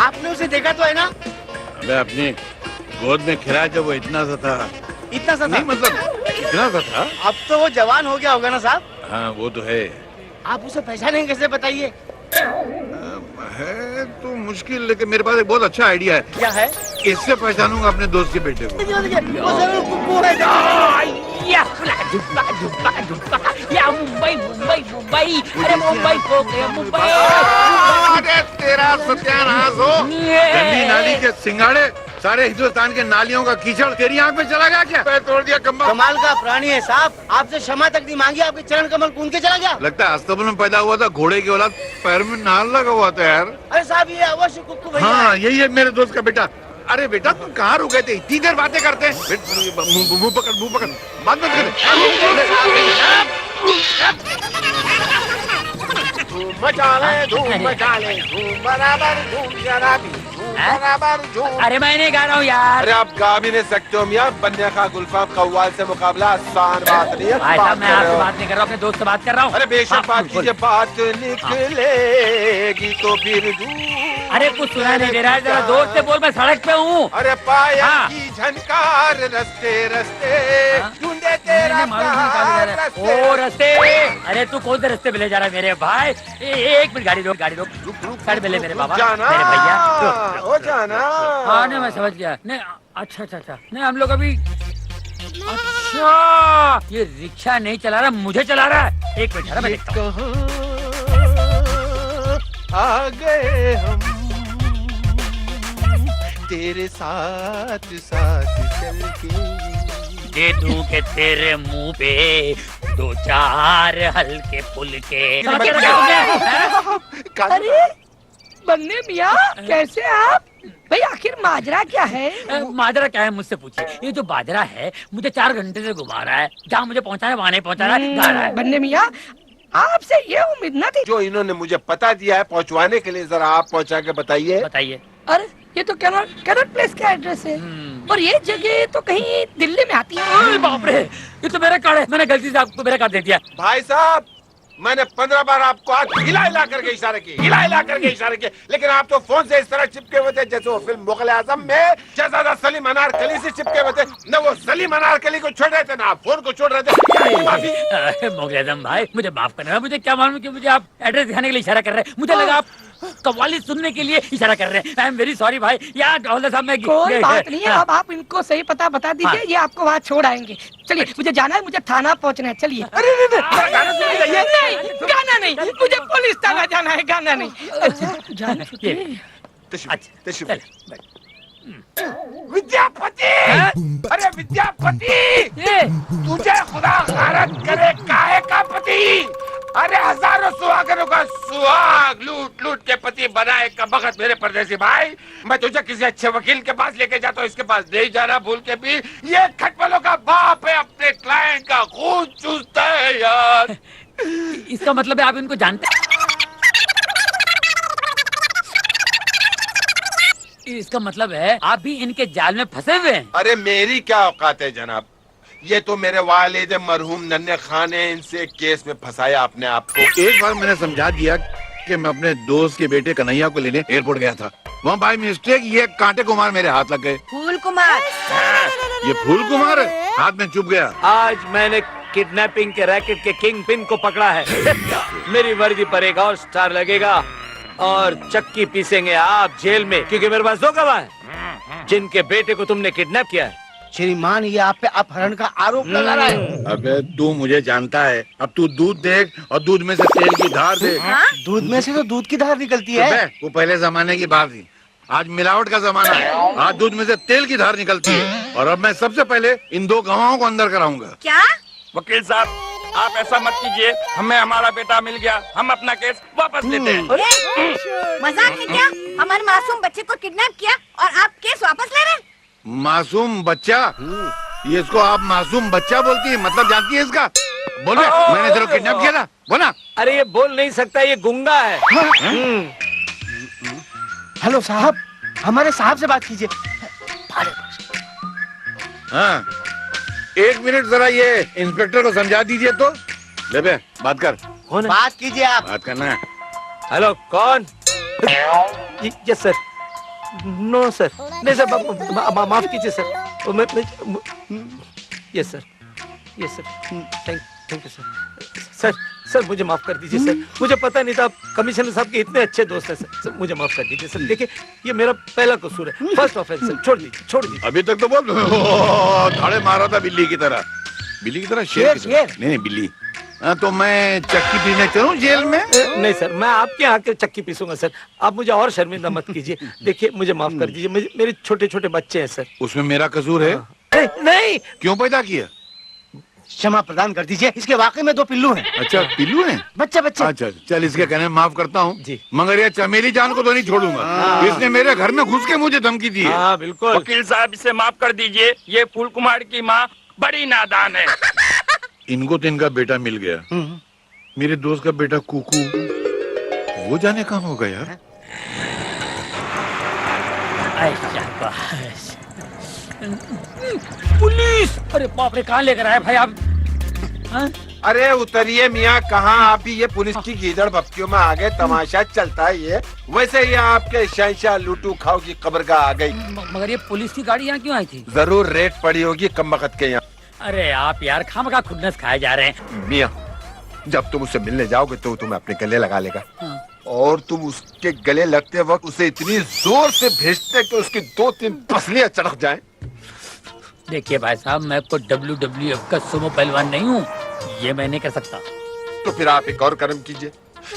आपने उसे देखा तो है ना? मैं अपनी गोद में खिलाया जब वो इतना सा था। इतना सा नहीं मतलब इतना सा था। अब तो वो जवान हो गया होगा ना साहब? हाँ वो तो है। आप उसे पहचानेंगे कैसे बताइए? है तो मुश्किल, लेकिन मेरे पास एक बहुत अच्छा आइडिया है। क्या है? इससे पहचानूंगा अपने दोस्त के बेटे को। वो जरूर कुक्कू है। या मुंबई मुंबई मुंबई, अरे मुंबई खो गया मुंबई। अरे तेरा सत्यानाश हो। गंदी नाली के सिंगाड़े, सारे हिंदुस्तान के नालियों का कीचड़ तेरी आंख में चला गया क्या? मैं तोड़ दिया कम्बा। कमाल का प्राणी है साहब, आपसे क्षमा तक नहीं मांगी, आपके चरण कमल कूद के चला गया। लगता है अस्तबल में पैदा हुआ था, घोड़े की औलाद, पैर में नाल लगा हुआ था यार। अरे साहब ये अवश्य कुक्कू भैया हाँ है। यही है मेरे दोस्त का बेटा। अरे बेटा तुम कहाँ रुक गए थे? इतनी देर बातें करते हैं। मुंह पकड़ बात मत कर। धूम मचा ले धूम बराबर धूम शराबी धूम बराबर धूम। अरे मैं नहीं गा रहा हूँ यार। अरे आप गा भी नहीं सकते हो मियां। बन्या का गुलफाम कव्वाल से मुकाबला आसान बात नहीं है। भाई साहब मैं आपसे बात नहीं कर रहा हूँ, अपने दोस्त से बात कर रहा हूँ। अरे बेशक बात कीजिए, बात निकलेगी तो फिर अरे कुछ सुना नहीं दे रहा है, जरा जोर से बोल, मैं सड़क पे हूँ। अरे पायल हाँ। की झनकार रस्ते रस्ते ढूंढे तेरा ओ रस्ते। अरे तू कौन से रस्ते पे ले जा रहा है मेरे भाई? एक मिनट, गाड़ी रोक साइड पे ले मेरे बाबा, जाना मेरे भैया हो जाना। हाँ नहीं मैं समझ गया। नहीं अच्छा नहीं हम लोग अभी, अच्छा ये रिक्शा नहीं चला रहा, मुझे चला रहा है। एक मिनट मैं देखता हूँ। आ गए हम तेरे साथ साथ चल के। दे दूं के तेरे मुंह पे दो चार हल्के फुल्के। अरे बन्ने मियाँ कैसे आप? भाई आखिर माजरा क्या है? माजरा क्या है मुझसे पूछिए। ये जो बाजरा है मुझे 4 घंटे से घुमा रहा है, जहाँ मुझे पहुँचाना है वहाँ नहीं पहुँचा रहा है, गा रहा है। बन्ने मियाँ आपसे ये उम्मीद न थी। जो इन्होंने मुझे पता दिया है पहुंचवाने के लिए, जरा आप पहुंचा के बताइए। बताइए। अरे ये तो कैनॉट प्लेस का एड्रेस है और ये जगह तो कहीं दिल्ली में आती है। अरे बाप रे, ये तो मेरा कार्ड है, मैंने गलती से आपको मेरा कार्ड दे दिया। भाई साहब मैंने 15 बार आपको आज हिला करके इशारे किए, लेकिन आप तो फोन से इस तरह चिपके हुए थे जैसे वो फिल्म मुगल आजम में शहजादा सलीम अनारकली से चिपके हुए थे। न वो सलीम अनारकली को छोड़ रहे थे, ना आप फोन को छोड़ रहे थे। माफी। मुगल आजम भाई मुझे माफ करना, मुझे क्या मालूम कि मुझे आप एड्रेस दिखाने के लिए इशारा कर रहे हैं। मुझे लगा आप कव्वाली सुनने के लिए इशारा कर रहे हैं। आई एम वेरी सॉरी भाई। यार डॉलर साहब मैं कोई बात नहीं है, अब आप इनको सही पता बता दीजिए। ये आपको वहाँ छोड़ आएंगे। चलिए मुझे जाना है, मुझे थाना पहुँचना है। चलिए। अरे नहीं गाना नहीं, मुझे पुलिस थाना जाना है, गाना नहीं। विद्यापति, अरे विद्यापति, तुझे खुदा गारत करे काहे का पति। अरे हजारों सुहागनों का सुहाग लूट के पति बनाए का बखत मेरे परदेसी भाई। मैं तुझे किसी अच्छे वकील के पास लेके जाता हूँ, इसके पास नहीं जाना भूल के भी। ये खटमलों का बाप है, अपने क्लाइंट का खून चूसता है यार। इसका मतलब है आप इनको जानते हैं? इसका मतलब है आप भी इनके जाल में फंसे हुए हैं। अरे मेरी क्या औकात है जनाब, ये तो मेरे वालिद मरहूम नन्हे खान ने इनसे केस में फंसाया अपने आप को। एक बार मैंने समझा दिया कि मैं अपने दोस्त के बेटे कन्हैया को लेने एयरपोर्ट गया था, वहाँ बाय मिस्टेक ये कांटे कुमार मेरे हाथ लग गए। फूल कुमार। ये फूल कुमार हाथ में चुभ गया। आज मैंने किडनैपिंग के रैकेट के किंग पिन को पकड़ा है। मेरी वर्दी पर एक और स्टार लगेगा और चक्की पीसेंगे आप जेल में, क्योंकि मेरे पास 2 गवाह हैं जिनके बेटे को तुमने किडनैप किया है। श्रीमान ये आप पे अपहरण का आरोप लगा रहा है। अबे तू मुझे जानता है, अब तू दूध देख और दूध में से तेल की धार देख। दूध में से तो दूध की धार निकलती है। वो पहले जमाने की बात थी, आज मिलावट का जमाना है। आज दूध में से तेल की धार निकलती है और अब मैं सबसे पहले इन 2 गवाहों को अंदर कराऊंगा। क्या? वकील साहब आप ऐसा मत कीजिए, हमें हमारा बेटा मिल गया, हम अपना केस वापस लेते हैं। मजाक है क्या? हमारे मासूम बच्चे को किडनैप किया और आप केस वापस ले रहे हैं? मासूम बच्चा? ये इसको आप मासूम बच्चा बोलती है, मतलब जानती है इसका? बोल बे, मैंने तेरे को किडनैप किया था, बोला। अरे ये बोल नहीं सकता, ये गुंगा है। हेलो साहब, हमारे साहब से बात कीजिए। हाँ 1 मिनट जरा ये इंस्पेक्टर को समझा दीजिए तो। ले बे बात कर। कौन है? बात कीजिए आप। बात करना है। हेलो कौन? Yes sir. नो सर, नहीं सर, माफ कीजिए sir. Yes sir, yes sir, thank you sir. Sir मुझे माफ कर दीजिए सर, मुझे पता नहीं था आप कमिश्नर साहब के इतने अच्छे दोस्त हैं सर। मुझे माफ कर दीजिए सर। देखिए ये मेरा पहला कसूर है, फर्स्ट ऑफेंस सर। छोड़ दीजिए। अभी तक तो बोल धाड़े मारा था बिल्ली की तरह शेर की तरह। नहीं बिल्ली। तो मैं चक्की पीने चलूं जेल में? नहीं सर, मैं आपके यहाँ के चक्की पीसूंगा सर। आप मुझे और शर्मिंदा मत कीजिए। देखिए मुझे माफ कर दीजिए, मेरे छोटे छोटे बच्चे हैं सर। उसमें मेरा कसूर है? नहीं। क्यों पैदा किया? क्षमा प्रदान कर दीजिए, इसके वाकई में 2 पिल्लू हैं। अच्छा पिल्लू हैं? बच्चे। अच्छा चल, इसके कहने में माफ करता हूँ जी। मगर ये चमेली जान को तो नहीं छोड़ूंगा। इसने मेरे घर में घुस के मुझे धमकी दी है। हाँ बिल्कुल। वकील साहब इसे माफ कर दीजिए, ये फूल कुमार की माँ बड़ी नादान है। इनको तो इनका बेटा मिल गया, मेरे दोस्त का बेटा कुकू वो जाने कहाँ होगा यार। पुलिस! अरे बाप रे, कहाँ लेकर आए भाई आप? अरे उतरिए मियाँ, कहाँ आप भी ये पुलिस की गीदड़ बप्तियों में आ गए? तमाशा चलता है ये। वैसे ही आपके शहंशाह लूटू खाओ की कब्रगाह आ गई। मगर ये पुलिस की गाड़ी यहाँ क्यों आई थी? जरूर रेट पड़ी होगी कमबख्त के यहाँ। अरे आप यार खामखा खुन्नस खाए जा रहे हैं। मियाँ जब तुम उससे मिलने जाओगे तो तुम्हें अपने गले लगा लेगा। और तुम उसके गले लगते वक्त उसे इतनी जोर से भेजते कि उसकी 2-3 पसलियां चढ़क जाएं। देखिए भाई साहब, मैं कोई WWF का सुमो पहलवान नहीं हूँ, ये मैं नहीं कर सकता। तो फिर आप एक और कर्म कीजिए,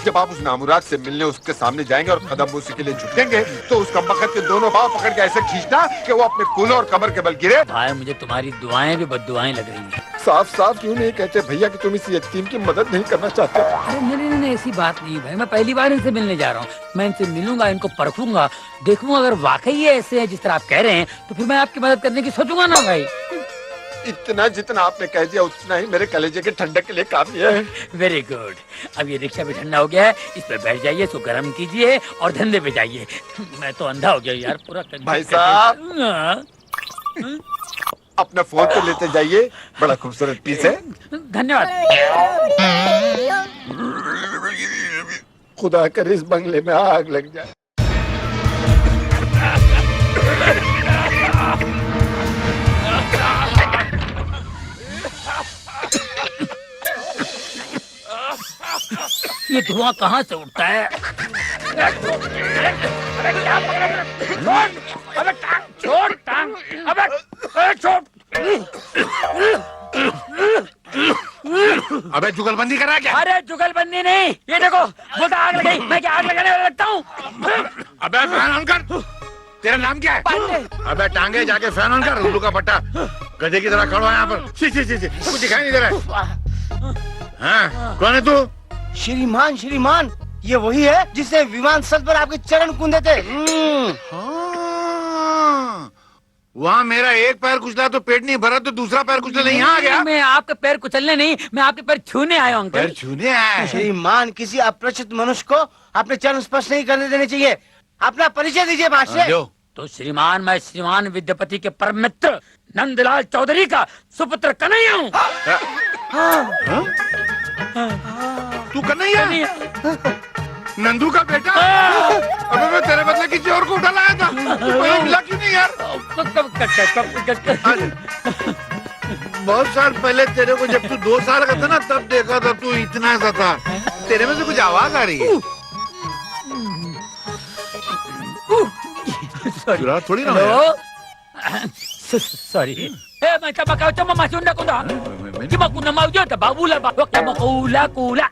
जब आप उस नामुराद से मिलने उसके सामने जाएंगे और कदम उसी के लिए झुकेंगे तो उसका मकद के दोनों पांव पकड़ के ऐसे खींचना कि वो अपने कूल्हे और कमर के बल गिरे। भाई मुझे तुम्हारी दुआएं भी बद्दुआएं लग रही हैं। साफ साफ क्यों नहीं कहते भैया कि तुम इस यतीम की मदद नहीं करना चाहते? अरे नहीं, ऐसी बात नहीं भाई, मैं पहली बार इनसे मिलने जा रहा हूँ। मैं इनसे मिलूंगा, इनको परखूंगा, देखूंगा अगर वाकई ये ऐसे है जिस तरह आप कह रहे हैं तो फिर मैं आपकी मदद करने की सोचूंगा ना भाई। इतना जितना आपने कह दिया उतना ही मेरे कलेजे के ठंडक के लिए काफी है। Very good. अब ये रिक्शा भी ठंडा हो गया है, इस पे बैठ जाइए, इसको गर्म कीजिए और धंधे पे जाइए। मैं तो अंधा हो गया यार पूरा। भाई साहब अपना फोन तो लेते जाइए, बड़ा खूबसूरत पीस है। धन्यवाद। खुदा करे इस बंगले में आग लग जाए। ये धुआं कहाँ से उठता है? छोड़ टांग, अबे जुगलबंदी करा क्या? अरे जुगलबंदी नहीं, ये देखो बोलता आग लगाई, मैं क्या आग लगाने वाला लगता हूँ? अबे फैन ऑन कर। तेरा नाम क्या है? अबे टांगे जाके फैन ऑन कर। उल्लू का पट्टा गधे की तरह खड़ा है यहाँ पर। सी कुछ दिखाई नहीं दे रहा है। हाँ, कौन है तू? श्रीमान ये वही है जिसने विमान सत पर आपके चरण कूदे थे। वहाँ मेरा एक पैर कुचला तो पेट नहीं भरा, तो दूसरा पैर कुचलने यहाँ आ गया। मैं आपके पैर कुचलने नहीं, मैं आपके पैर छूने आया हूँ। पैर छूने आया? श्रीमान किसी अपरिचित मनुष्य को अपने चरण स्पर्श नहीं करने देने चाहिए। अपना परिचय दीजिए बादशाह। तो श्रीमान, मैं श्रीमान विद्यापति के परम मित्र नंदलाल चौधरी का सुपुत्र कन्हैया हूँ। तू कन्हैया? नंदू का बेटा? अबे मैं तेरे बदले किसी और को उठा लाया था, मिला क्यों नहीं यार? बहुत साल पहले तेरे को जब तू 2 साल का था ना तब देखा था, तू इतना सा था। तेरे में से कुछ आवाज आ रही है। चुरा थोड़ी ना है। Sorry. May tabakaw ito mamasunda ko na. Di ba kuna mau jo tababula ba? Kya makula.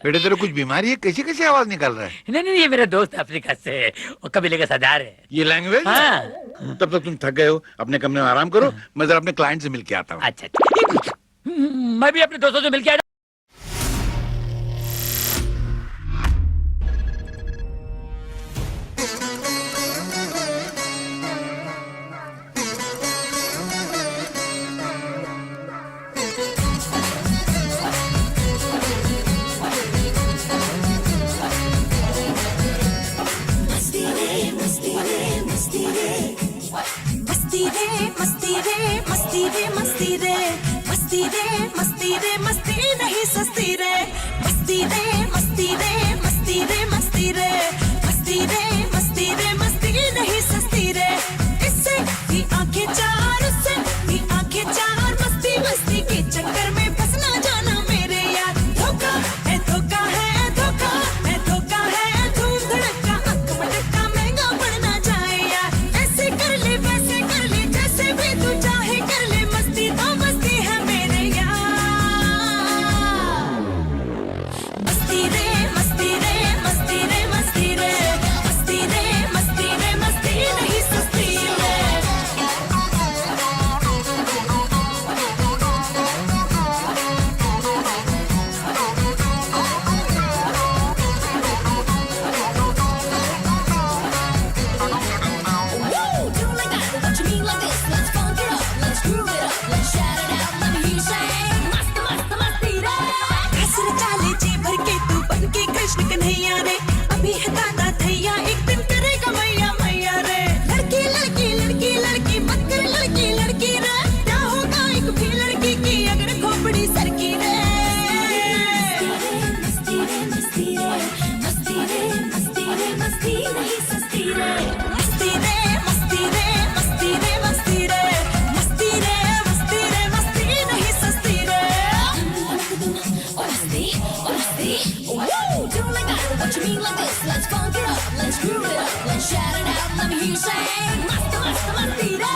बेटे तेरे कुछ बीमारी है? कैसी कैसी आवाज निकल रहा है? नहीं, ये मेरा दोस्त अफ्रीका से, वो कबीले का सरदार है। ये लैंग्वेज? हाँ। तब तक तुम थक गए हो, अपने कमरे में आराम करो, मैं जरा अपने क्लाइंट से मिलके आता हूँ। अच्छा, मैं भी अपने दोस्तों से मिलके आया। मस्ती नहीं सस्ती रे, मस्ती रे मस्ती रे मस्ती रे मस्ती रे, मस्ती रे मस्ती रे मस्ती रे मस्ती रे मस्ती रे मस्ती रे मस्ती रे मस्ती रे मस्ती रे मस्ती नहीं सस्ती रे Do like that, what you mean like this? Let's funk it up, let's groove it up, let's shout it out, let me hear you say masti masti masti re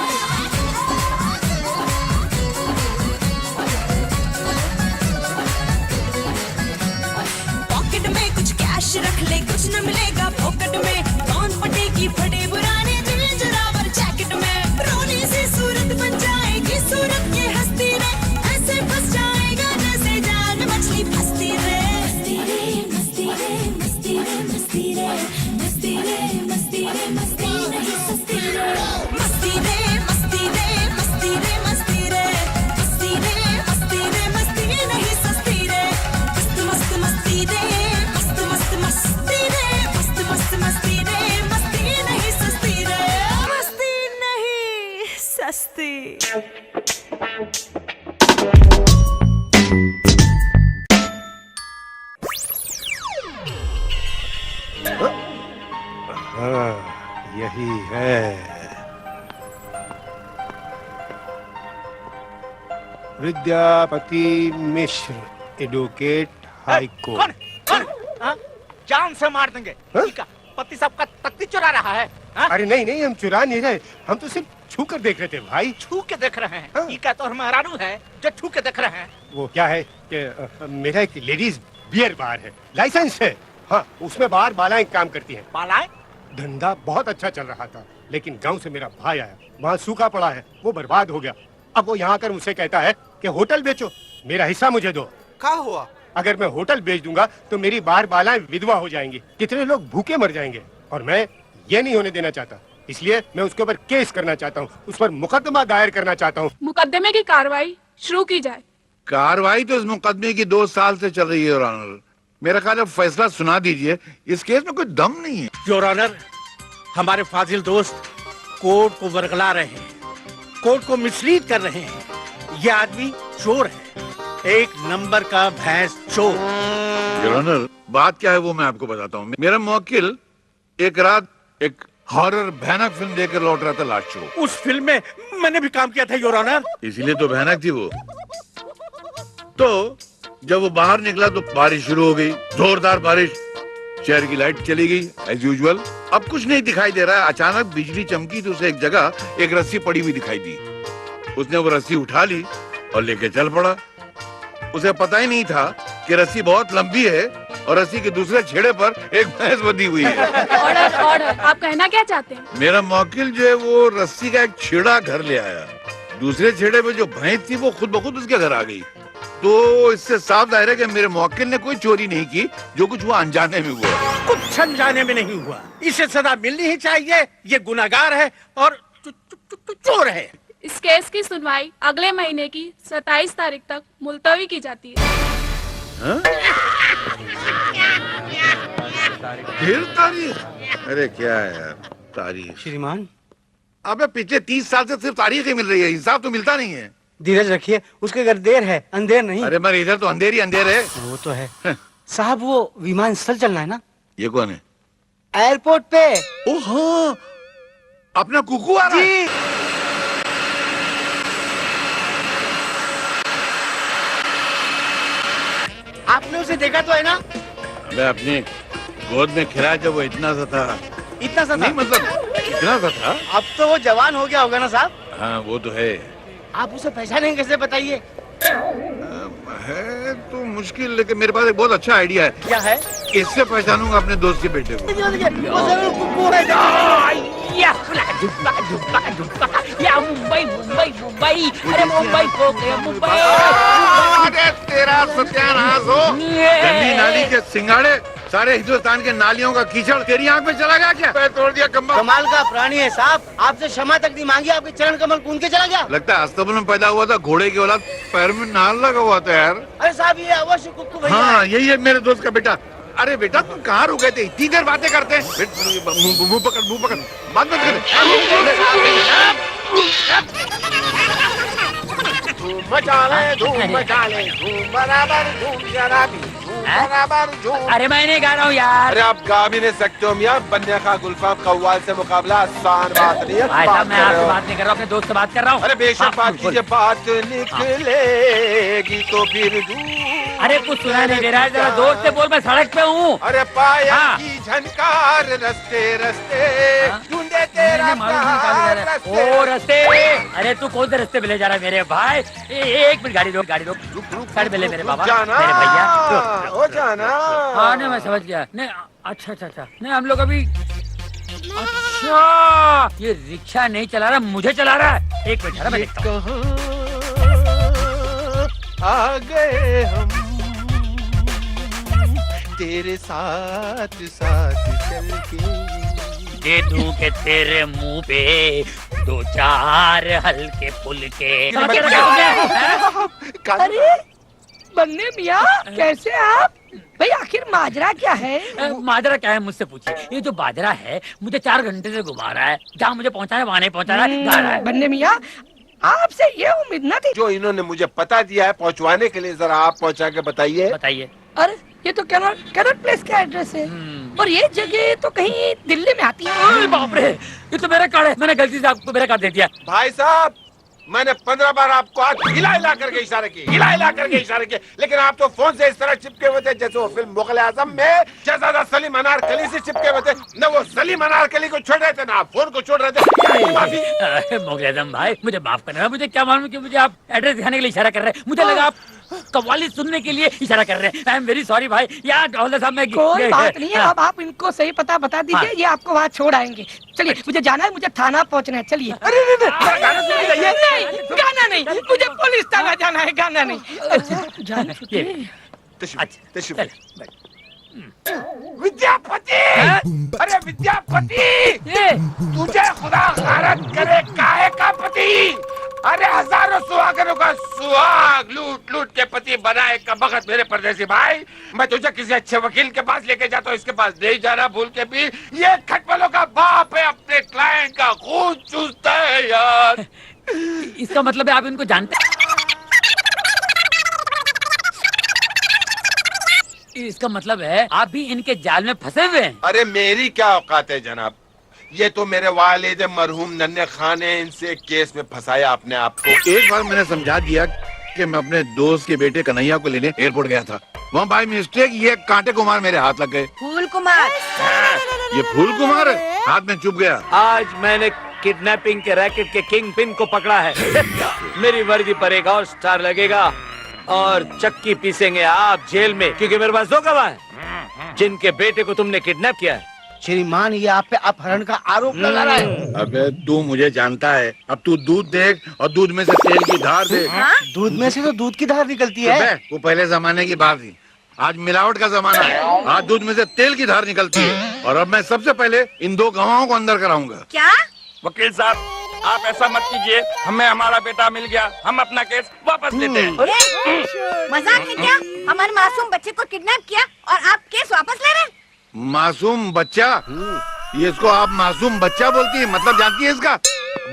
pocket में कुछ कैश रख ले कुछ न मिलेगा pocket में कौन पटेगी फटे पुराने दिल जरावर जैकेट में रोनी सी सूरत बन जाएगी सूरत ये हस्ती रे ऐसे फंस जाएगा जैसे जाल में मछली फंसती रे मस्ती रे मस्ती रे मस्ती रे मस्ती रे मस्ती रे मस्ती रे मस्ती नहीं सस्ती रे मस्ती रे मस्ती रे मस्ती रे मस्ती रे मस्ती रे मस्ती रे मस्ती नहीं सस्ती रे मस्त मस्त मस्ती रे मस्त मस्त मस्ती रे मस्त मस्त मस्ती रे मस्ती नहीं सस्ती रे मस्ती नहीं सस्ती यही है। विद्यापति मिश्र, एडवोकेट, हाई कोर्ट। जान से मार देंगे। पति साहब का तख्ती चुरा रहा है। अरे नहीं नहीं, हम चुरा नहीं रहे, हम तो सिर्फ छू कर देख रहे थे भाई। छू के देख रहे हैं। ये क्या तो हमारा है जो छू के देख रहे हैं। वो क्या है कि मेरा एक लेडीज बियर बार है, लाइसेंस है। हाँ, उसमें बाहर बालाएं काम करती हैं। बालाएं? धंधा बहुत अच्छा चल रहा था, लेकिन गांव से मेरा भाई आया, वहाँ सूखा पड़ा है, वो बर्बाद हो गया। अब वो यहाँ आकर मुझसे कहता है कि होटल बेचो, मेरा हिस्सा मुझे दो। क्या हुआ? अगर मैं होटल बेच दूंगा तो मेरी बाहर बालाएं विधवा हो जाएंगी, कितने लोग भूखे मर जाएंगे, और मैं ये नहीं होने देना चाहता। इसलिए मैं उसके ऊपर केस करना चाहता हूँ, उस पर मुकदमा दायर करना चाहता हूँ। मुकदमे की कार्रवाई शुरू की जाए। कार्रवाई तो इस मुकदमे की 2 साल से चल रही है योर ऑनर। मेरा ख्याल है फैसला सुना दीजिए, इस केस में कोई दम नहीं है। योर ऑनर, हमारे फाजिल दोस्त कोर्ट को बरगला रहे हैं, कोर्ट को मिसलीड कर रहे हैं। ये आदमी चोर है, एक नंबर का भैंस चोर। योर ऑनर, बात क्या है वो मैं आपको बताता हूँ। मेरा मुवक्किल एक रात एक हॉरर भयानक फिल्म देखकर लौट रहा था, लास्ट शो। उस फिल्म में मैंने भी काम किया था योर ऑनर। इसीलिए तो भयानक थी वो। तो जब वो बाहर निकला तो बारिश शुरू हो गई, जोरदार बारिश। शहर की लाइट चली गई एज यूजुअल। अब कुछ नहीं दिखाई दे रहा है। अचानक बिजली चमकी तो उसे एक जगह एक रस्सी पड़ी हुई दिखाई दी। उसने वो रस्सी उठा ली और लेके चल पड़ा। उसे पता ही नहीं था कि रस्सी बहुत लंबी है और रस्सी के दूसरे छेड़े पर एक भैंस बंधी हुई है। ऑर्डर ऑर्डर, आप कहना क्या चाहते हैं? मेरा मुवक्किल जो है वो रस्सी का एक छेड़ा घर ले आया, दूसरे छेड़े पे जो भैंस थी वो खुद ब खुद उसके घर आ गई। तो इससे साफ जाहिर है कि मेरे मुवक्किल ने कोई चोरी नहीं की, जो कुछ हुआ अनजाने में हुआ। कुछ अनजाने में नहीं हुआ, इसे सजा मिलनी ही चाहिए। ये गुनाहगार है और चोर है। इस केस की सुनवाई अगले महीने की 27 तारीख तक मुलतवी की जाती है। फिर तारीख? अरे क्या है यार तारीख। श्रीमान, अबे पिछले 30 साल से सिर्फ तारीख ही मिल रही है, हिसाब तो मिलता नहीं है। धीरज रखिए, उसके घर देर है, अंधेर नहीं। अरे मगर इधर तो अंधेर ही अंधेर है। वो तो है साहब। वो विमान स्थल चलना है ना? ये कौन है? एयरपोर्ट पे। ओ हाँ, अपना कुकू आ रहा है। आपने उसे देखा तो है ना? मैं अपनी गोद में खिलाया जब वो इतना सा था। इतना सा नहीं, मतलब इतना सा था। अब तो वो जवान हो गया होगा ना साहब? हाँ वो तो है। आप उसे पहचानेंगे कैसे, बताइए? है तो मुश्किल, लेकिन मेरे पास एक बहुत अच्छा आइडिया है। क्या है? इससे पहचानूंगा अपने दोस्त के बेटे को। वो जरूर कुकू है। या मुंबई मुंबई मुंबई, अरे मुंबई खो गया मुंबई। अरे तेरा सत्यानाश हो। गंदी नाली के सिंगाड़े, सारे हिंदुस्तान के नालियों का कीचड़ तेरी आंख में चला गया क्या? पैर तोड़ दिया कम्बल। कमाल का प्राणी है साहब, आपसे क्षमा तक नहीं मांगी, आपके चरण कमल कूद के चला गया। लगता है अस्तबल में पैदा हुआ था, घोड़े की औलाद, पैर में नाल लगा हुआ था यार। अरे साहब ये अवश्य कुक्कू भैया। हाँ यही है मेरे दोस्त का बेटा। अरे बेटा तुम कहाँ रुक गए थे? इतनी देर बातें करते हैं। मुंह पकड़, बात मत कर। धूम मचा ले, धूम मचा ले, धूम बराबर धूम जरा भी, धूम बराबर धूम। अरे मैं नहीं गा रहा हूँ यार। अरे आप गा भी नहीं सकते हो मियाँ, बन्या का गुलफाम कव्वाल से मुकाबला आसान बात नहीं है। भाई साहब मैं आपसे बात नहीं कर रहा हूँ, अपने दोस्त से बात कर रहा हूँ। अरे बेशक बात कीजिए, बात निकलेगी तो फिर अरे कुछ सुना नहीं दे रहा है, जरा जोर से बोल, मैं सड़क पे हूँ। अरे पाया की झनकार रस्ते रस्ते ढूंढे तेरा ओ रस्ते, अरे तू कौन से रास्ते पे ले जा रहा है मेरे भाई? एक मिनट, गाड़ी रोक, गाड़ी रोक, साइड पे ले मेरे बाबा, मेरे भैया। हो जाना। हाँ नहीं मैं समझ गया। नहीं अच्छा अच्छा अच्छा, नहीं हम लोग अभी, अच्छा ये रिक्शा नहीं चला रहा, मुझे चला रहा है। एक मिनट मैं देखता हूँ। आ गए हम तेरे साथ साथ चल के, दे दूं के तेरे मुंह पे दो चार हल्के फुलके। अरे बन्ने मियाँ कैसे आप? भाई आखिर माजरा क्या है? माजरा क्या है मुझसे पूछिए। ये जो बाजरा है मुझे 4 घंटे से घुमा रहा है, जहाँ मुझे पहुँचाना है वहाँ नहीं पहुँचा रहा है। बन्ने मियाँ आपसे ये उम्मीद न थी। जो इन्होंने मुझे पता दिया है पहुंचवाने के लिए, जरा आप पहुंचा के बताइए। बताइए। अरे ये तो कैनॉट प्लेस का एड्रेस है, और ये जगह तो कहीं दिल्ली में आती है। बाप रे, ये तो मेरा कार्ड है, मैंने गलती से आपको मेरा कार्ड दे दिया। भाई साहब मैंने 15 बार आपको आज हिला करके इशारे किए, हिला करके इशारे किए, लेकिन आप तो फोन से इस तरह चिपके हुए थे जैसे वो फिल्म मुगल आजम में शहजादा सलीम अनारकली से चिपके हुए थे। न वो सलीम अनारकली को छोड़ रहे थे, ना आप फोन को छोड़ रहे थे। माफी। मुगल आजम भाई मुझे माफ करना, मुझे क्या मालूम कि मुझे आप एड्रेस दिखाने के लिए इशारा कर रहे हैं। मुझे लगा आप कव्वाली सुनने के लिए इशारा कर रहे हैं। आई एम वेरी सॉरी भाई। यार हवलदार साहब मैं कोई बात नहीं है, अब आप इनको सही पता बता दीजिए, ये आपको वहाँ छोड़ आएंगे। चलिए मुझे जाना है, मुझे थाना पहुँचना है। चलिए। नहीं गाना नहीं, मुझे पुलिस थाना जाना है, गाना नहीं। अच्छा विद्यापति, अरे विद्यापति, तुझे खुदा गारत करे काहे का पति? अरे हजारों सुहागनों का सुहाग लूट लूट के पति बनाए का बखत मेरे परदेसी भाई। मैं तुझे किसी अच्छे वकील के पास लेके जाता हूँ, इसके पास नहीं जाना भूल के भी। ये खटमलों का बाप है, अपने क्लाइंट का खून चूसता है यार। इसका मतलब है आप इनको जानते हैं? इसका मतलब है आप भी इनके जाल में फंसे हुए हैं। अरे मेरी क्या औकात है जनाब, ये तो मेरे वालिद मरहूम नन्हे खान ने इनसे केस में फंसाया अपने आप को। एक बार मैंने समझा दिया कि मैं अपने दोस्त के बेटे कन्हैया को लेने एयरपोर्ट गया था, वहाँ बाय मिस्टेक ये कांटे कुमार मेरे हाथ लग गए। फूल कुमार। ये फूल कुमार हाथ में चुभ गया। आज मैंने किडनैपिंग के रैकेट के किंग पिन को पकड़ा है। मेरी वर्दी पर एक और स्टार लगेगा और चक्की पीसेंगे आप जेल में, क्योंकि मेरे पास 2 गवाह हैं जिनके बेटे को तुमने किडनैप किया है। श्रीमान ये आप पे अपहरण का आरोप लगा रहा है। अबे तू मुझे जानता है, अब तू दूध देख और दूध में से तेल की धार देख। दूध में से तो दूध की धार निकलती है। वो पहले जमाने की बात थी, आज मिलावट का जमाना है। आज दूध में से तेल की धार निकलती है, और अब मैं सबसे पहले इन 2 गवाहों को अंदर कराऊंगा। क्या? वकील साहब आप ऐसा मत कीजिए, हमें हमारा बेटा मिल गया, हम अपना केस वापस लेते हैं। मजाक है क्या? हमारे मासूम बच्चे को किडनैप किया और आप केस वापस ले रहे हैं? मासूम बच्चा? ये इसको आप मासूम बच्चा बोलती है, मतलब जानती है इसका?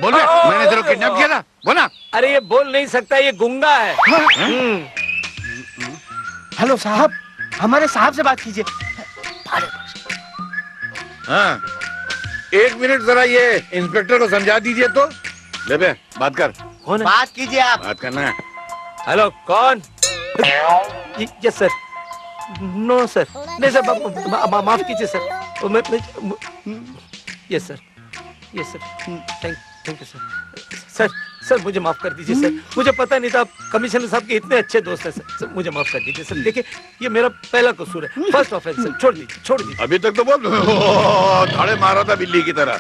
बोले मैंने तेरे को किडनैप किया था, बोला। अरे ये बोल नहीं सकता, ये गूंगा है। हेलो साहब, हमारे साहब से बात कीजिए। हाँ 1 मिनट जरा ये इंस्पेक्टर को समझा दीजिए तो। ले बे बात कर। कौन है? बात कीजिए आप। बात करना है। हेलो कौन? Yes sir. नो सर, नहीं सर, माफ कीजिए sir. Yes sir, yes sir, thank you sir. Sir मुझे माफ कर दीजिए सर, मुझे पता नहीं था आप कमिश्नर साहब के इतने अच्छे दोस्त हैं सर, मुझे माफ कर दीजिए सर। देखिए ये मेरा पहला कसूर है, फर्स्ट ऑफेंस सर, छोड़ दीजिए। अभी तक तो बोल धाड़े मारा था बिल्ली की तरह,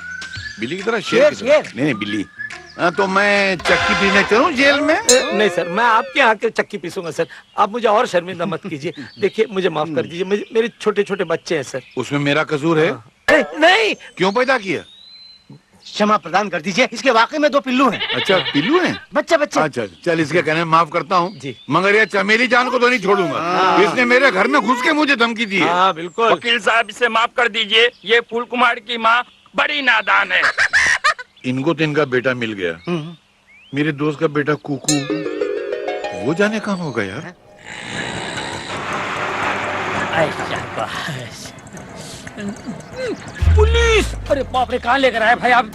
शेर की तरह। नहीं बिल्ली। तो मैं चक्की पीने चलूं जेल में? नहीं सर, मैं आपके यहाँ के चक्की पीसूंगा सर, आप मुझे और शर्मिंदा मत कीजिए। देखिए मुझे माफ कर दीजिए, मेरे छोटे छोटे बच्चे हैं सर। उसमें मेरा कसूर है? नहीं। क्यों पैदा किया? क्षमा प्रदान कर दीजिए, इसके वाकई में 2 पिल्लू हैं। अच्छा पिल्लू हैं? बच्चे। अच्छा चल, इसके कहने में माफ करता हूँ जी, मगर ये चमेली जान को तो नहीं छोड़ूंगा। इसने मेरे घर में घुस के मुझे धमकी दी है। हाँ बिल्कुल। वकील साहब इसे माफ कर दीजिए, ये फूल कुमार की माँ बड़ी नादान है। इनको तो इनका बेटा मिल गया, मेरे दोस्त का बेटा कुकू वो जाने कहाँ होगा यार। पुलिस! अरे बाप रे, कहाँ लेकर आए भाई आप?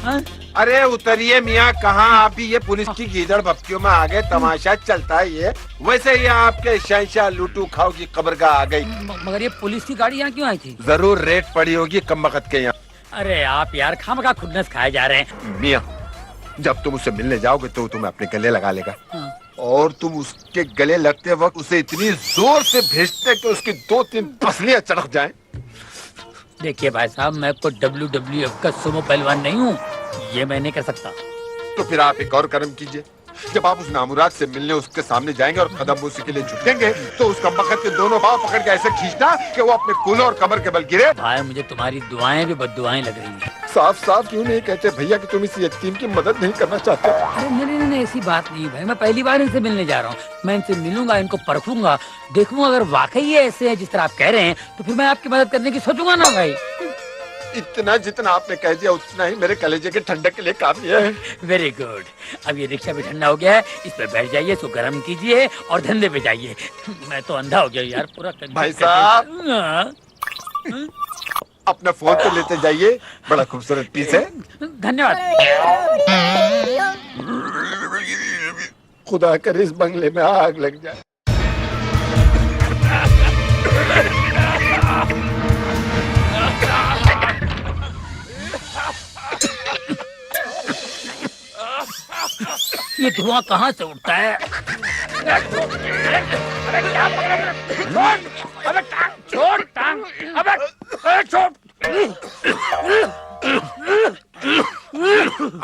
हाँ? अरे उतरिए मियाँ, कहाँ आप भी ये पुलिस की गीदड़ बप्तियों में आ गए? तमाशा चलता है ये। वैसे ये आपके शहंशाह लूटू खाओ की कब्रगाह आ गई। मगर ये पुलिस की गाड़ी यहाँ क्यों आई थी? जरूर रेड पड़ी होगी कमबख्त के यहाँ। अरे आप यार खामखा खुन्नस खाए जा रहे हैं। मियाँ, जब तुम उससे मिलने जाओगे तो तुम्हें अपने गले लगा लेगा। हाँ। और तुम उसके गले लगते वक्त उसे इतनी जोर से भेजते कि उसकी 2-3 पसलियां चढ़क जाएं। देखिए भाई साहब, मैं कोई WWF का सुमो पहलवान नहीं हूँ, ये मैं नहीं कर सकता। तो फिर आप एक और कर्म कीजिए, जब आप उस नामुराद से मिलने उसके सामने जाएंगे और कदम उसी के लिए झुकेंगे तो उसका मकद के दोनों पांव पकड़ के ऐसे खींचना कि वो अपने कूल्हे और कमर के बल गिरे। भाई मुझे तुम्हारी दुआएं भी बद्दुआएं लग रही हैं। साफ साफ क्यों नहीं कहते भैया कि तुम इस यतीम की मदद नहीं करना चाहते? अरे नहीं, ऐसी बात नहीं भाई, मैं पहली बार इनसे मिलने जा रहा हूँ। मैं इनसे मिलूंगा, इनको परखूंगा, देखूंगा अगर वाकई ये ऐसे हैं जिस तरह आप कह रहे हैं तो फिर मैं आपकी मदद करने की सोचूंगा ना भाई। इतना जितना आपने कह दिया उतना ही मेरे कलेजे के ठंडक के लिए काफी है। Very good. अब ये रिक्शा भी ठंडा हो गया है, इस पे बैठ जाइए, इसको गर्म कीजिए और धंधे पे जाइए। मैं तो अंधा हो गया यार पूरा। भाई साहब, अपना फोन तो लेते जाइए, बड़ा खूबसूरत पीस है। धन्यवाद। खुदा करे इस बंगले में आग लग जाए। ये धुआं कहाँ से उठता है? अबे टांग छोड़, टांग, अबे छोड़।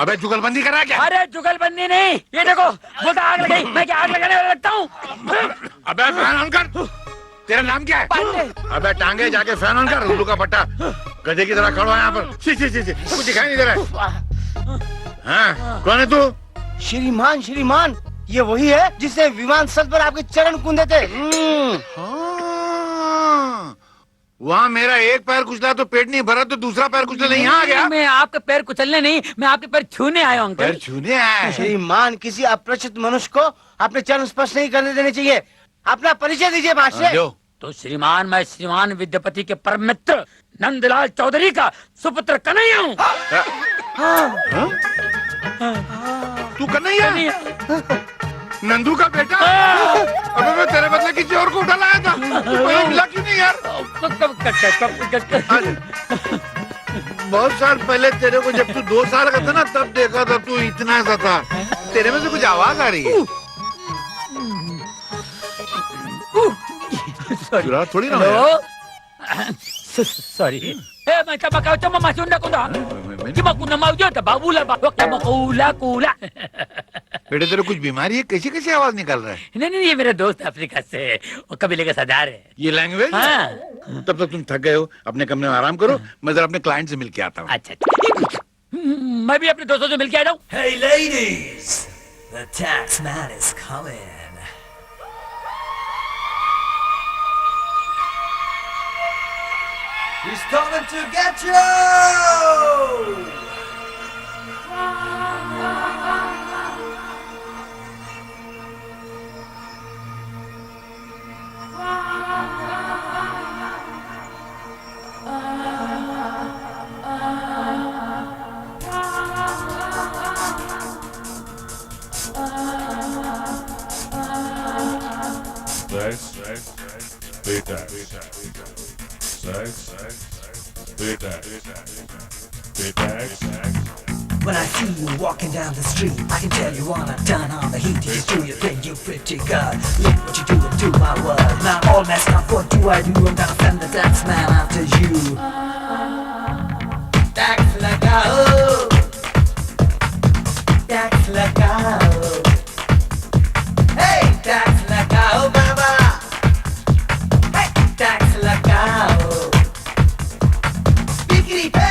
अबे जुगलबंदी करा क्या? अरे जुगलबंदी नहीं, ये देखो बोलता आग लगाई, मैं क्या आग लगाने वाला लगता हूँ? अबे फैन ऑन कर। तेरा नाम क्या है? अबे टांगे जाके फैन ऑन कर, उल्लू का पट्टा गधे की तरह खड़ा है यहाँ पर। सी कुछ दिखाई नहीं दे रहा है। हाँ, कौन है तू? श्रीमान, श्रीमान, ये वही है जिसने विमान स्थल पर आपके चरण कूदे थे। वहाँ मेरा एक पैर कुचला तो पेट नहीं भरा, तो दूसरा पैर कुचलने यहाँ आ गया। मैं आपके पैर कुचलने नहीं, मैं आपके पैर छूने आया हूँ। पैर छूने आया? श्रीमान, किसी अपरिचित मनुष्य को अपने चरण स्पर्श नहीं करने देने चाहिए। अपना परिचय दीजिए महाशय। तो श्रीमान, मैं श्रीमान विद्यापति के परम मित्र नंदलाल चौधरी का सुपुत्र कन्हैया हूँ। तू कन्हैया? नंदू का बेटा? अबे मैं तेरे बदले किसी और को उठा लाया था, मुझे मिला क्यों नहीं यार? बहुत साल पहले तेरे को जब तू 2 साल का था ना, तब देखा था तू इतना सा था। तेरे में से कुछ आवाज आ रही है। चुरा थोड़ी ना हो। Sorry. May tabakaw ito mamasunda ko na. Di ba kuna mau jota babula ba? Wak na kula. बेटे तेरे कुछ बीमारी है? कैसी कैसी आवाज निकल रहा है? नहीं, ये मेरा दोस्त अफ्रीका से है, वो कबीले का सरदार है। ये लैंग्वेज? हाँ। तब तक तुम थक गए हो, अपने कमरे में आराम करो, मैं जरा अपने क्लाइंट से मिल के आता हूँ। अच्छा, मैं भी अपने दोस्तों से मिल के आ जाऊँ। Hey ladies, the tax man is coming. He's coming to get you! When I see you walking down the street, I can tell you wanna turn on the heat. You just do your thing, you pretty girl. Look what you do and do my word. Now I'm all messed up, what do I do? I'm gonna send the tax man after you. Tax lagao, tax lagao. Hey, tax lagao, baba. Hey, tax lagao. Bikini pay.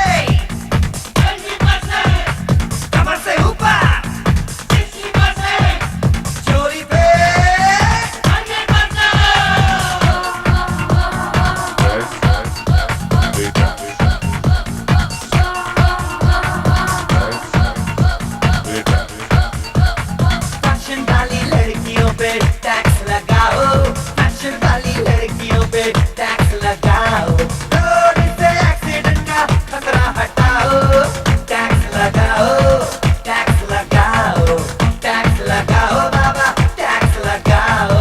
लगाओ, tax लगाओ, tax लगाओ, tax लगाओ बाबा, tax लगाओ।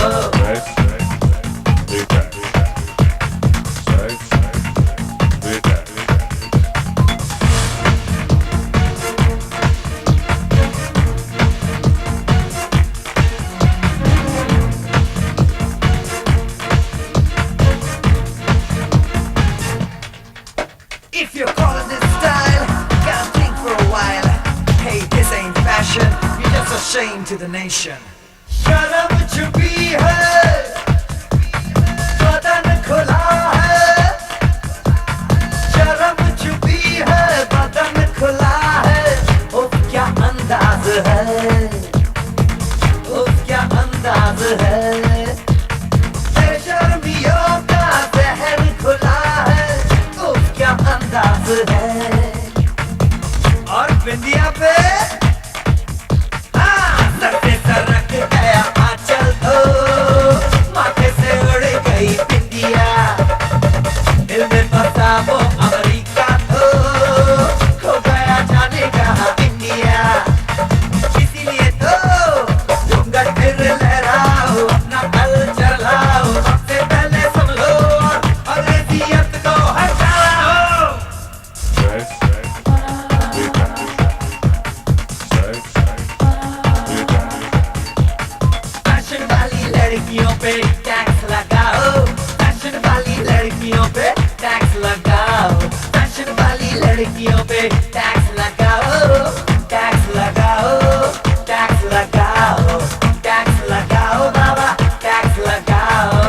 If you're calling this style, gotta think for a while. Hey, this ain't fashion, you're just a shame to the nation. शर्म छुपी है, बदन खुला है, शर्म छुपी है, बदन खुला है, उफ क्या अंदाज है, उफ क्या अंदाज है, बेशर्मियों का जहर खुला है, उफ क्या अंदाज है। और बिंदिया पे सर पे सर रख गया आंचल तो माथे से उड़ गई बिंदिया, दिल में फंसा वो अमेरिका तो खो गया जाने कहा इंडिया। इसीलिए तो घूंघट फिर लहराओ, अपना कल्चर लाओ, सबसे पहले सुन लो और अंग्रेजियत को हटाओ। फैशन वाली लड़कियों पे टैक्स लगाओ, फैशन वाली लड़कियों पे टैक्स लगाओ, फैशन वाली लड़कियों पे टैक्स लगाओ, टैक्स लगाओ, टैक्स लगाओ, टैक्स लगाओ बाबा, टैक्स लगाओ।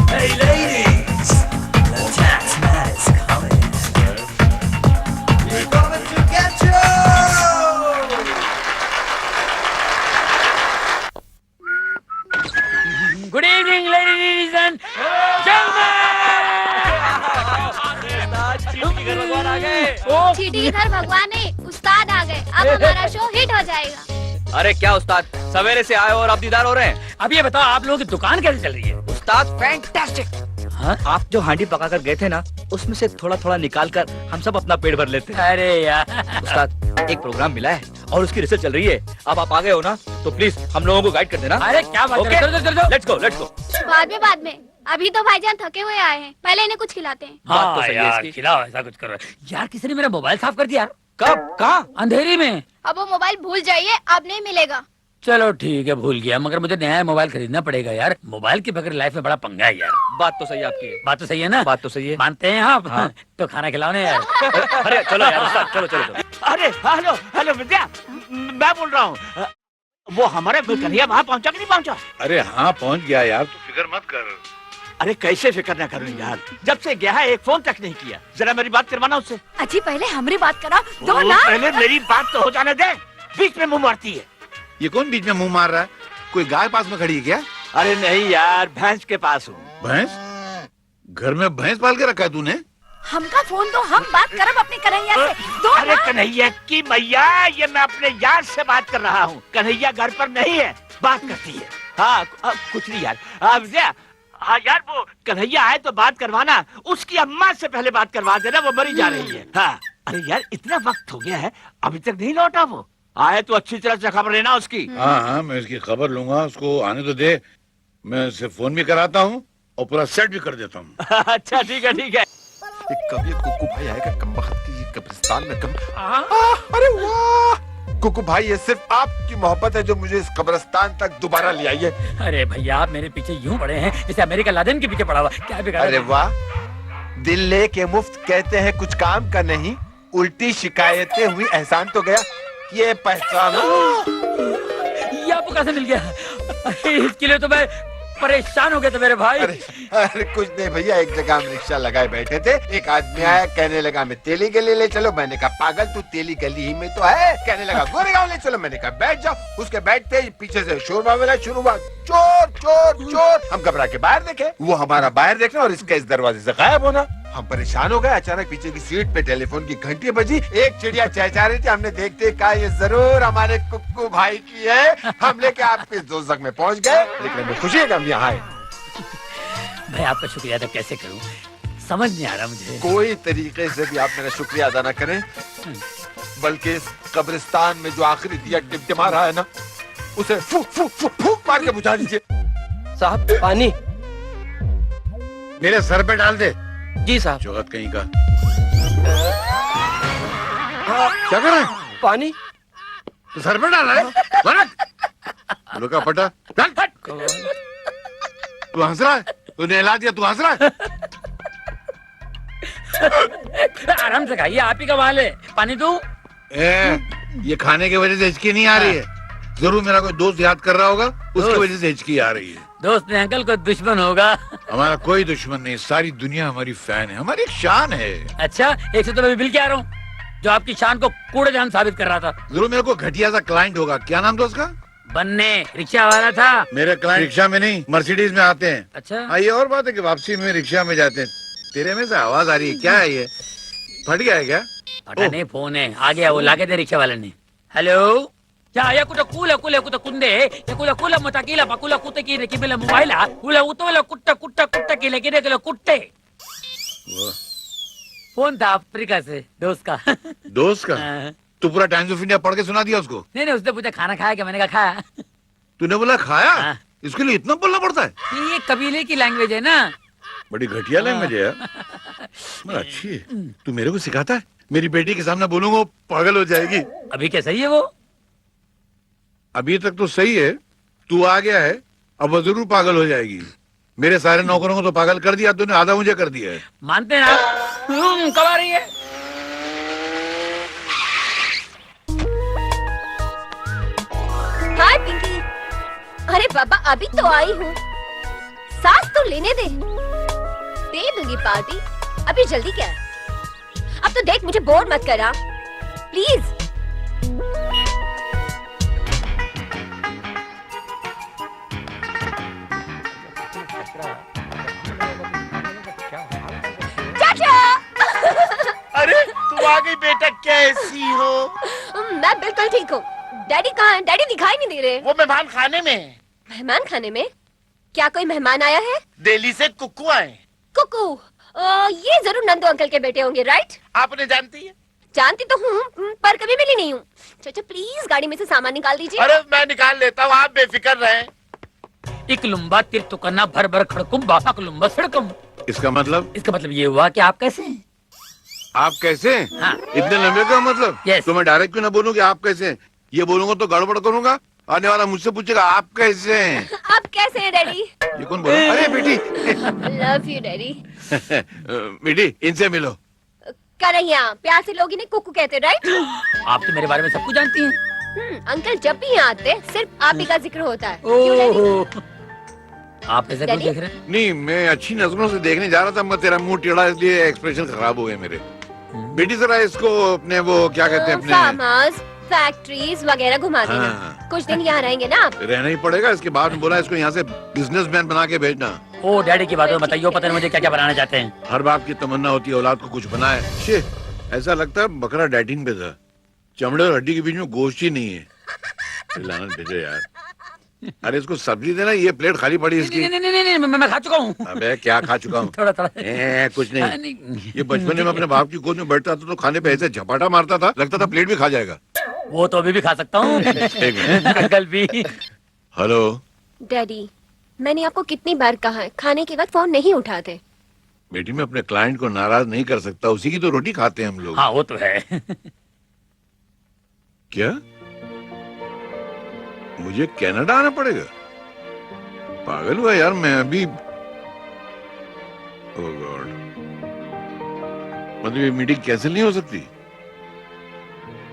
Hey ladies, the tax man is coming. He's coming to get you. Good evening ladies and चीटी के घर भगवान नहीं, उस्ताद आ गए। अब हमारा शो हिट हो जाएगा। अरे क्या उस्ताद, सवेरे से आए और अब दीदार हो रहे हैं। अब ये बताओ आप लोगों की दुकान कैसे चल रही है? उस्ताद फैंटास्टिक। हाँ? आप जो हांडी पका कर गए थे ना, उसमें से थोड़ा थोड़ा निकाल कर हम सब अपना पेट भर लेते हैं। अरे यार उस्ताद एक प्रोग्राम मिला है और उसकी रिसर्च चल रही है। अब आप आ गए हो ना, तो प्लीज हम लोगों को गाइड कर देना। अरे क्या बात कर रहे हो? Let's go let's go. बाद में अभी तो भाईजान थके हुए आए हैं, पहले इन्हें कुछ खिलाते हैं। बात तो सही है यार इसकी। खिलाओ, ऐसा कुछ करो यार। किसी ने मेरा मोबाइल साफ कर दिया। कब कहाँ? अंधेरी में। अब वो मोबाइल भूल जाइए, अब नहीं मिलेगा। चलो ठीक है, भूल गया, मगर मुझे नया मोबाइल खरीदना पड़ेगा यार। मोबाइल के बगैर लाइफ में बड़ा पंगा है यार। बात तो सही है आपकी। बात तो सही है ना? बात तो सही है। मानते हैं आप? हाँ। तो खाना खिलाओ ना यार। अरे चलो यार उस्ताद, चलो चलो चलो। अरे हेलो हेलो विद्या, मैं बोल रहा हूँ वो हमारे कन्हैया वहाँ पहुँचा कि नहीं पहुँचा? अरे हाँ पहुंच गया यार, तू फिक्र मत कर। अरे कैसे फिक्र न करूँ यार, जब से गया है एक फोन तक नहीं किया। जरा मेरी बात करवाना उससे। अजी पहले हमारी बात करो दो ना। पहले मेरी बात तो हो जाने दे, बीच में मुंह मारती है। ये कौन बीच में मुंह मार रहा है? कोई गाय पास में खड़ी है क्या? अरे नहीं यार, भैंस के पास हूँ। भैंस? घर में भैंस पाल के रखा है तूने? हमका फोन दो, हम बात करब अपने कन्हैया से दो अरे ना। कन्हैया की मैया, ये मैं अपने यार से बात कर रहा हूँ। कन्हैया घर पर नहीं है, बात करती है। हाँ कुछ नहीं यार। विजया, हाँ यार वो कन्हैया आए तो बात करवाना, उसकी अम्मा से पहले बात करवा देना, वो मरी जा रही है। हाँ अरे यार इतना वक्त हो गया है, अभी तक नहीं लौटा वो। आए तो अच्छी तरह से खबर लेना उसकी। हाँ हाँ मैं इसकी खबर लूंगा, उसको आने तो दे। मैं उसे फोन भी कराता हूँ और पूरा सेट भी कर देता हूँ। अच्छा ठीक है ठीक है। कब ये कुकू भाई आएगा कमबख्त की कब्रिस्तान में कम। अरे वाह कुकू भाई, ये सिर्फ आपकी मोहब्बत है जो मुझे इस कब्रिस्तान तक दोबारा ले आई है। अरे भैया आप मेरे पीछे यूं पड़े हैं जैसे अमेरिका लादेन के पीछे पड़ा हुआ। क्या बिगाड़ा? अरे वाह, दिल लेके मुफ्त कहते हैं कुछ काम का नहीं, उल्टी शिकायतें हुई एहसान तो गया, ये पहचानो। ये आपको कैसे मिल गया? इसके लिए तो मैं परेशान हो गया था मेरे भाई। अरे कुछ नहीं भैया, एक जगह हम रिक्शा लगाए बैठे थे, एक आदमी आया कहने लगा मैं तेली गली ले चलो। मैंने कहा पागल, तू तेली गली ही में तो है। कहने लगा गोरेगांव ले चलो। मैंने कहा बैठ जाओ। उसके बैठते ही पीछे से शोर वाला शुरू हुआ, चोर चोर चोर। हम घबरा के बाहर देखे, वो हमारा बाहर देखना और इसका इस दरवाजे से गायब होना। हम परेशान हो गए। अचानक पीछे की सीट पे टेलीफोन की घंटी बजी, एक चिड़िया चहचहा रही थी। हमने देखते कहा ये जरूर हमारे कुक्कू भाई की है। हम लेके आपके दोजख में पहुंच गए, लेकिन हमें खुशी है कि हम यहाँ आए। मैं आपका शुक्रिया अदा कैसे करूं, समझ नहीं आ रहा मुझे। कोई तरीके से भी आप मेरा शुक्रिया अदा न करें, बल्कि इस कब्रिस्तान में जो आखिरी दिया टिमटिमा रहा है ना, उसे फूक फूक फूक फूक मार के बुझा दीजिए। साहब पानी। मेरे सर पे डाल दे। जी साहब। चौथ कहीं का। क्या कर रहा है? पानी तो सर पे डाल रहा है? उल्लू का पटा। चल। तू हंस रहा है? तूने हिला दिया, तू हंस रहा है? आराम से खाइए, आप ही का माल है। पानी दूं? ये खाने की वजह से हिचकी नहीं आ रही है। जरूर मेरा कोई दोस्त याद कर रहा होगा, उसकी वजह से हिचकी आ रही है। दोस्त ने अंकल को दुश्मन होगा। हमारा कोई दुश्मन नहीं, सारी दुनिया हमारी फैन है, हमारी एक शान है। अच्छा, एक से तो मैं बिल के आ रहा हूँ, जो आपकी शान को कूड़ेदान साबित कर रहा था। जरूर मेरे को घटिया सा क्लाइंट होगा। क्या नाम था उसका? बनने, रिक्शा वाला था। मेरे क्लाइंट रिक्शा में नहीं, मर्सिडीज में आते हैं। अच्छा। ये और बात है कि वापसी में रिक्शा में जाते हैं। तेरे में से आवाज आ रही है, क्या है ये? फट गया है क्या? फटा नहीं, फोन है, आ गया वो, लाके दे रिक्शा वाले ने। हेलो, क्या या कुछ कूला कूला कुछ कुंदे या कुला कूला मताकीला पकुला कुत्ते की रे किबेला मोबाइला कूला उतोला कुट्टा कुट्टा कुट्टा की लेके देख लो कुट्टे। फोन था अफ्रीका से, दोस्त का। दोस्त का? तू पूरा टाइम्स ऑफ इंडिया पढ़ के सुना दिया उसको? नहीं उसने पूछा खाना खाया क्या, मैंने कहा खाया। तूने बोला खाया? इसके लिए इतना बोलना पड़ता है? ये कबीले की लैंग्वेज है ना। बड़ी घटिया लैंग्वेज है यार। मगर अच्छी है। तू मेरे को सिखाता है? मेरी बेटी के सामने बोलूंगा वो पागल हो जाएगी। अभी क्या सही है वो? अभी तक तो सही है, तू आ गया है, अब वो जरूर पागल हो जाएगी। मेरे सारे नौकरों को तो पागल कर दिया तूने, आधा मुझे कर दिया है। मानते ना? कब आ रही है? हाय पिंकी। अरे बाबा अभी तो आई हूँ, सांस तो लेने दे दूंगी पार्टी। अभी जल्दी क्या है? अब तो देख, मुझे बोर मत करा प्लीज। चाचा। अरे तू आ गई बेटा, कैसी हो? मैं बिल्कुल ठीक हूँ। डैडी कहाँ हैं? डैडी दिखाई नहीं दे रहे। वो मेहमान खाने में। मेहमान खाने में? क्या कोई मेहमान आया है? दिल्ली से कुक्कू आए। कुकू, ये जरूर नंदू अंकल के बेटे होंगे, राइट? आपने जानती है? जानती तो हूँ, पर कभी मिली नहीं हूँ। चाचा प्लीज गाड़ी में से सामान निकाल दीजिए। अरे मैं निकाल लेता हूँ, आप बेफिक्र रहें। एक लुम्बा तिर तुकन्ना भर भर खड़कुम बापा लुम्बा सड़कम। इसका मतलब? इसका मतलब ये हुआ कि आप कैसे हैं? आप कैसे? हाँ। इतने लंबे का मतलब? Yes. तो मैं डायरेक्ट क्यों ना बोलूं कि आप कैसे हैं? ये बोलूंगा तो गड़बड़ करूंगा, आने वाला मुझसे पूछेगा आप कैसे हैं? आप कैसे हैं डैडी? ये कौन बोला? अरे बेटी। Love you daddy. बेटी इनसे मिलो। कन्हैया, प्यार से लोग इन्हें कुकू कहते, राइट? आप तो मेरे बारे में सब कुछ जानती हैं। अंकल जब भी यहाँ आते सिर्फ आप ही का जिक्र होता है। क्यों डैडी? आप ऐसे क्यों देख रहे हैं? नहीं, मैं अच्छी नजरों से देखने जा रहा था, मैं तेरा मुंह टेढ़ा इसलिए एक्सप्रेशन खराब हो गए मेरे। बेटी जरा इसको अपने वो क्या कहते हैं, फार्म हाउस, फैक्ट्रीज वगैरह घुमा देना। हाँ। कुछ दिन यहाँ रहेंगे ना आप? रहना ही पड़ेगा। इसके बाद में बोला इसको यहाँ से बिजनेसमैन बना के भेजना। ओ डैडी की बात बताइए, पता नहीं मुझे क्या क्या बनाना चाहते हैं। हर बाप की तमन्ना होती है औलाद को कुछ बनाए। शे, ऐसा लगता है बकरा डाइटिंग पे था, चमड़े और हड्डी के बीच में गोश्त ही नहीं है। लानत भेजो यार। अरे इसको सब्जी देना, ये प्लेट खाली पड़ी इसकी। नहीं, मैं खा चुका हूँ। अबे क्या खा चुका हूँ? थोड़ा कुछ नहीं। ये बचपन में अपने बाप की गोद में बैठता था तो खाने पे ऐसे झपाटा मारता था, लगता था प्लेट भी खा जाएगा। वो तो अभी भी खा सकता हूँ। एक मिनट। अंकल भी। हेलो डैडी, मैंने आपको कितनी बार कहा है खाने के वक्त फोन नहीं उठाते। बेटी, मैं अपने क्लाइंट को नाराज नहीं कर सकता, उसी की तो रोटी खाते हैं हम लोग। हाँ वो तो है। क्या मुझे कनाडा आना पड़ेगा? पागल हुआ यार मैं अभी। ओह गॉड, मतलब ये मीटिंग कैंसिल नहीं हो सकती?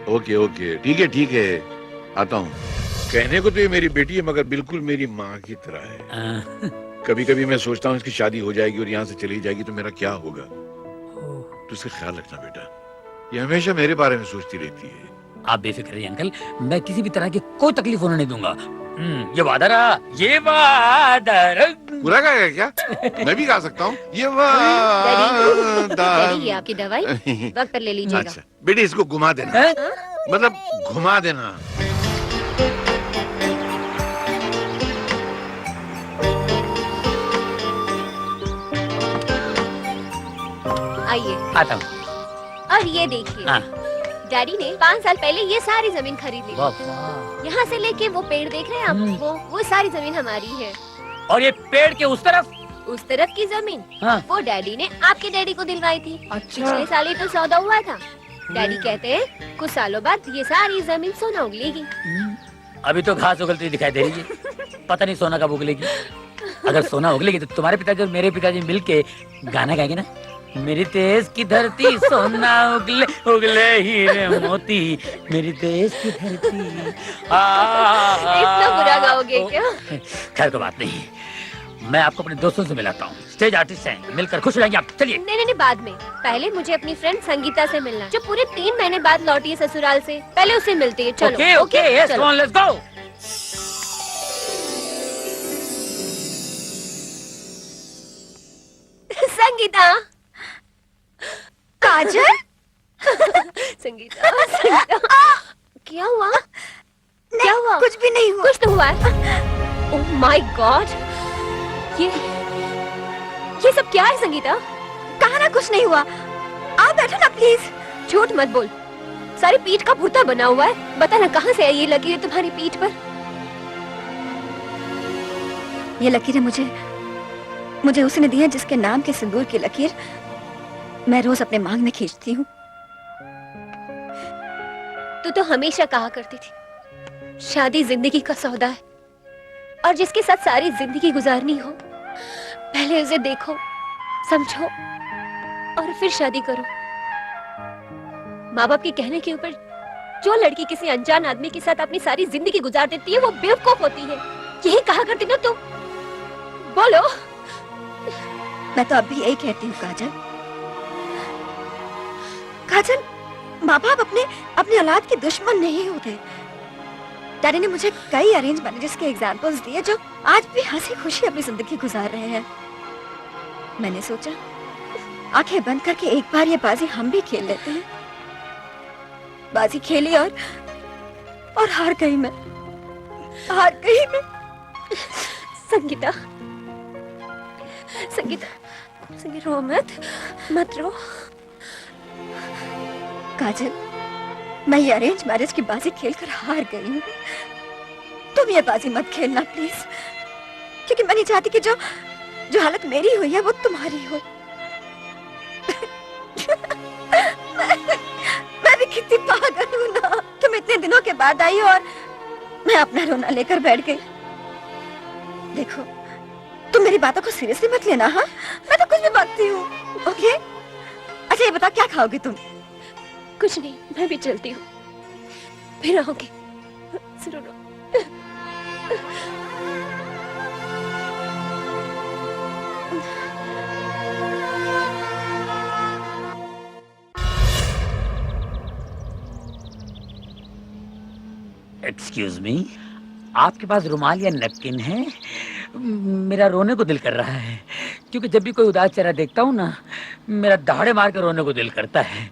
ओके ठीक है आता हूँ। कहने को तो ये मेरी बेटी है मगर बिल्कुल मेरी माँ की तरह है। कभी कभी मैं सोचता हूँ इसकी शादी हो जाएगी और यहाँ से चली जाएगी तो मेरा क्या होगा। तो इसका ख्याल रखना बेटा, ये हमेशा मेरे बारे में सोचती रहती है। आप बेफिक्र रहिए अंकल, मैं किसी भी तरह की कोई तकलीफ होने नहीं दूंगा। ये वादा रहा, ये वादा पूरा गाएगा क्या? मैं भी गा सकता हूँ ये डैडी, ये आपकी दवाई वक्त पर ले लीजिएगा। अच्छा बेटी, इसको घुमा देना। मतलब घुमा देना। आइए। आता हूँ। और ये देखिए, हाँ। डैडी ने 5 साल पहले ये सारी जमीन खरीद ली। वाह। यहाँ से लेके वो पेड़ देख रहे हैं आप, वो सारी जमीन हमारी है। और ये पेड़ के उस तरफ की जमीन हाँ। वो डैडी ने आपके डैडी को दिलवाई थी। अच्छा। पिछले साल ही तो सौदा हुआ था। डैडी कहते हैं कुछ सालों बाद ये सारी जमीन सोना उगलेगी। अभी तो घास उगलती दिखाई दे रही है, पता नहीं सोना कब उगलेगी। अगर सोना उगलेगी तो तुम्हारे पिताजी और मेरे पिताजी मिलके गाना गाएंगे ना, मेरी देश की धरती सोना उगले उगले हीरे मोती, मेरी देश की धरती। इतना बुरा गाओगे क्या? खैर कोई बात नहीं, मैं आपको अपने दोस्तों से मिलाता हूँ, स्टेज आर्टिस्ट हैं, मिलकर खुश हो जाएंगे आप। चलिए। नहीं, बाद में। पहले मुझे अपनी फ्रेंड संगीता से मिलना, जो पूरे 3 महीने बाद लौटी है ससुराल से। पहले उससे मिलती है। चलो। Okay, yes, come on, let's go. Sangeeta. Kajal. Sangeeta. क्या हुआ? क्या हुआ? कुछ भी नहीं हुआ। कुछ तो हुआ है। ओह माय गॉड, ये सब क्या है संगीता? कहा ना कुछ नहीं हुआ। आप बैठो ना प्लीज। झूठ मत बोल, सारी पीठ का भूता बना हुआ है। बता ना कहाँ से आई ये लकीर तुम्हारी पीठ पर? ये लकीरें मुझे उसने दी है जिसके नाम के सिंदूर की लकीर मैं रोज अपने मांग में खींचती हूँ। तू तो हमेशा कहा करती थी शादी जिंदगी का सौदा है, और जिसके साथ सारी जिंदगी गुजारनी हो पहले उसे देखो, समझो और फिर शादी करो। माँ बाप के कहने के ऊपर जो लड़की किसी अनजान आदमी के साथ अपनी सारी जिंदगी गुजार देती है वो बेवकूफ होती है। यही कहा करती ना तुम। बोलो। मैं तो अब भी यही कहती हूँ काजल। काजल, माँ बाप अपने औलाद के दुश्मन नहीं होते। डैडी ने मुझे कई अरेंज मैरिजेस के एग्जाम्पल्स दिए जो आज भी हंसी खुशी अपनी जिंदगी गुजार रहे हैं। मैंने सोचा आंखें बंद करके एक बार ये बाजी हम भी खेल लेते हैं। बाजी खेली और हार गई मैं। संगीता, रो मत रो। काजल, मैं ये अरेंज मैरिज की बाजी खेलकर हार गई हूँ। तुम ये बाजी मत खेलना प्लीज, क्योंकि मैं नहीं चाहती कि जो हालत मेरी हुई है वो तुम्हारी हो। मैं भी कितनी पागल हूँ ना। तुम इतने दिनों के बाद आई और मैं अपना रोना लेकर बैठ गई। देखो, तुम मेरी बातों को सीरियसली मत लेना। हाँ, मैं तो कुछ भी बकती हूँ। ओके? अच्छा ये बता, क्या खाओगे तुम? कुछ नहीं, मैं भी चलती हूँ, फिर आओगे जरूर। एक्सक्यूज मी, आपके पास रुमाल या नैपकिन है? मेरा रोने को दिल कर रहा है, क्योंकि जब भी कोई उदास चेहरा देखता हूँ ना, मेरा दहाड़े मार कर रोने को दिल करता है,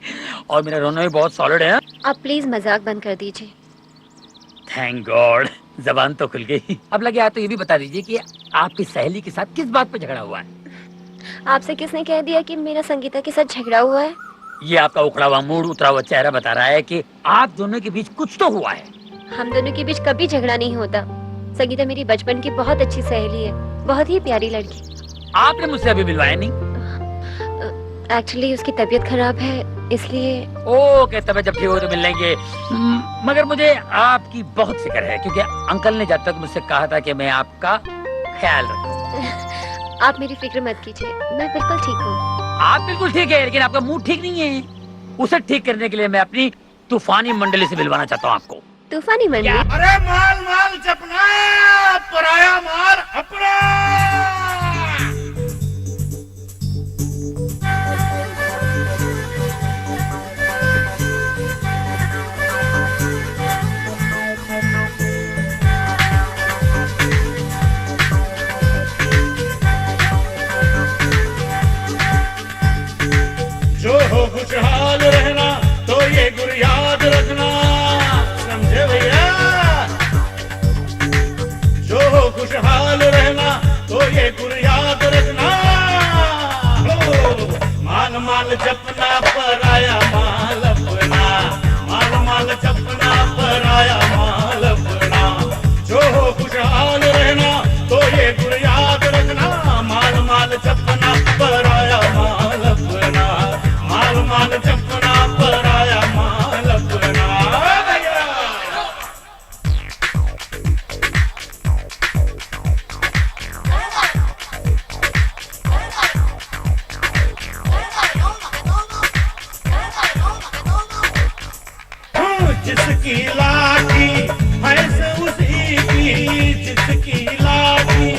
और मेरा रोना भी बहुत सॉलिड है। आप प्लीज मजाक बंद कर दीजिए। थैंक गॉड, जबान तो खुल गई। अब लगे तो ये भी बता दीजिए कि आपकी सहेली के साथ किस बात पर झगड़ा हुआ है? आपसे किसने कह दिया कि मेरा संगीता के साथ झगड़ा हुआ है? ये आपका उखड़ा हुआ मूड, उतरा हुआ चेहरा बता रहा है कि आप दोनों के बीच कुछ तो हुआ है। हम दोनों के बीच कभी झगड़ा नहीं होता। संगीता मेरी बचपन की बहुत अच्छी सहेली है, बहुत ही प्यारी लड़की। आपने मुझसे अभी मिलवाया नहीं? एक्चुअली उसकी तबीयत खराब है, इसलिए। ओके, तबीयत जब ठीक हो तो मिल लेंगे। मगर मुझे आपकी बहुत फिक्र है, क्योंकि अंकल ने जब तक मुझसे कहा था कि मैं आपका ख्याल रखूं। आप मेरी फिक्र मत कीजिए, मैं बिल्कुल ठीक हूँ। आप बिल्कुल ठीक है, लेकिन आपका मूड ठीक नहीं है। उसे ठीक करने के लिए मैं अपनी तूफानी मंडली से मिलवाना चाहता हूँ आपको। तूफानी मंडली? अरे माल चपना, पराया माल अपना। जो हो खुशहाल रहना तो ये गुर याद रखना, समझे भैया? जो हो खुशहाल रहना तो ये माल जपना पराया माल अपना, माल माल जपना पराया माल अपना, जो हो खुशहाल रहना तो ये गुण याद रखना, माल माल जपना पराया माल अपना, माल माल जपना पराया माल अपना। जिसकी लाठी भैंस उसी की, जिसकी लाठी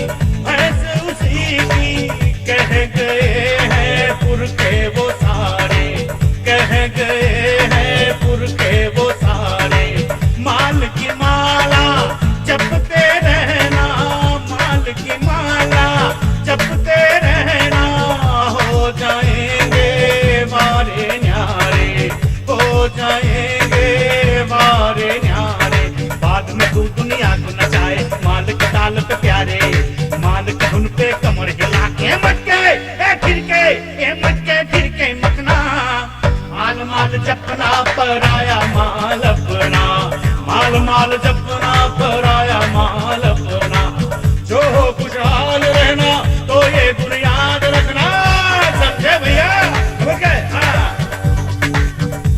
भैंस उसी की, कह गए हैं पुरखे वो सारे, कह गए हैं पुरखे वो सारे, माल की माला जपते रहना, माल की माला जपते रहना, हो जाएंगे मारे न्यारे, हो जाएंगे मारे न्यारे, बाद में तू दुनिया को नचाए, माल के ताल पे प्यारे, माल के धुन पे कमर हिला के मटके खिड़के, ये मटके खिड़के मखना, माल माल जपना पराया माल अपना, माल माल जपना पराया माल अपना, जो हो खुशहाल रहना तो ये गुण याद रखना, समझे भैया?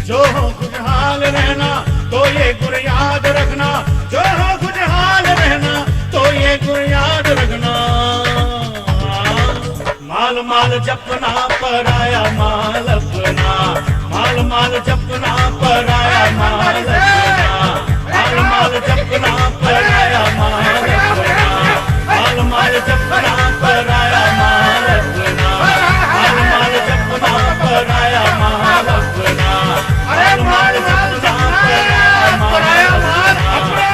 जो हो खुशहाल रहना तो ये गुण याद रखना, जो हो खुशहाल रहना तो ये गुण याद रखना, माल माल जपना पराया माल अपना, माल माल जपना पराया माल अपना, माल माल जपना पराया माल अपना, माल माल जपना पराया माल अपना, माल माल जपना पराया माल अपना, माल माल जपना पराया माल अपना।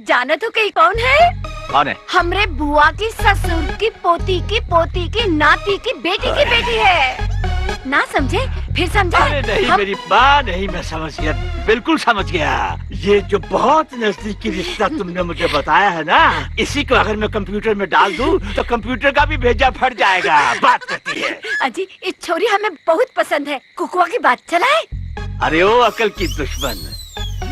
जाना तो कहीं कौन है? कौन है? हमरे बुआ की ससुर की पोती की नाती की बेटी है। ना समझे? फिर समझा? अरे नहीं मेरी माँ, नहीं, मैं समझ गया, बिल्कुल समझ गया। ये जो बहुत नजदीकी रिश्ता तुमने मुझे बताया है ना, इसी को अगर मैं कंप्यूटर में डाल दूं तो कंप्यूटर का भी भेजा फट जाएगा। बात करती है। अजी इस छोरी हमें बहुत पसंद है, कुकुआ की बात चलाए। अरे ओ अकल की दुश्मन,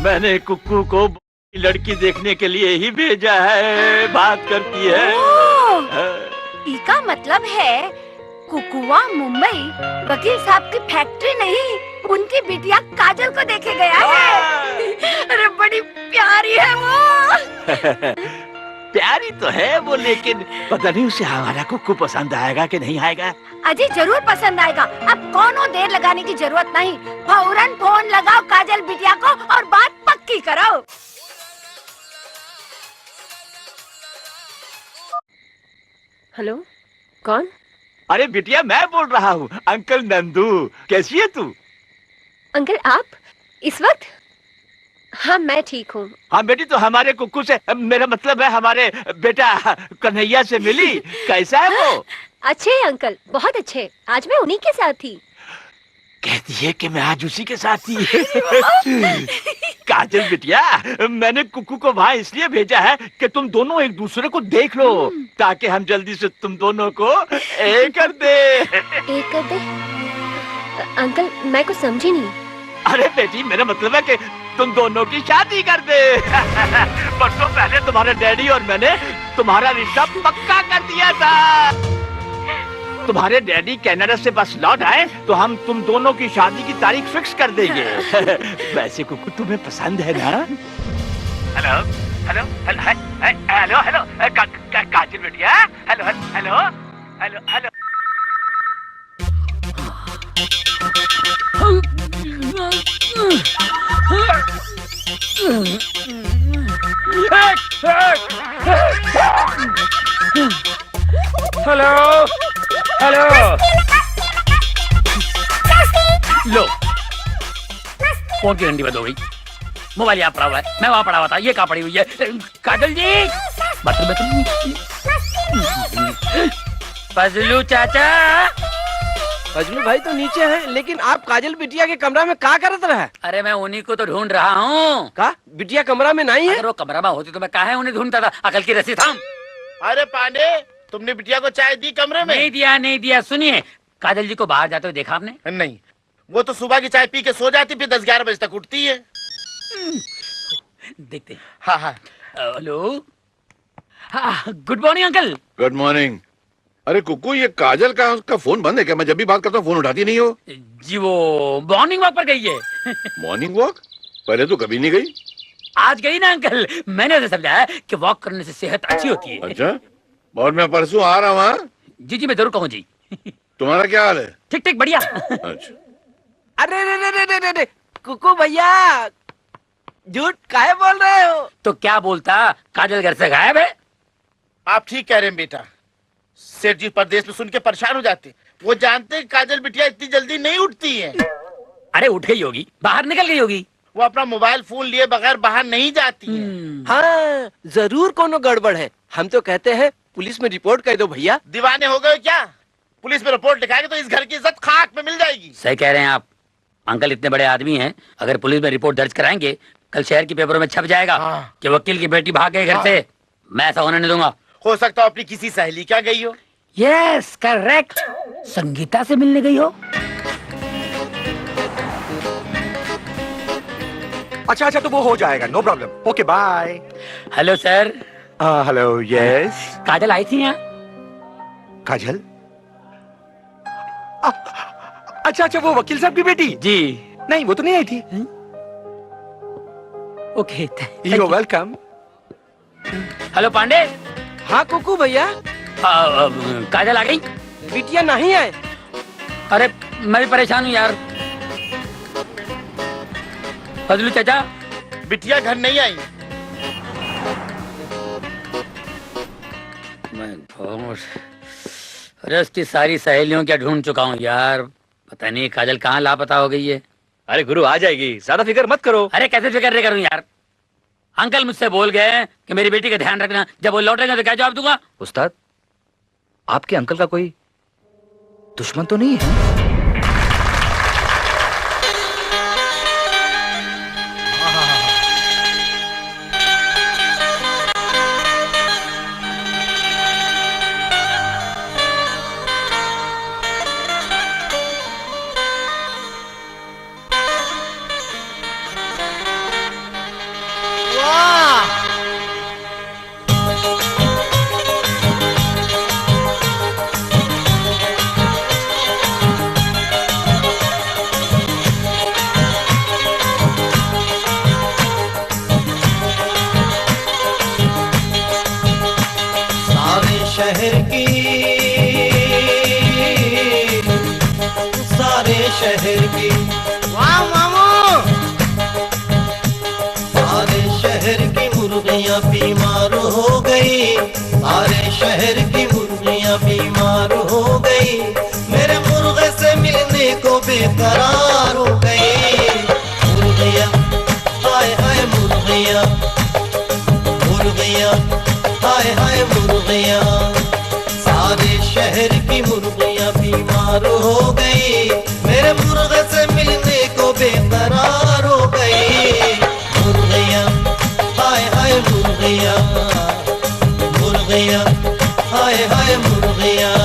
मैंने कुक्कू को लड़की देखने के लिए ही भेजा है, बात करती है। इसका मतलब है कुकुआ मुंबई वकील साहब की फैक्ट्री नहीं, उनकी बिटिया काजल को देखे गया है। अरे बड़ी प्यारी है वो। प्यारी तो है वो, लेकिन पता नहीं उसे हमारा कुक्कू पसंद आएगा कि नहीं आएगा। अजी जरूर पसंद आएगा, अब कौनो देर लगाने की जरूरत नहीं, फौरन फोन लगाओ काजल बिटिया को और बात पक्की करो। हेलो, कौन? अरे बिटिया मैं बोल रहा हूँ, अंकल नंदू। कैसी है तू? अंकल आप इस वक्त? हाँ मैं ठीक हूँ। हाँ बेटी, तो हमारे कुक्कू से, मेरा मतलब है हमारे बेटा कन्हैया से मिली? कैसा है वो? अच्छे हैं अंकल, बहुत अच्छे। आज मैं उन्हीं के साथ थी। कहती है कि मैं आज उसी के साथ ही। काजल बिटिया, मैंने कुक्कू को वहाँ इसलिए भेजा है कि तुम दोनों एक दूसरे को देख लो, ताकि हम जल्दी से तुम दोनों को एक कर दे। एक कर दे? अंकल मैं कुछ समझी नहीं। अरे बेटी, मेरा मतलब है कि तुम दोनों की शादी कर दे। बरसों पहले तुम्हारे डैडी और मैंने तुम्हारा रिश्ता पक्का कर दिया था। तुम्हारे डैडी कनाडा से बस लौट आए तो हम तुम दोनों की शादी की तारीख फिक्स कर देंगे। वैसे कुक्कू तुम्हें पसंद है ना? Hello hello hello hello hello Kajal बिटिया, hello hello hello hello. Hello hello, लो फोन की घंटी बंद हो गई, मोबाइल यहाँ पड़ा हुआ है, मैं वहाँ पड़ा हुआ था, ये कहाँ पड़ी हुई है? काजल जी, फजलू चाचा। फजलू भाई तो नीचे हैं, लेकिन आप काजल बिटिया के कमरा में क्या करत रहे? अरे मैं उन्हीं को तो ढूंढ रहा हूँ। का बिटिया कमरा में नहीं है? अगर वो कमरा में होती तो मैं काहे उन्हें ढूंढता था? अकल की रस्सी थाम। अरे पांडे, तुमने बिटिया को चाय दी कमरे में? नहीं दिया। सुनिए, काजल जी को बाहर जाते हुए देखा आपने? नहीं, वो तो सुबह की चाय पी के सो जाती, फिर 10-11 बजे तक उठती है। देखते। हाँ। Hello, good morning uncle. Good morning. अरे कुकू, ये काजल का उसका फोन बंद है क्या? मैं जब भी बात करता हूँ फोन उठाती नहीं हो। जी वो मॉर्निंग वॉक पर गई है। Morning walk? पहले तो कभी नहीं गई। आज गई ना अंकल, मैंने उसे समझाया कि वॉक करने से सेहत अच्छी होती है। अच्छा, और मैं परसों आ रहा हूँ। हाँ जी मैं जरूर कहूँ जी। तुम्हारा क्या हाल है? ठीक बढ़िया। अच्छा। अरे कुकू भैया, झूठ काहे बोल रहे हो? तो क्या बोलता, काजल घर से गायब है? आप ठीक कह रहे हैं बेटा। सेठ जी परदेश में सुन के परेशान हो जाते। वो जानते हैं काजल बिटिया इतनी जल्दी नहीं उठती है। अरे उठ गई होगी, बाहर निकल गई होगी। वो अपना मोबाइल फोन लिए बगैर बाहर नहीं जाती है। हाँ, जरूर कोनो गड़बड़ है। हम तो कहते हैं पुलिस में रिपोर्ट कर दो भैया। दीवाने हो गए क्या? पुलिस में रिपोर्ट लिखाएंगे तो इस घर की इज्जत खाक में मिल जाएगी। सही कह रहे हैं आप। अंकल इतने बड़े आदमी हैं, अगर पुलिस में रिपोर्ट दर्ज कराएंगे, कल शहर के पेपरों में छप जाएगा कि वकील की बेटी भाग गई घर से। मैं ऐसा होने नहीं दूंगा। हो सकता है अपनी किसी सहेली क्या गई हो। यस करेक्ट, संगीता से मिलने गई हो। अच्छा तो वो हो जाएगा, no problem. Okay bye. Hello sir. Hello, yes. Kajal आई थी यहाँ? काजल? अच्छा वो वकील साहब की बेटी? जी नहीं, वो तो नहीं आई थी। Okay, you welcome. Hello Pandey. हाँ कुकू भैया। काजल आ गई? बिटिया नहीं है। अरे मैं भी परेशान हूँ यार। फजलू चाचा, बिटिया घर नहीं आई। अरे उसकी सारी सहेलियों क्या ढूंढ चुका हूँ यार, पता नहीं काजल कहाँ लापता हो गई है। अरे गुरु आ जाएगी, ज्यादा फिक्र मत करो। अरे कैसे फिक्र नहीं करूँ यार, अंकल मुझसे बोल गए कि मेरी बेटी का ध्यान रखना, जब वो लौटेंगे तो क्या जवाब दूंगा? उस्ताद, आपके अंकल का कोई दुश्मन तो नहीं है? शहर की वाह मामू, सारे शहर की मुर्गियाँ बीमार हो गई, सारे शहर की मुर्गियाँ बीमार हो गई, मेरे मुर्गे से मिलने को बेकरार हो गई। मुर्गियाँ हाय हाय मुर्गियाँ, मुर्गियाँ हाय हाय मुर्गियाँ, सारे शहर की मुर्गियाँ बीमार हो गई, मेरे मुर्गे से मिलने को बेकरार हो गई। मुर्गियाँ हाय हाय मुर्गियाँ, मुर्गियाँ हाय हाय मुर्गियाँ।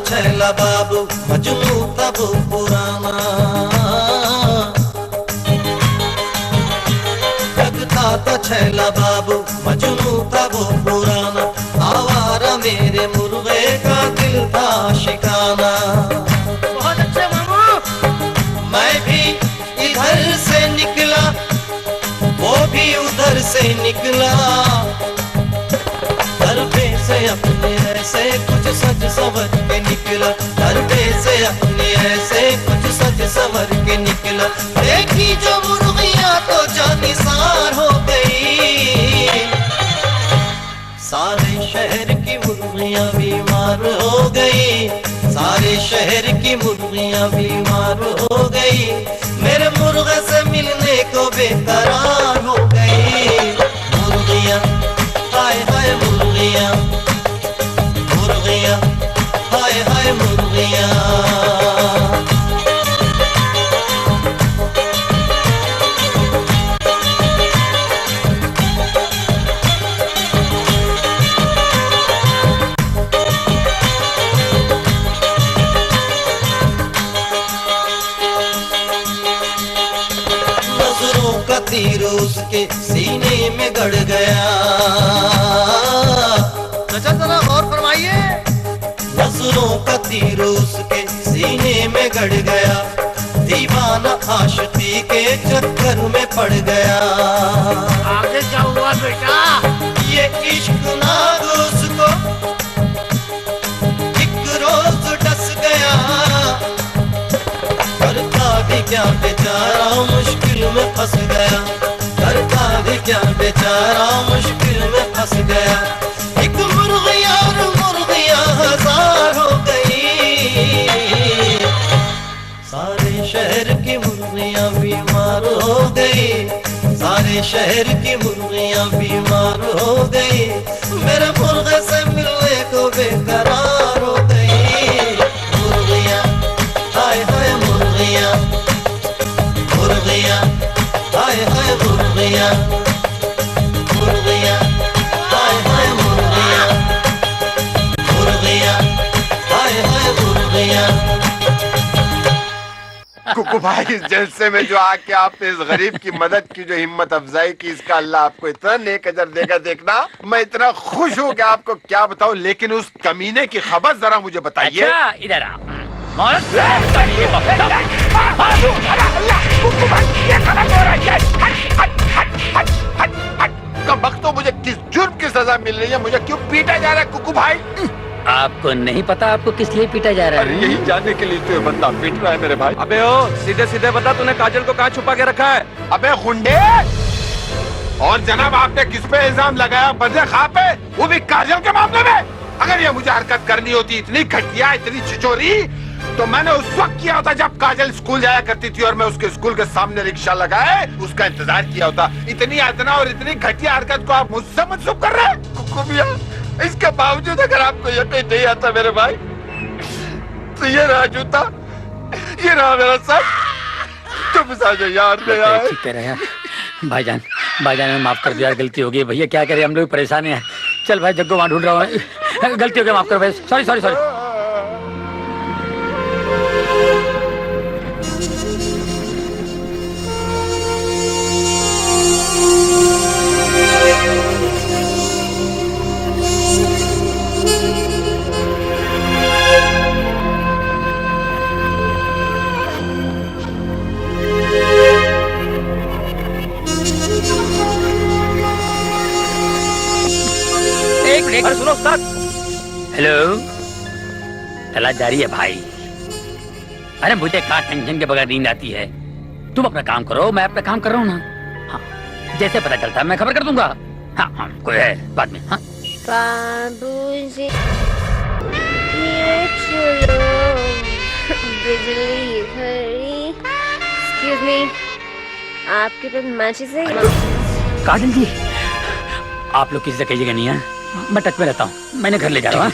छैला बाबू मजनू तब पुराना, लगता था छैला बाबू मजनू तब पुराना, आवारा मेरे मुर्गे का दिल था शिकाना। बहुत अच्छे मामू। मैं भी इधर से निकला, वो भी उधर से निकला, दरबे से अपने ऐसे कुछ सज सवर के निकला, दरबे से अपने ऐसे कुछ सज सवर के निकला, देखी जो मुर्गियाँ तो जानिसार हो गई, सारे शहर की मुर्गियाँ बीमार हो गई, सारे शहर की मुर्गियाँ बीमार हो गई, मेरे मुर्गे से मिलने को बेकरार हो गई। सीने में गड़ गया। चाचा जरा गौर फरमाइए। नजरों का तीर उसके सीने में गड़ गया, दीवाना आशिकी के चक्कर में पड़ गया। आगे क्या हुआ बेटा? ये इश्क नाग उसको एक रोज डस गया, करता भी क्या बेचारा मुश्किल में फंस गया, करता भी क्या बेचारा मुश्किल में फंस गया। एक मुर्गिया और मुर्गियां हजार हो गई, सारे शहर की मुर्गियां बीमार हो गई, सारे शहर की मुर्गियां बीमार हो गई, मेरे मुर्गे से मिलने को बेकरार हो गई। मुर्गियां हाय हाय मुर्गियां, मुर्गियां हाय हाय मुर्गियां, मुर्गियां हाय हाय मुर्गियां, मुर्गियां हाय हाय मुर्गियां। कुकू भाई, इस जलसे में जो आके आपने इस गरीब की मदद की, जो हिम्मत अफजाई की, इसका अल्लाह आपको इतना नेक अजर देगा। देखना मैं इतना खुश हूँ कि आपको क्या बताऊँ। लेकिन उस कमीने की खबर जरा मुझे बताइए। अच्छा इधर आ। वक्त तो मुझे किस जुर्म की सजा मिल रही है? मुझे क्यों पीटा जा रहा है कुकू भाई? आपको नहीं पता आपको किस लिए पीटा जा रहा अरे है? यही जानने के लिए तो ये बंदा पीट रहा है मेरे भाई। अबे ओ सीधे सीधे बता, तूने काजल को कहाँ छुपा के रखा है? अबे गुंडे! और जनाब आपने किस पे इल्जाम लगाया? बदले खा पे, वो भी काजल के मामले में। अगर ये मुझे हरकत करनी होती, इतनी घटिया, इतनी छिचोरी, तो मैंने उस वक्त किया होता जब काजल स्कूल जाया करती थी और मैं उसके स्कूल के सामने रिक्शा लगाए उसका इंतजार किया होता। इतनी यातना और इतनी घटिया हरकत को आप मुझसे मंसूब कर रहे हैं? कुकू भैया, इसके बावजूद अगर आपको यकीन नहीं आता मेरे भाई, तो ये रहा जूता, ये रहा मेरा सर, तुम साझे यार ले आए। ठीक कह रहे हैं भाईजान, भाईजान ने माफ कर दिया, गलती हो गई भैया, क्या करें, हम लोग परेशान हैं। चल भाई जग्गो वहाँ ढूंढ रहा हूँ, गलती हो गई, माफ करो भाई, सॉरी सॉरी सॉरी। अरे सुनो उस्ताद। हेलो, तलाश जारी है भाई। अरे मुझे कहाँ टेंशन के बगैर नींद आती है। तुम अपना काम करो, मैं अपना काम कर रहा हूँ ना। हाँ, जैसे पता चलता है मैं खबर कर दूंगा। हाँ हाँ, कोई है बाद में। हाँ बाबूजी ये चलो बिजली घड़ी। एक्सक्यूज मी, आपके पास मैचेस है? काजल जी, आप लोग किसी से कहिएगा नहीं है, मैं टच में रहता हूँ, मैंने घर ले जा रहा हूँ।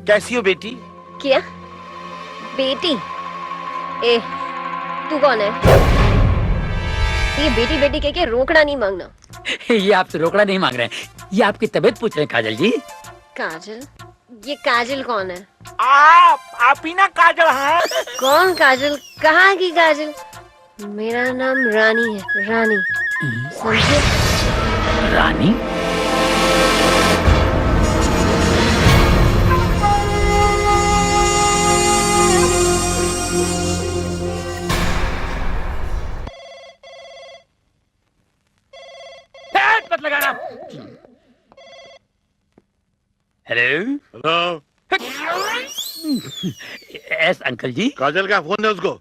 कैसी हो बेटी? क्या बेटी? ए, तू कौन है? ये बेटी बेटी कह के रोकड़ा नहीं मांगना। ये आपसे रोकड़ा नहीं मांग रहे हैं, ये आपकी तबीयत पूछ रहे हैं काजल जी। काजल? ये काजल कौन है? आप ही ना काजल है? कौन काजल? कहाँ की काजल? मेरा नाम रानी है, रानी, समझे? रानी? मत लगाना। हेलो हेलो, एस अंकल जी। काजल का फोन है उसको?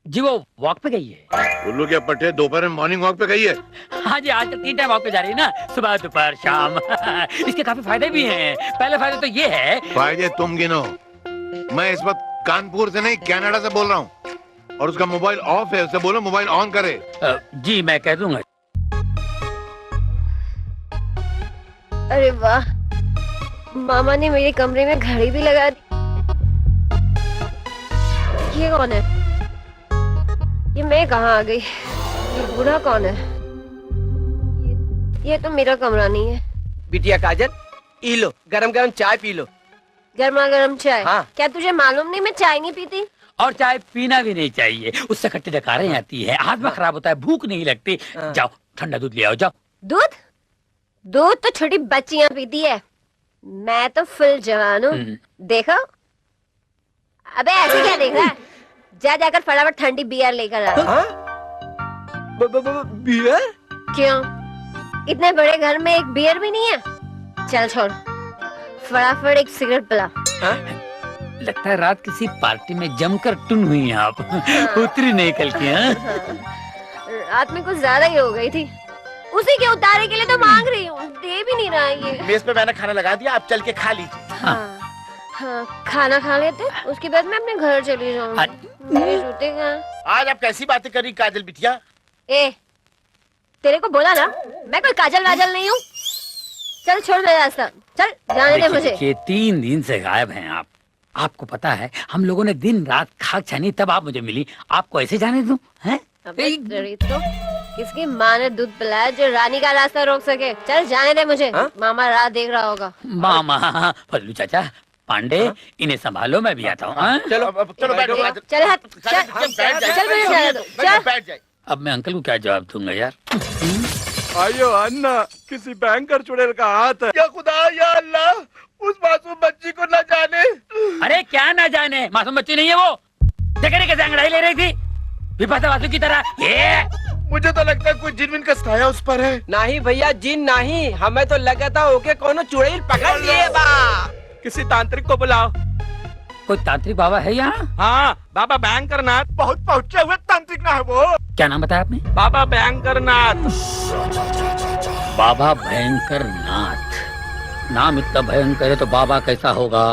जी वो वॉक पे गई है। उल्लू के पट्टे दोपहर में मॉर्निंग वॉक पे गई है? हाँ जी, आज 3 टाइम वॉक पे जा रही है ना, सुबह दोपहर शाम। इसके काफी फायदे भी हैं। पहले फायदा तो ये है। फायदे तुम गिनो, मैं इस वक्त कानपुर से नहीं कनाडा से बोल रहा हूँ, और उसका मोबाइल ऑफ है, उसे बोलो मोबाइल ऑन करे। जी मैं कह दूंगा। अरे वाह, मामा ने मेरे कमरे में घड़ी भी लगा दी। ये कौन है? ये मैं कहाँ आ गई? ये बूढ़ा कौन है? ये तो मेरा कमरा नहीं है। बिटिया काजल, ई लो गरम गरम चाय पी लो। गर्मा गर्म चाय? हाँ। क्या तुझे मालूम नहीं मैं चाय नहीं पीती? और चाय पीना भी नहीं चाहिए, उससे खट्टी डकारें आती है, हाथ में खराब होता है, भूख नहीं लगती। जाओ ठंडा दूध ले आओ, जाओ। दूध? दूध तो छोटी बच्चियां पीती है, मैं तो फुल जवान हूँ। देखो। अबे ऐसे क्या देख रहा है? जा जाकर फटाफट ठंडी बियर लेकर आ। बियर? क्यों? इतने बड़े घर में एक बियर भी नहीं है? चल छोड़, फटाफट एक सिगरेट पिला। लगता है रात किसी पार्टी में जमकर टुन हुई हैं आप। उतरी नहीं कल की। रात में कुछ ज्यादा ही हो गई थी, उसी के उतारे के लिए तो मांग रही हूँ, दे भी नहीं रहा ये। मेज पे मैंने खाना लगा दिया, आप चल के खा लीजिए। हाँ, खाना खा लेते, उसके बाद मैं अपने घर चली जाऊंगी। मेरे जूते कहाँ? आज आप कैसी बातें कर रही काजल बिटिया? ए, तेरे को बोला ना मैं कोई काजल वाजल नहीं हूँ। चल छोड़ दे रास्ता, चल जाने दे मुझे। देखिए 3 दिन से गायब हैं आप। आपको पता है हम लोगों ने दिन रात खाक छानी तब आप मुझे मिली, आपको ऐसे जाने दूं? हैं? अबे तो किसकी माँ ने दूध पिलाया जो रानी का रास्ता रोक सके? चल जाने दे मुझे। मामा राह देख रहा होगा। मामा, फल्लू चाचा, पांडे, इन्हें संभालो, मैं भी आता हूँ। चलो चलो बैठो। चल बैठ जाए। अब मैं अंकल को क्या जवाब दूंगा यार? आयो अन्ना, किसी बैंकर चुड़ैल का हाथ है। या खुदा या अल्लाह, उस मासूम बच्ची को न जाने। अरे क्या ना जाने, मासूम बच्ची नहीं है वो। देखने कैसे अंगड़ाई ले रही थी विपाशा वासु की तरह। ये मुझे तो लगता है कोई जिन का साया उस पर है। नहीं भैया, जिन नहीं, हमें तो लगा था ओके कोनो चुड़ैल पकड़ लिए बा। किसी तांत्रिक को बुलाओ। कोई तांत्रिक बाबा है यहाँ? हाँ, बाबा बैंकरनाथ। बहुत पहुंचे हुए तांत्रिक ना है वो। क्या नाम बताया आपने? बाबा बैंकरनाथ। बाबा भयंकर नाथ। नाम इतना भयंकर है तो बाबा कैसा होगा?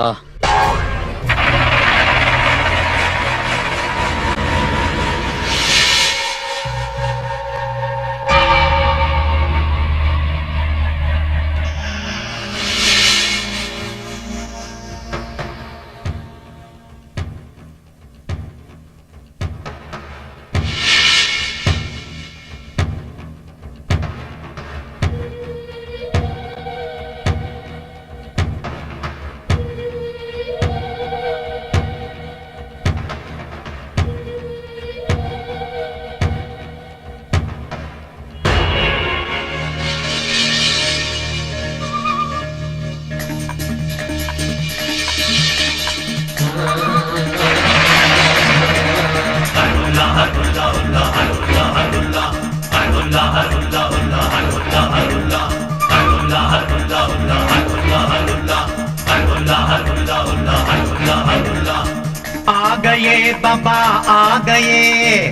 आ गए बाबा आ गए।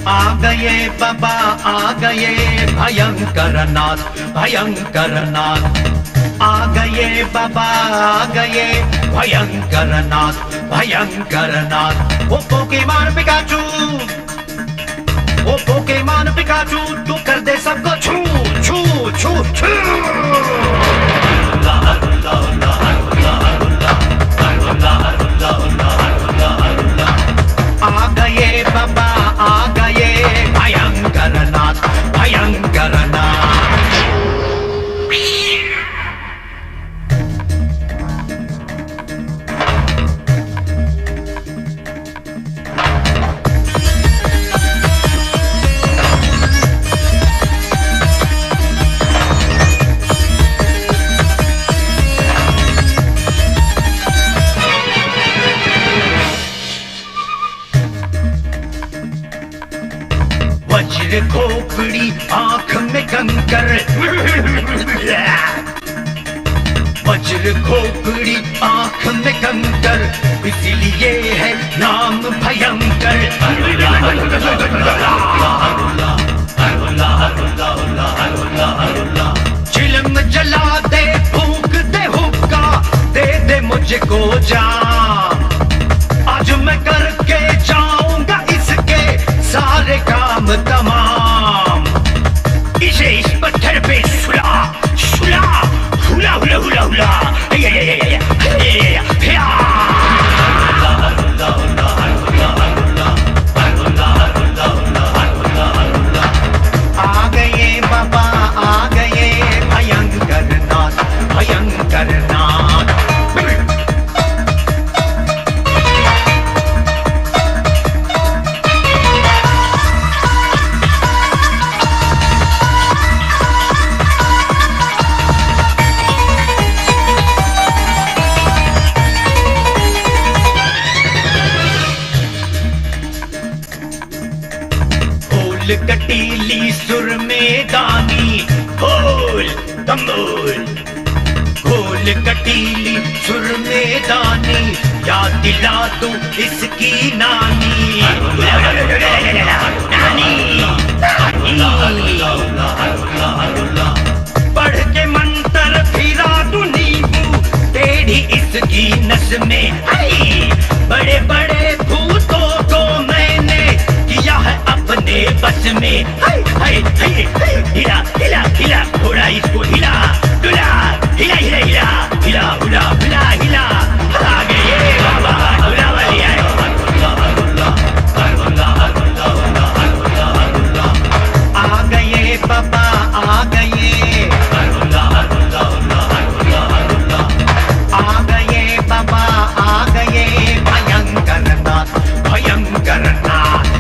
आ गए बाबा आ गए, भयंकर नाथ भयंकर नाथ। आ गए बाबा आ गए, भयंकर नाथ भयंकर नाथ। वो पोकेमॉन पिकाचू, वो पोकेमॉन पिकाचू, तू कर दे सबको छू छू छू छू। आ गए बाबा आ गए, भयंकर नाथ भयंकर नाथ। वज्र खोपड़ी आंख में कंकर, वज्र खोपड़ी आंख में कंकर, इसलिए है नाम भयंकर। चिलम जला दे फूंक दे हुक्का, दे दे मुझको जान। आज मैं करके जाऊंगा इसके सारे काम तमाम। फूल कटीली सुर में दानी खोल तंबोल, फूल कटीली सुर में दानी, याद दिला दूं इसकी नानी, पढ़ के मंत्र फिरा दूं नींबू टेढ़ी इसकी नस में, बड़े बड़े भूतों को मैंने किया है अपने बस में, हिला हिला हिला थोड़ा इसको हिला डुला, हिला हिला हिला हिला हुला हुला हिला, आ गए बाबा डुला वाली आए, आ गए बाबा आ गए, आ गए बाबा आ गए, भयंकर नाथ भयंकर नाथ,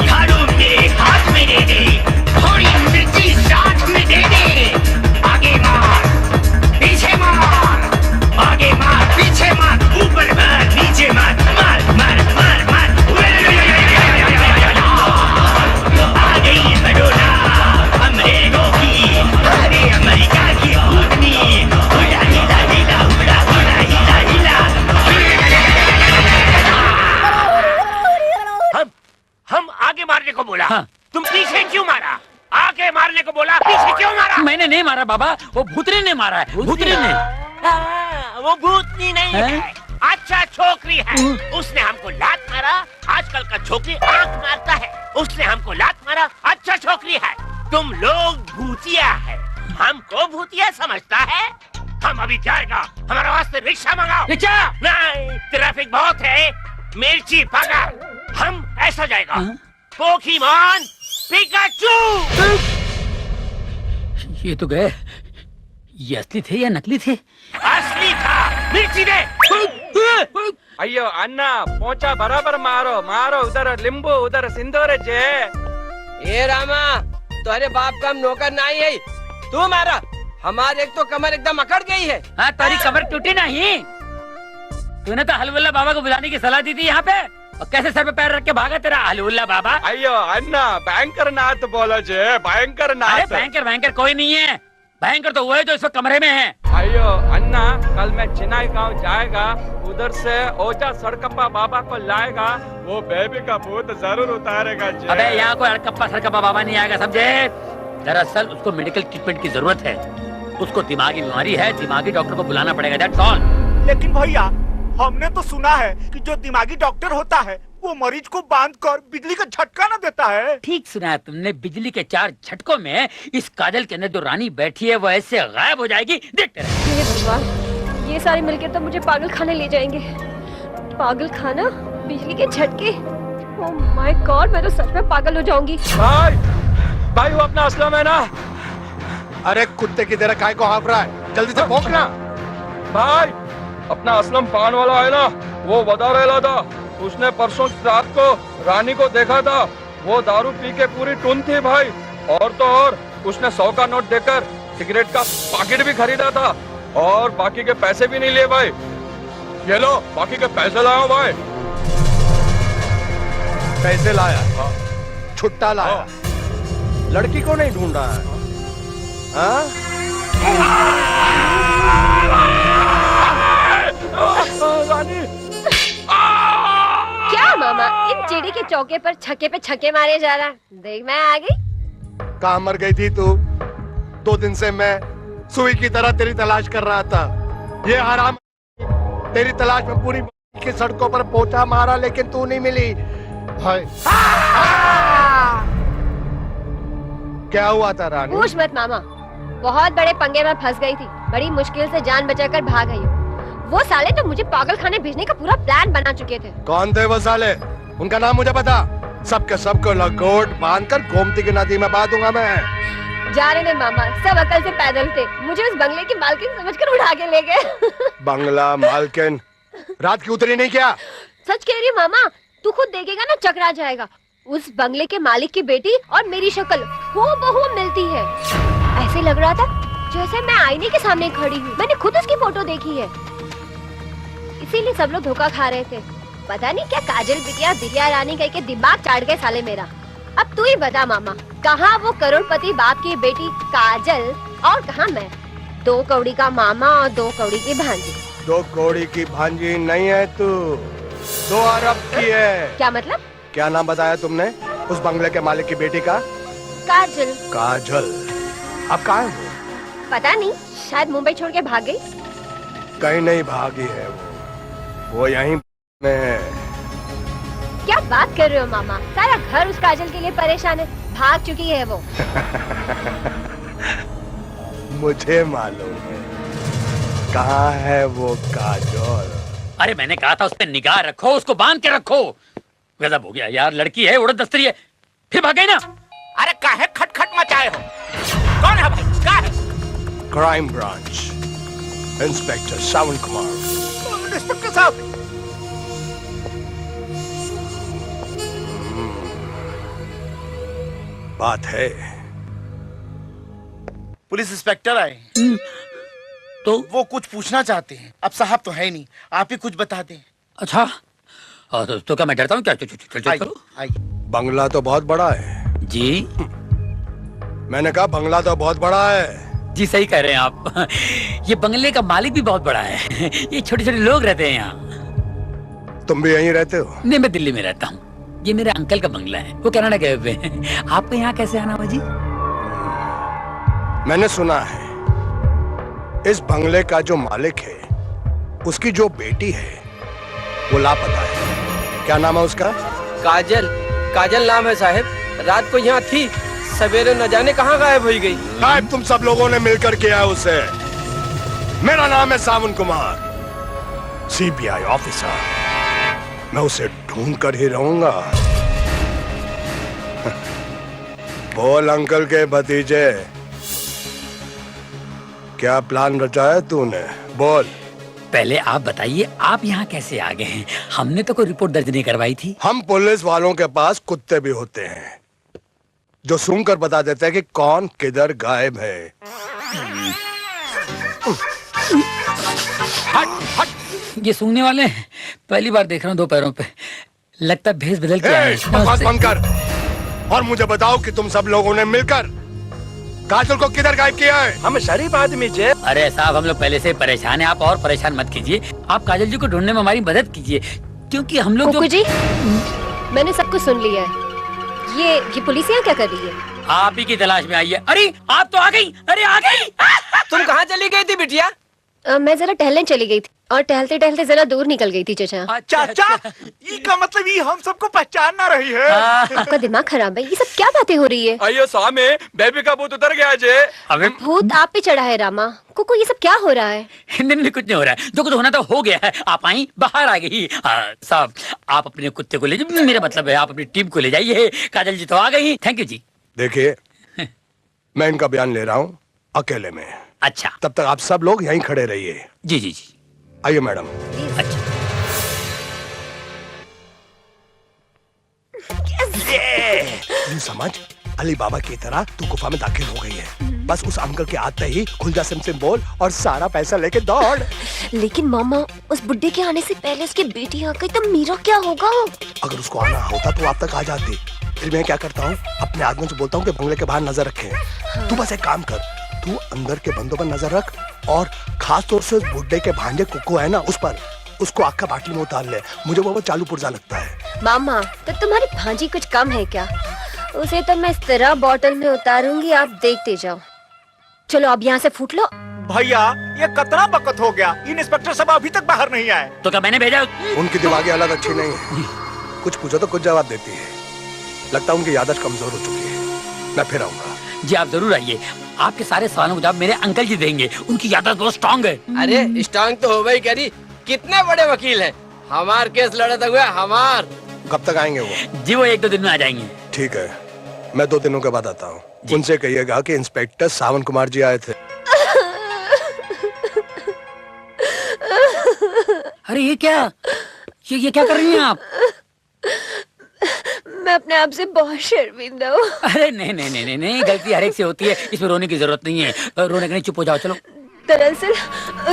झाड़ू मेरे हाथ में दे दे, थोड़ी मिर्ची साथ में दे दे, आगे मार पीछे मार, आगे मार पीछे मार, ऊपर मार नीचे मार, मार मार मार मार, आ गई बडोला अमरीका की, अरे अमेरिका की भूतनी, हुला हिला हिला हुला हुला हिला हिला, हम आगे मारने को बोला, तुम पीछे क्यों मारा? आगे मारने को बोला, पीछे क्यों मारा? मैंने नहीं मारा बाबा, वो भूतनी ने मारा है, भूतनी ने। वो भूतनी नहीं है, अच्छा छोकरी है, उसने हमको लात मारा, आजकल का छोकरी आंख मारता है, उसने हमको लात मारा, अच्छा छोकरी है, तुम लोग भूतिया है, हमको भूतिया समझता है, हम अभी जाएगा, हमारे वास्ते रिक्शा मंगाओ। रिक्शा? नहीं, ट्रैफिक बहुत है, मिर्ची पका, हम ऐसा जाएगा, पोकेमॉन पिकाचू। ये तो गए, ये असली थे या नकली थे? असली था, मिर्ची दे। अयो अन्ना पोचा बराबर मारो मारो, उधर लींबू उधर सिंदूर जे। ए रामा, तुम्हारे बाप का हम नौकर नहीं है, तू मारा, हमारे एक तो कमर एकदम अकड़ गई है। हाँ, तारी कमर टूटी नहीं, तूने तो हलवल्ला बाबा को बुलाने की सलाह दी थी यहाँ पे, और कैसे सर पे पैर रख के भागा तेरा हलवल्ला बाबा। अयो अन्ना भयंकर नाथ बोलो जे, भयंकर नाथ। अरे भयंकर भयंकर कोई नहीं है, भयंकर तो वो है जो इस वक्त कमरे में है। अयो अन्ना, कल मैं चिनाई गांव जाएगा, उधर से ओजा सड़कप्पा बाबा को लाएगा, वो बेबी का भूत जरूर उतारेगा जे। अबे यहाँ कोई अड़कप्पा सड़कप्पा बाबा नहीं आएगा, समझे? दरअसल उसको मेडिकल ट्रीटमेंट की जरूरत है, उसको दिमागी बीमारी है, दिमागी डॉक्टर को बुलाना पड़ेगा, दैट्स ऑल। लेकिन भैया, हमने तो सुना है कि जो दिमागी डॉक्टर होता है वो मरीज को बांधकर बिजली का झटका न देता है। ठीक सुना है तुमने, बिजली के 4 झटकों में इस काजल के अंदर जो रानी बैठी है वो ऐसे गायब हो जाएगी, देखते रहे। हे भगवान, ये सारे मिलकर तो मुझे पागल खाने ले जाएंगे। पागल खाना, बिजली के झटके, ओह माय गॉड, मैं तो सच में पागल हो जाऊंगी। भाई भाई, वो अपना असलम है ना? अरे कुत्ते की तरह काय को हाँफ रहा है, जल्दी से भौंकना। भाई अपना असलम पान वाला है ना, वो बता रहा था, उसने परसों रात को रानी को देखा था, वो दारू पी के पूरी टुन थी भाई, और तो और उसने 100 का नोट देकर सिगरेट का पैकेट भी खरीदा था, और बाकी के पैसे भी नहीं लिए भाई। ये लो बाकी के पैसे लाओ भाई। पैसे लाया, छुट्टा लाया, लड़की को नहीं ढूंढ रहा है, हाँ? क्या मामा, इन चिड़ी के चौके पर छक्के पे छक्के मारे जा रहा? देख मैं आ गई। कहाँ मर गई थी तू? 2 दिन से मैं सुई की तरह तेरी तलाश कर रहा था, ये हराम तेरी तलाश में पूरी की सड़कों पर पोछा मारा, लेकिन तू नहीं मिली। भाई क्या हुआ था रानी? पूछ मत मामा, बहुत बड़े पंगे में फंस गई थी, बड़ी मुश्किल से जान बचाकर भाग गई हूँ। वो साले तो मुझे पागल खाने भेजने का पूरा प्लान बना चुके थे। कौन थे वो साले? उनका नाम मुझे पता, सबके सबको लंगोट बांधकर गोमती की नदी में बहा दूंगा मैं। जा रहे मामा, सब अकल से पैदल थे, मुझे उस बंगले की मालकिन समझकर उठा के ले गए। बंगला मालकिन, रात की उतरी नहीं क्या? सच कह रही है मामा, तू खुद देखेगा ना, चकरा जाएगा। उस बंगले के मालिक की बेटी और मेरी शक्ल हूबहू मिलती है। ऐसे लग रहा था जैसे मैं आईने के सामने खड़ी हूँ। मैंने खुद उसकी फोटो देखी है। इसीलिए सब लोग धोखा खा रहे थे। पता नहीं क्या काजल बिटिया बिटिया रानी कह के दिमाग चाट गए साले मेरा। अब तू ही बता मामा, कहाँ वो करोड़पति बाप की बेटी काजल और कहाँ मैं? 2 कौड़ी का मामा और 2 कौड़ी की भांजी। 2 कौड़ी की भांजी नहीं है तू, 2 अरब की है। क्या मतलब? क्या नाम बताया तुमने उस बंगले के मालिक की बेटी का? काजल। काजल। अब कहाँ है वो? पता नहीं, शायद मुंबई छोड़ के भाग गई। कहीं नहीं भागी है वो यहीं में है। क्या बात कर रहे हो मामा? सारा घर उस काजल के लिए परेशान है, भाग चुकी है वो। मुझे मालूम है कहाँ है वो काजल। अरे मैंने कहा था उस पे निगाह रखो, उसको बांध के रखो। गजब हो गया यार, लड़की है उड़द दस्तरी है, फिर भाग गई ना। अरे काहे खटखट मचाए हो? कौन है भाई? क्या है? क्राइम ब्रांच इंस्पेक्टर सावन कुमार। इंस्पेक्टर साहब, बात है। पुलिस इंस्पेक्टर आए तो वो कुछ पूछना चाहते हैं। अब साहब तो है नहीं, आप ही कुछ बता दें। अच्छा तो क्या मैं डरता हूँ क्या? चल करो। बंगला तो बहुत बड़ा है जी। मैंने कहा बंगला तो बहुत बड़ा है। जी सही कह रहे हैं आप। ये बंगले का मालिक भी बहुत बड़ा है। ये छोटे छोटे लोग रहते हैं यहाँ। तुम भी यहीं रहते हो? नहीं, मैं दिल्ली में रहता हूँ। ये मेरे अंकल का बंगला है, वो कनाडा गए हुए हैं। आपको यहाँ कैसे आना हुआ जी? मैंने सुना है इस बंगले का जो मालिक है उसकी जो बेटी है वो लापता है। क्या नाम है उसका? काजल। काजल नाम है साहब। रात को यहाँ थी, सवेरे न जाने कहाँ गायब हो गई। गायब तुम सब लोगों ने मिलकर किया है उसे। मेरा नाम है सावन कुमार, सीबीआई ऑफिसर। मैं उसे ढूंढ कर ही रहूंगा। बोल अंकल के भतीजे, क्या प्लान रचा है तूने? बोल। पहले आप बताइए, आप यहाँ कैसे आ गए हैं? हमने तो कोई रिपोर्ट दर्ज नहीं करवाई थी। हम पुलिस वालों के पास कुत्ते भी होते हैं जो सूंघ कर बता देते हैं कि कौन किधर गायब है। हट हट। ये सूंघने वाले हैं? पहली बार देख रहा हूँ 2 पैरों पे। लगता है भेस बदल के आए हैं। बकवास बंद कर और मुझे बताओ कि तुम सब लोगों ने मिलकर काजल को किधर गायब किया है? हम शरीफ आदमी जे। अरे साहब, हम लोग पहले से परेशान हैं, आप और परेशान मत कीजिए। आप काजल जी को ढूंढने में हमारी मदद कीजिए, क्योंकि हम लोग कुकू जी, मैंने सब कुछ सुन लिया है। ये पुलिस यहाँ क्या कर रही है? आप ही की तलाश में आई है। अरे आप तो आ गई। अरे आ गई। तुम कहाँ चली गई थी बिटिया? मैं जरा टहलने चली गई थी और टहलते टहलते जरा दूर निकल गई थी चाचा। चाचा, इसका मतलब ये हम सबको पहचान ना रही है। आपका दिमाग खराब है, ये सब क्या बातें हो रही है? आइए सामने, बेबी का भूत उतर गया जे। अबे भूत आप पे चढ़ा है रामा। कुकू, ये सब क्या हो रहा है? नहीं, कुछ नहीं हो रहा है। जो कुछ होना था हो गया है। आप आई, बाहर आ गई। साहब, आप अपने कुत्ते को ले जाइए। मेरा मतलब है आप अपनी टीम को ले जाइए। काजल जी तो आ गई। थैंक यू जी। देखिए, मैं इनका बयान ले रहा हूँ अकेले में। अच्छा, तब तक आप सब लोग यहीं खड़े रहिए। जी जी जी। आइए मैडम। अच्छा। ये समझ, अली बाबा की तरह तू गुफा में दाखिल हो गई है। बस उस अंकल के आते ही खुल जा सिम बोल और सारा पैसा लेके दौड़। लेकिन मामा, उस बुड्ढे के आने से पहले उसकी बेटी आ गई तो मेरा क्या होगा? अगर उसको आना होता तो आप तक आ जाती। फिर मैं क्या करता हूँ, अपने आदमियों से बोलता हूँ कि बंगले के बाहर नजर रखे। तू बस एक काम कर, तू अंदर के बंदों पर नजर रख और खास तौर से उस बुड्ढे के भांजे कुकू है ना, उस पर उसको आग का बाटली में उतार ले। मुझे वो चालू पुर्जा लगता है। मामा, तो तुम्हारी भांजी कुछ कम है क्या? उसे तो मैं इस तरह बोतल में उतारूंगी, आप देखते जाओ। चलो अब यहाँ से फूट लो। भैया, ये कतरा बकत हो गया। इन इंस्पेक्टर सब अभी तक बाहर नहीं आए। तो क्या मैंने भेजा? उनकी दिमागी हालत अच्छी नहीं है। कुछ पूछो तो कुछ जवाब देती है। लगता है उनकी याददाश्त कमजोर हो चुकी है। मैं फिर आऊंगा। जी आप जरूर आइए। आपके सारे सवालों का जवाब मेरे अंकल जी देंगे। उनकी याददाश्त बहुत स्ट्रांग है। अरे स्ट्रांग तो हो गई करी। कितने बड़े वकील हैं। हमार केस लड़ते हुए हमार। कब तक आएंगे वो? जी वो 1-2 दिन में आ जाएंगे। ठीक है, मैं 2 दिनों के बाद आता हूँ। उनसे कहिएगा कि इंस्पेक्टर सावन कुमार जी आए थे। अरे ये क्या कर रही हैं आप? मैं अपने आप से बहुत शर्मिंदा हूँ। अरे नहीं, गलती हर एक से होती है। इसमें रोने की जरूरत नहीं है। रोने के नहीं, चुप हो जाओ। चलो दरअसल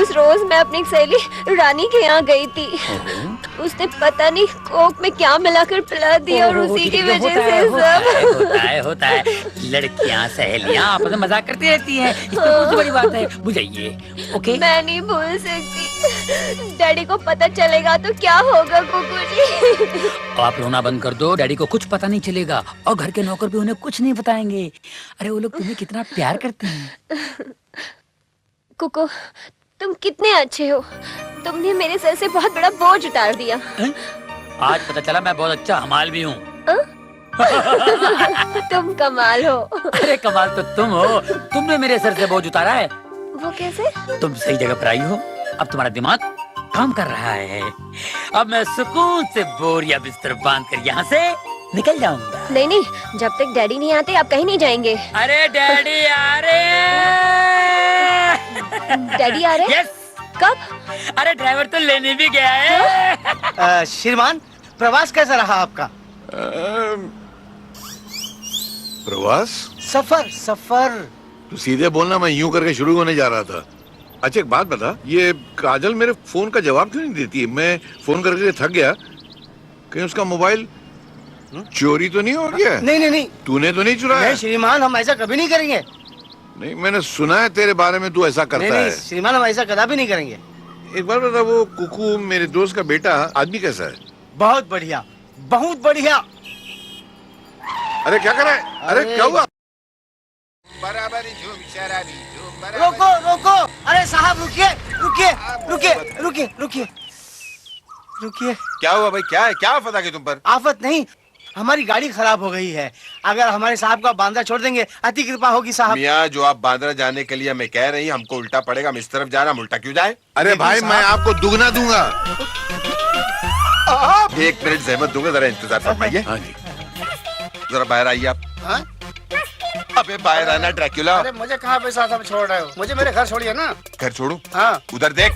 उस रोज मैं अपनी सहेली रानी के यहाँ गई थी। उसने पता नहीं कोक में क्या मिलाकर पिला दिया और उसी की वजह से सब होता है। लड़कियाँ सहेलियाँ आपस में मजाक करती रहती हैं, इसमें कौन सी बड़ी बात है, बुझाइए। ओके मैं नहीं भूल सकती। डैडी को पता चलेगा तो क्या होगा कुकू जी? आप रोना बंद कर दो, डैडी को कुछ पता नहीं चलेगा और घर के नौकर भी उन्हें कुछ नहीं बताएंगे। अरे वो लोग तुम्हें कितना प्यार करते हैं। कुकू तुम कितने अच्छे हो, तुमने मेरे सर से बहुत बड़ा बोझ उतार दिया। आज पता चला मैं बहुत अच्छा हमाल भी हूँ। तुम कमाल हो। अरे कमाल तो तुम हो, तुमने मेरे सर से बोझ उतारा है। वो कैसे? तुम सही जगह पर आई हो, अब तुम्हारा दिमाग काम कर रहा है। अब मैं सुकून से बोरिया बिस्तर बांध कर यहाँ से निकल जाऊंगा। नहीं नहीं, जब तक डैडी नहीं आते आप कहीं नहीं जाएंगे। अरे डैडी आ रहे हैं। डैडी आ रहे हैं? यस। कब? अरे ड्राइवर तो लेने भी गया है। श्रीमान प्रवास कैसा रहा आपका? प्रवास? सफर। तू सीधे बोलना, मैं यूं करके शुरू होने जा रहा था। अच्छा एक बात बता, ये काजल मेरे फोन का जवाब क्यों नहीं देती है? मैं फोन करके थक गया, कहीं उसका मोबाइल चोरी तो नहीं हो गया? नहीं। तूने तो नहीं चुराया? नहीं श्रीमान, हम ऐसा कभी नहीं करेंगे। नहीं, मैंने सुना है तेरे बारे में तू ऐसा करता है। श्रीमान हम ऐसा कदापि नहीं करेंगे। एक बार बता, वो कुकू मेरे दोस्त का बेटा आदमी कैसा है? बहुत बढ़िया, बहुत बढ़िया। अरे क्या कर रहा है? अरे क्या हुआ? बराबरी झूम शराबी झूम रोको। अरे साहब रुकिए। क्या हुआ भाई? क्या है? क्या आफत आ गई तुम पर? आफत नहीं, हमारी गाड़ी खराब हो गई है। अगर हमारे साहब को बांद्रा छोड़ देंगे अति कृपा होगी साहब। मियाँ, जो आप बांद्रा जाने के लिए हमें कह रही हैं, हमको उल्टा पड़ेगा। हम इस तरफ जा रहे, हम उल्टा क्यों जाए? अरे भाई मैं आपको दुगना दूंगा। एक मिनट जहमत दूंगा, जरा इंतजार फरमाइए। हाँ जी। जरा बाहर आइए आप। हाँ? अबे बाहर आना ड्रैक्युला। अरे मुझे कहाँ पे साहब छोड़ रहे हो? मुझे मेरे घर छोड़िए ना। घर छोड़ू? हाँ। उधर देख,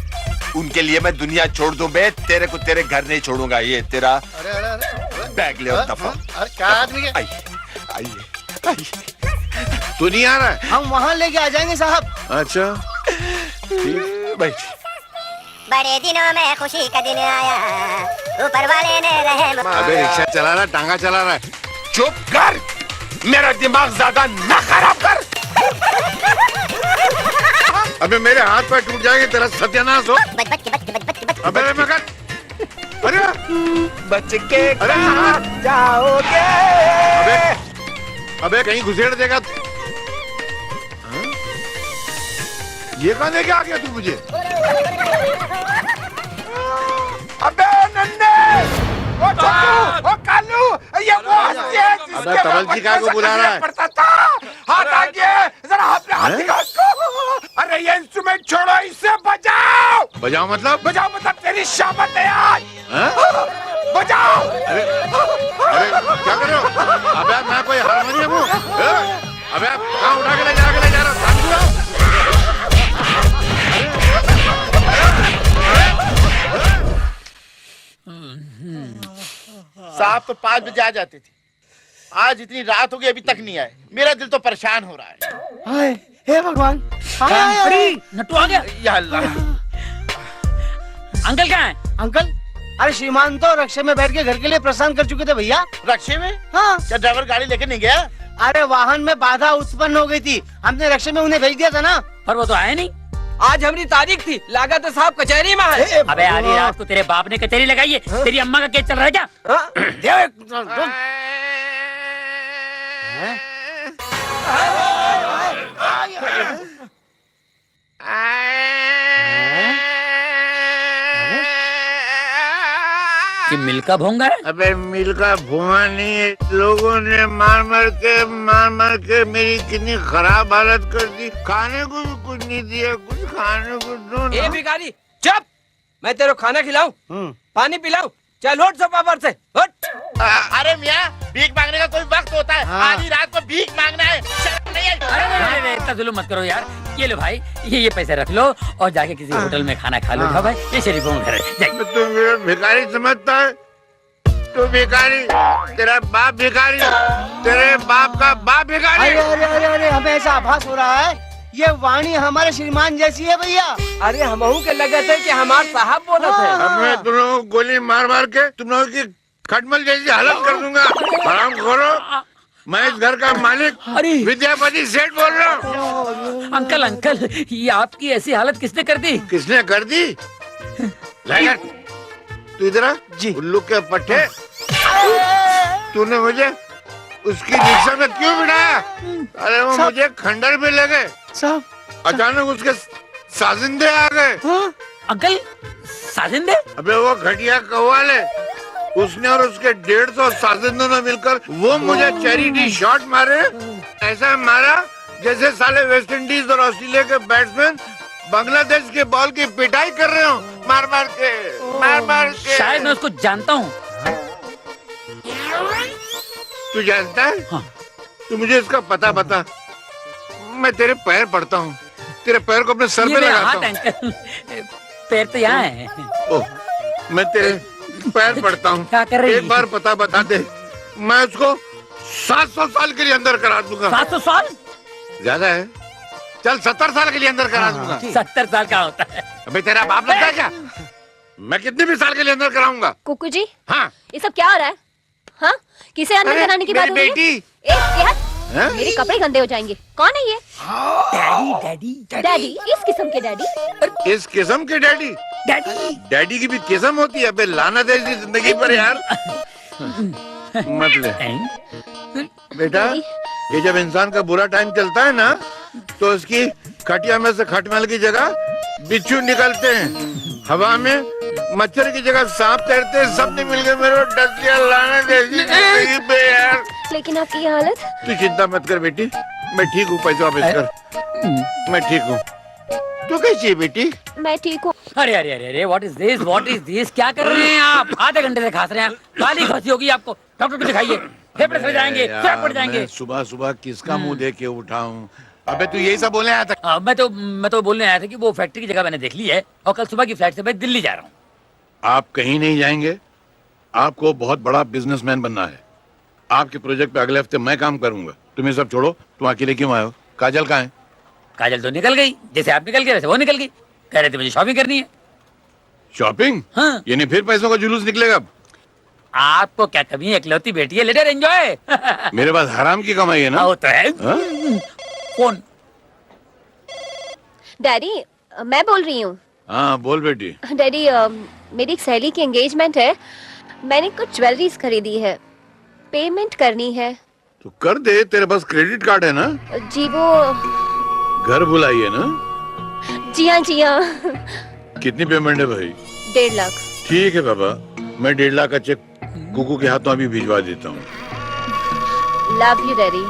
उनके लिए मैं दुनिया छोड़ दूं बे, तेरे को तेरे घर नहीं छोड़ूंगा। ये तेरा अरे बैग ले और दफा। अरे क्या आदमी है? आइए। तू नहीं आ रहा है? हम वहाँ लेके आ जाएंगे साहब। अच्छा ठीक, बैठ। बड़े दिनों में खुशी का दिन आया, ऊपर वाले ने रहम। अबे रिक्शा चला रहा, टांगा चला रहा है। चुप कर, मेरा दिमाग ज्यादा न खराब कर। अबे मेरे हाथ पैर टूट जाएंगे, तेरा सत्यानाश हो। अबे मगर, अरे बच के कहाँ जाओगे? अबे कहीं घुसेड़ देगा। हाँ? ये कहाँ लेके आ गया तू मुझे? अबे नन्हे, ओ चक्कू, ओ कालू, ये वो हस्ती है अबे तबलजी का को बुला रहा है। पड़ता था। हाथ आगे, जरा हाथ दिखा उसको। अरे ये इंस्ट्रूमेंट छोड़ो, इससे बजाओ। बजाओ मतलब? बजाओ मतलब तेरी शामत है आज। बजाओ। अरे क्या कर रहे हो? अबे मैं कोई हारमोनियम हूँ? अबे कहाँ उठा के ले जा रहा? साहब तो 5 बजे आ जाते थे, आज इतनी रात हो गई अभी तक नहीं आए। मेरा दिल तो परेशान हो रहा है। हाय हे भगवान। नट्टू आ गया। या अल्लाह। अंकल कहाँ है? अंकल? अरे श्रीमान तो रक्षे में बैठ के घर के लिए प्रस्थान कर चुके थे भैया। रक्षे में? हाँ। क्या ड्राइवर गाड़ी लेके नहीं गया? अरे वाहन में बाधा उत्पन्न हो गई थी, हमने रक्षे में उन्हें भेज दिया था ना। पर वो तो आया नहीं। आज हमारी तारीख थी, लागत साहब कचहरी में है। अबे आधी रात को तेरे बाप ने कचहरी लगाई है? तेरी अम्मा का केस चल रहा है क्या? कि मिल का भोंगा है? अबे मिल का भोंगा नहीं है, लोगों ने मार के मेरी कितनी खराब हालत कर दी। खाने को भी कुछ नहीं दिया, कुछ खाने को दो ना। ए भिखारी चुप, मैं तेरे खाना खिलाऊं, पानी पिलाऊं, चल उठ सोफा पर से उठ। अरे मियाँ, भीख मांगने का कोई वक्त होता है। आधी रात को भीख मांगना है, शर्म नहीं है? अरे इतना जुल्म मत करो यार। ये लो भाई, ये पैसे रख लो और जाके किसी होटल में खाना खा लो। जाओ भाई, ये शरीफों का घर है। तू मेरा भिखारी समझता है? तू भिखारी, तेरा बाप भिखारी, तेरे बाप का बाप भिखारी। अरे हमें ऐसा आभास हो रहा है ये वाणी हमारे श्रीमान जैसी है भैया। अरे हमहू के लगे थे कि हमार साहब बोला थे। अब मैं तुम लोगों को गोली मार मार के तुम लोगों की खटमल जैसी हालत कर दूंगा। आराम करो, मैं इस घर का मालिक विद्यापति सेठ बोल रहा हूँ। अंकल अंकल, ये आपकी ऐसी हालत किसने कर दी? किसने कर दी? लाइगर, तू इधर आ। जी। उल्लू के पट्टे, तूने मुझे उसकी रिक्शा में क्यों बिठाया? अरे वो मुझे खंडर में ले गए साहब। अचानक उसके साजिंदे आ गए। अंकल, साजिंदे? अबे वो घटिया कव्वाल है, उसने और उसके 150 साजिंदों ने मिलकर वो मुझे चैरिटी शॉट मारे। ऐसा मारा जैसे साले वेस्ट इंडीज और ऑस्ट्रेलिया के बैट्समैन बांग्लादेश के बॉल की पिटाई कर रहे हो, मार मार के। शायद मैं उसको जानता हूँ। तू जानता है? हाँ। तू मुझे इसका पता बता, मैं तेरे पैर पड़ता हूँ, तेरे पैर को अपने सर पे लगाता हूँ। पैर तो यहाँ है। ओह, मैं तेरे पैर पड़ता हूँ। क्या कर रही? एक बार पता बता दे, मैं उसको 700 साल के लिए अंदर करा दूंगा। 700 साल? ज्यादा है, चल 70 साल के लिए अंदर करा दूंगा। 70 साल का होता है? अबे तेरा बाप लगता है क्या? मैं कितने भी साल के लिए अंदर कराऊंगा। कुकू जी, हाँ, ये सब क्या हो रहा है? हाँ, किसे अंदर कराने की बात हो रही है? बेटी, मेरे कपड़े गंदे हो जाएंगे। कौन है ये? डैडी। डैडी? इस किस्म के डैडी? इस किस्म के डैडी? डैडी की भी किस्म होती है? अबे लानत है इसी जिंदगी पर यार। मत ले बेटा, ये जब इंसान का बुरा टाइम चलता है ना, तो उसकी खटिया में से खटमल की जगह बिच्छू निकलते हैं, हवा में मच्छर की जगह सांप तैरते हैं। सब ने मिलकर मेरे को डस लिया, लानत है इसी जिंदगी पे यार। लेकिन आपकी ये हालत? तू चिंता मत कर बेटी, मैं ठीक हूँ। पैसे वापस कर, मैं ठीक हूँ। तू कैसी है बेटी? मैं ठीक हूँ। अरे अरे अरे अरे, व्हाट इज दिस? क्या कर रहे हैं आप? आधे घंटे से खास रहे हैं, गाली खांसी होगी आपको। डॉक्टर को दिखाइए, फेफड़े सड़ जाएंगे, फैट पड़ जाएंगे। सुबह सुबह किसका मुंह देख के उठाऊं? अबे तू यही सब बोलने आया था? मैं तो बोलने आया था कि वो फैक्ट्री की जगह मैंने देख ली है और कल सुबह की फ्लाइट से मैं दिल्ली जा रहा हूँ। आप कहीं नहीं जाएंगे, आपको बहुत बड़ा बिजनेसमैन बनना है। आपके प्रोजेक्ट पे अगले हफ्ते मैं काम करूंगा। तुम ये सब छोड़ो, तुम अकेले क्यों आए हो? काजल कहाँ है? काजल तो निकल गई, जैसे आप निकल गए वैसे वो निकल गई। कह रहे थे मुझे शॉपिंग करनी है। शॉपिंग? हाँ। यानी फिर पैसों का जुलूस निकलेगा? आपको क्या कमी है? इकलौती बेटी है, लेटर एंजॉय। मेरे पास हराम की कमाई है ना। वो तो है। कौन? डैडी, मैं बोल रही हूँ। हाँ बोल बेटी। डैडी, मेरी एक सहेली की एंगेजमेंट है, मैंने कुछ ज्वेलरीज खरीदी है, पेमेंट करनी है। तो कर दे, तेरे पास क्रेडिट कार्ड है ना? जी वो घर बुलाई है ना? जी हाँ। कितनी पेमेंट है भाई? 1.5 लाख। ठीक है बाबा, मैं 1.5 लाख का चेक कुकू के हाथों अभी भिजवा देता हूँ। Love you daddy.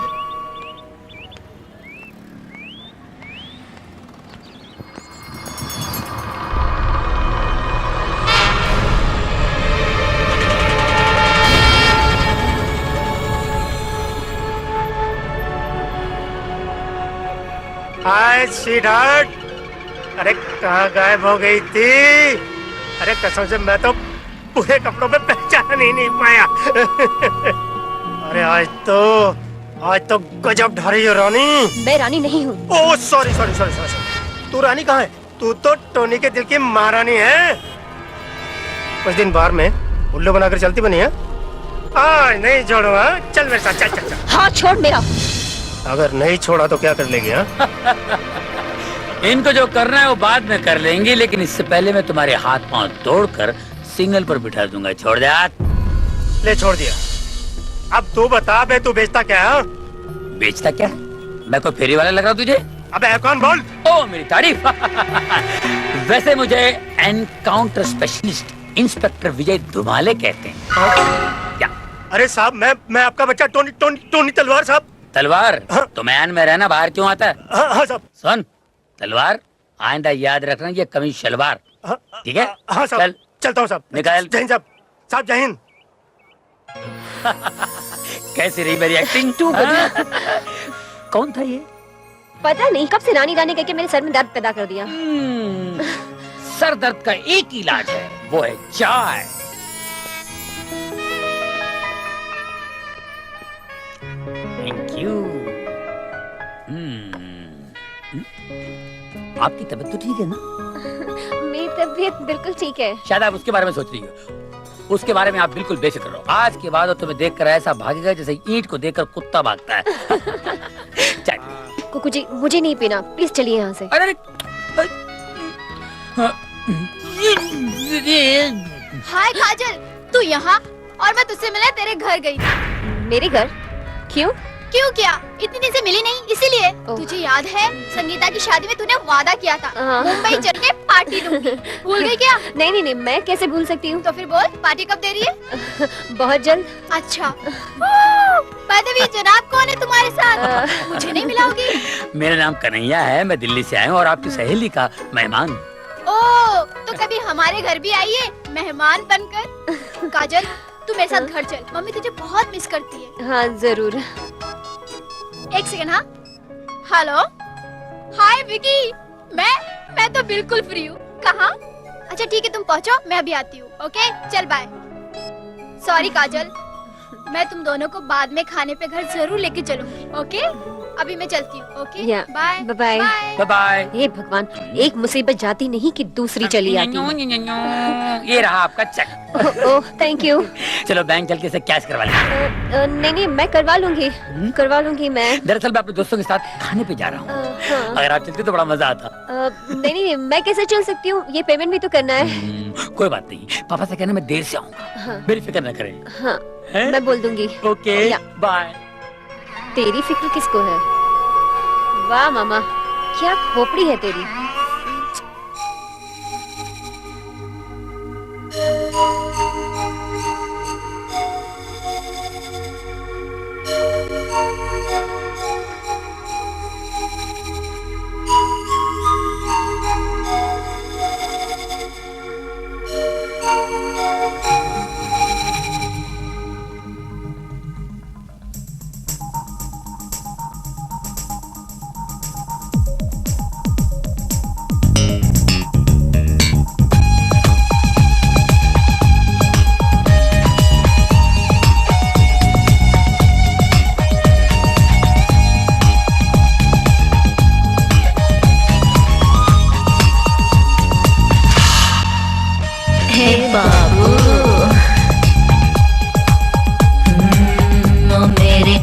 Hi sweetheart, अरे कहाँ गायब हो गई थी? अरे कसम से मैं तो पूरे कपड़ों में पहचान ही नहीं पाया। अरे आज तो गजब ढा रही है रानी। मैं रानी नहीं हूँ। ओह सॉरी, तू रानी कहाँ है? तू तो टोनी के दिल की महारानी है। कुछ दिन बाहर में उल्लू बनाकर चलती बनी है। आज नहीं छोड़ूंगा, चल मेरे साथ, चल। हाँ छोड़ मेरा। अगर नहीं छोड़ा तो क्या कर लेगी? हाँ? इनको जो करना है वो बाद में कर लेंगे, लेकिन इससे पहले मैं तुम्हारे हाथ पांव तोड़कर सिग्नल पर बिठा दूंगा। छोड़ दे हाथ। ले छोड़ दिया। अब तू बता बे, तू बेचता क्या है? बेचता क्या? मैं कोई फेरी वाला लग रहा हूँ तुझे? अबे कौन? बोल। ओ मेरी तारीफ। वैसे मुझे एनकाउंटर स्पेशलिस्ट इंस्पेक्टर विजय धुमाले कहते हैं। क्या? अरे साहब, मैं आपका बच्चा टोनी तलवार साहब। तलवार? तो मैन में रहना, बाहर क्यों आता है? हाँ साहब। सुन तलवार, आइंदा याद रखना ये कमीज शलवार, ठीक है? हाँ साहब, चलता हूँ साहब। निकाल। जय हिंद साहब, जय हिंद। कैसी रही मेरी एक्टिंग? कौन था ये? पता नहीं कब से रानी रानी कहके मेरे सर में दर्द पैदा कर दिया। सर दर्द का एक ही इलाज है, वो है चाय। Thank you. आपकी तबीयत तो ठीक है ना? मेरी तबीयत बिल्कुल ठीक है। शायद आप उसके बारे में सोच रही हो। उसके बारे में आप बिल्कुल बेफिक्र रहो। आज के बाद वो तुम्हें देखकर ऐसा भागेगा जैसे ईंट को देखकर कुत्ता भागता है। कुकू जी मुझे नहीं पीना, प्लीज चलिए यहाँ से। अरे हाय काजल, तू यहाँ और मैं तुझसे मिलने तेरे घर गई थी। मेरे घर? क्यों? क्यों क्या? इतनी दिन से मिली नहीं इसीलिए। तुझे याद है संगीता की शादी में तूने वादा किया था मुंबई चल के पार्टी दूंगी, भूल गई क्या? नहीं, मैं कैसे भूल सकती हूँ। तो फिर बोल पार्टी कब दे रही है? बहुत जल्द। अच्छा। भी जनाब कौन है तुम्हारे साथ? मुझे नहीं मिलाओगी? मेरा नाम कन्हैया है, मैं दिल्ली से आया हूँ और आपकी सहेली का मेहमान। ओ, तो कभी हमारे घर भी आइए मेहमान बनकर। काजल तू मेरे साथ घर चल, मम्मी तुझे बहुत मिस करती है। हाँ जरूर। एक सेकंड। हाँ हेलो, हाय विकी, मैं तो बिल्कुल फ्री हूँ। कहाँ? अच्छा ठीक है तुम पहुँचो, मैं अभी आती हूँ। ओके चल बाय। सॉरी काजल, मैं तुम दोनों को बाद में खाने पे घर जरूर लेके चलूंगी। ओके अभी मैं चलती हूँ। Okay bye bye bye bye. हे भगवान, एक मुसीबत जाती नहीं कि दूसरी चली आती। ये रहा आपका चेक। Oh thank you. चलो बैंक चल के इसे कैश करवा लेंगे। नहीं मैं करवा लूंगी मैं। दरअसल मैं अपने दोस्तों के साथ खाने पे जा रहा हूँ। अगर आप चलते तो बड़ा मजा आता। नहीं मैं कैसे चल सकती हूँ, ये पेमेंट भी तो करना है। कोई बात नहीं, पापा से कहना मैं देर से आऊंगा। मेरी फिक्र न करें। हाँ मैं बोल दूंगी। Okay bye. तेरी फिक्र किसको है? वाह मामा, क्या खोपड़ी है तेरी।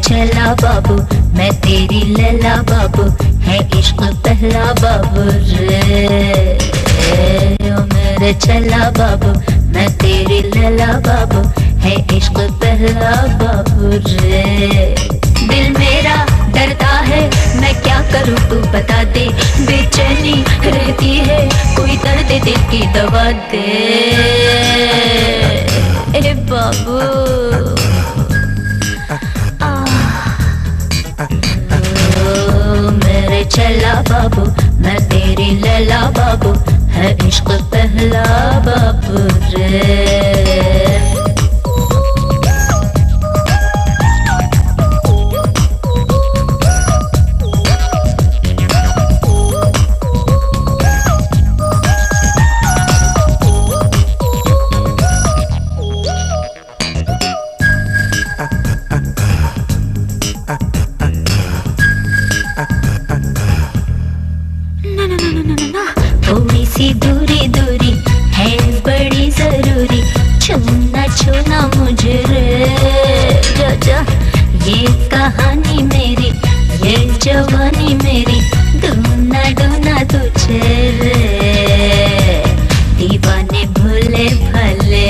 चला बाबू मैं तेरी लैला बाबू, है इश्क पहला बाबू रे। ओ मेरे चला बाबू मैं तेरी लैला बाबू, है इश्क पहला बाबू रे। दिल मेरा डरता है मैं क्या करूँ तू बता दे, बेचैनी रहती है कोई दर्द दिल की दवा दे। ए बाबू मेरे चला बाबू मैं तेरी लैला बाबू, है इश्क पहला बाबू रे। थोड़ी सी दूरी दूरी है बड़ी जरूरी, छूना छूना मुझे रे। जा जा ये कहानी मेरी, ये जवानी मेरी, दूना दूना तुझे रे। दीवाने भूले भले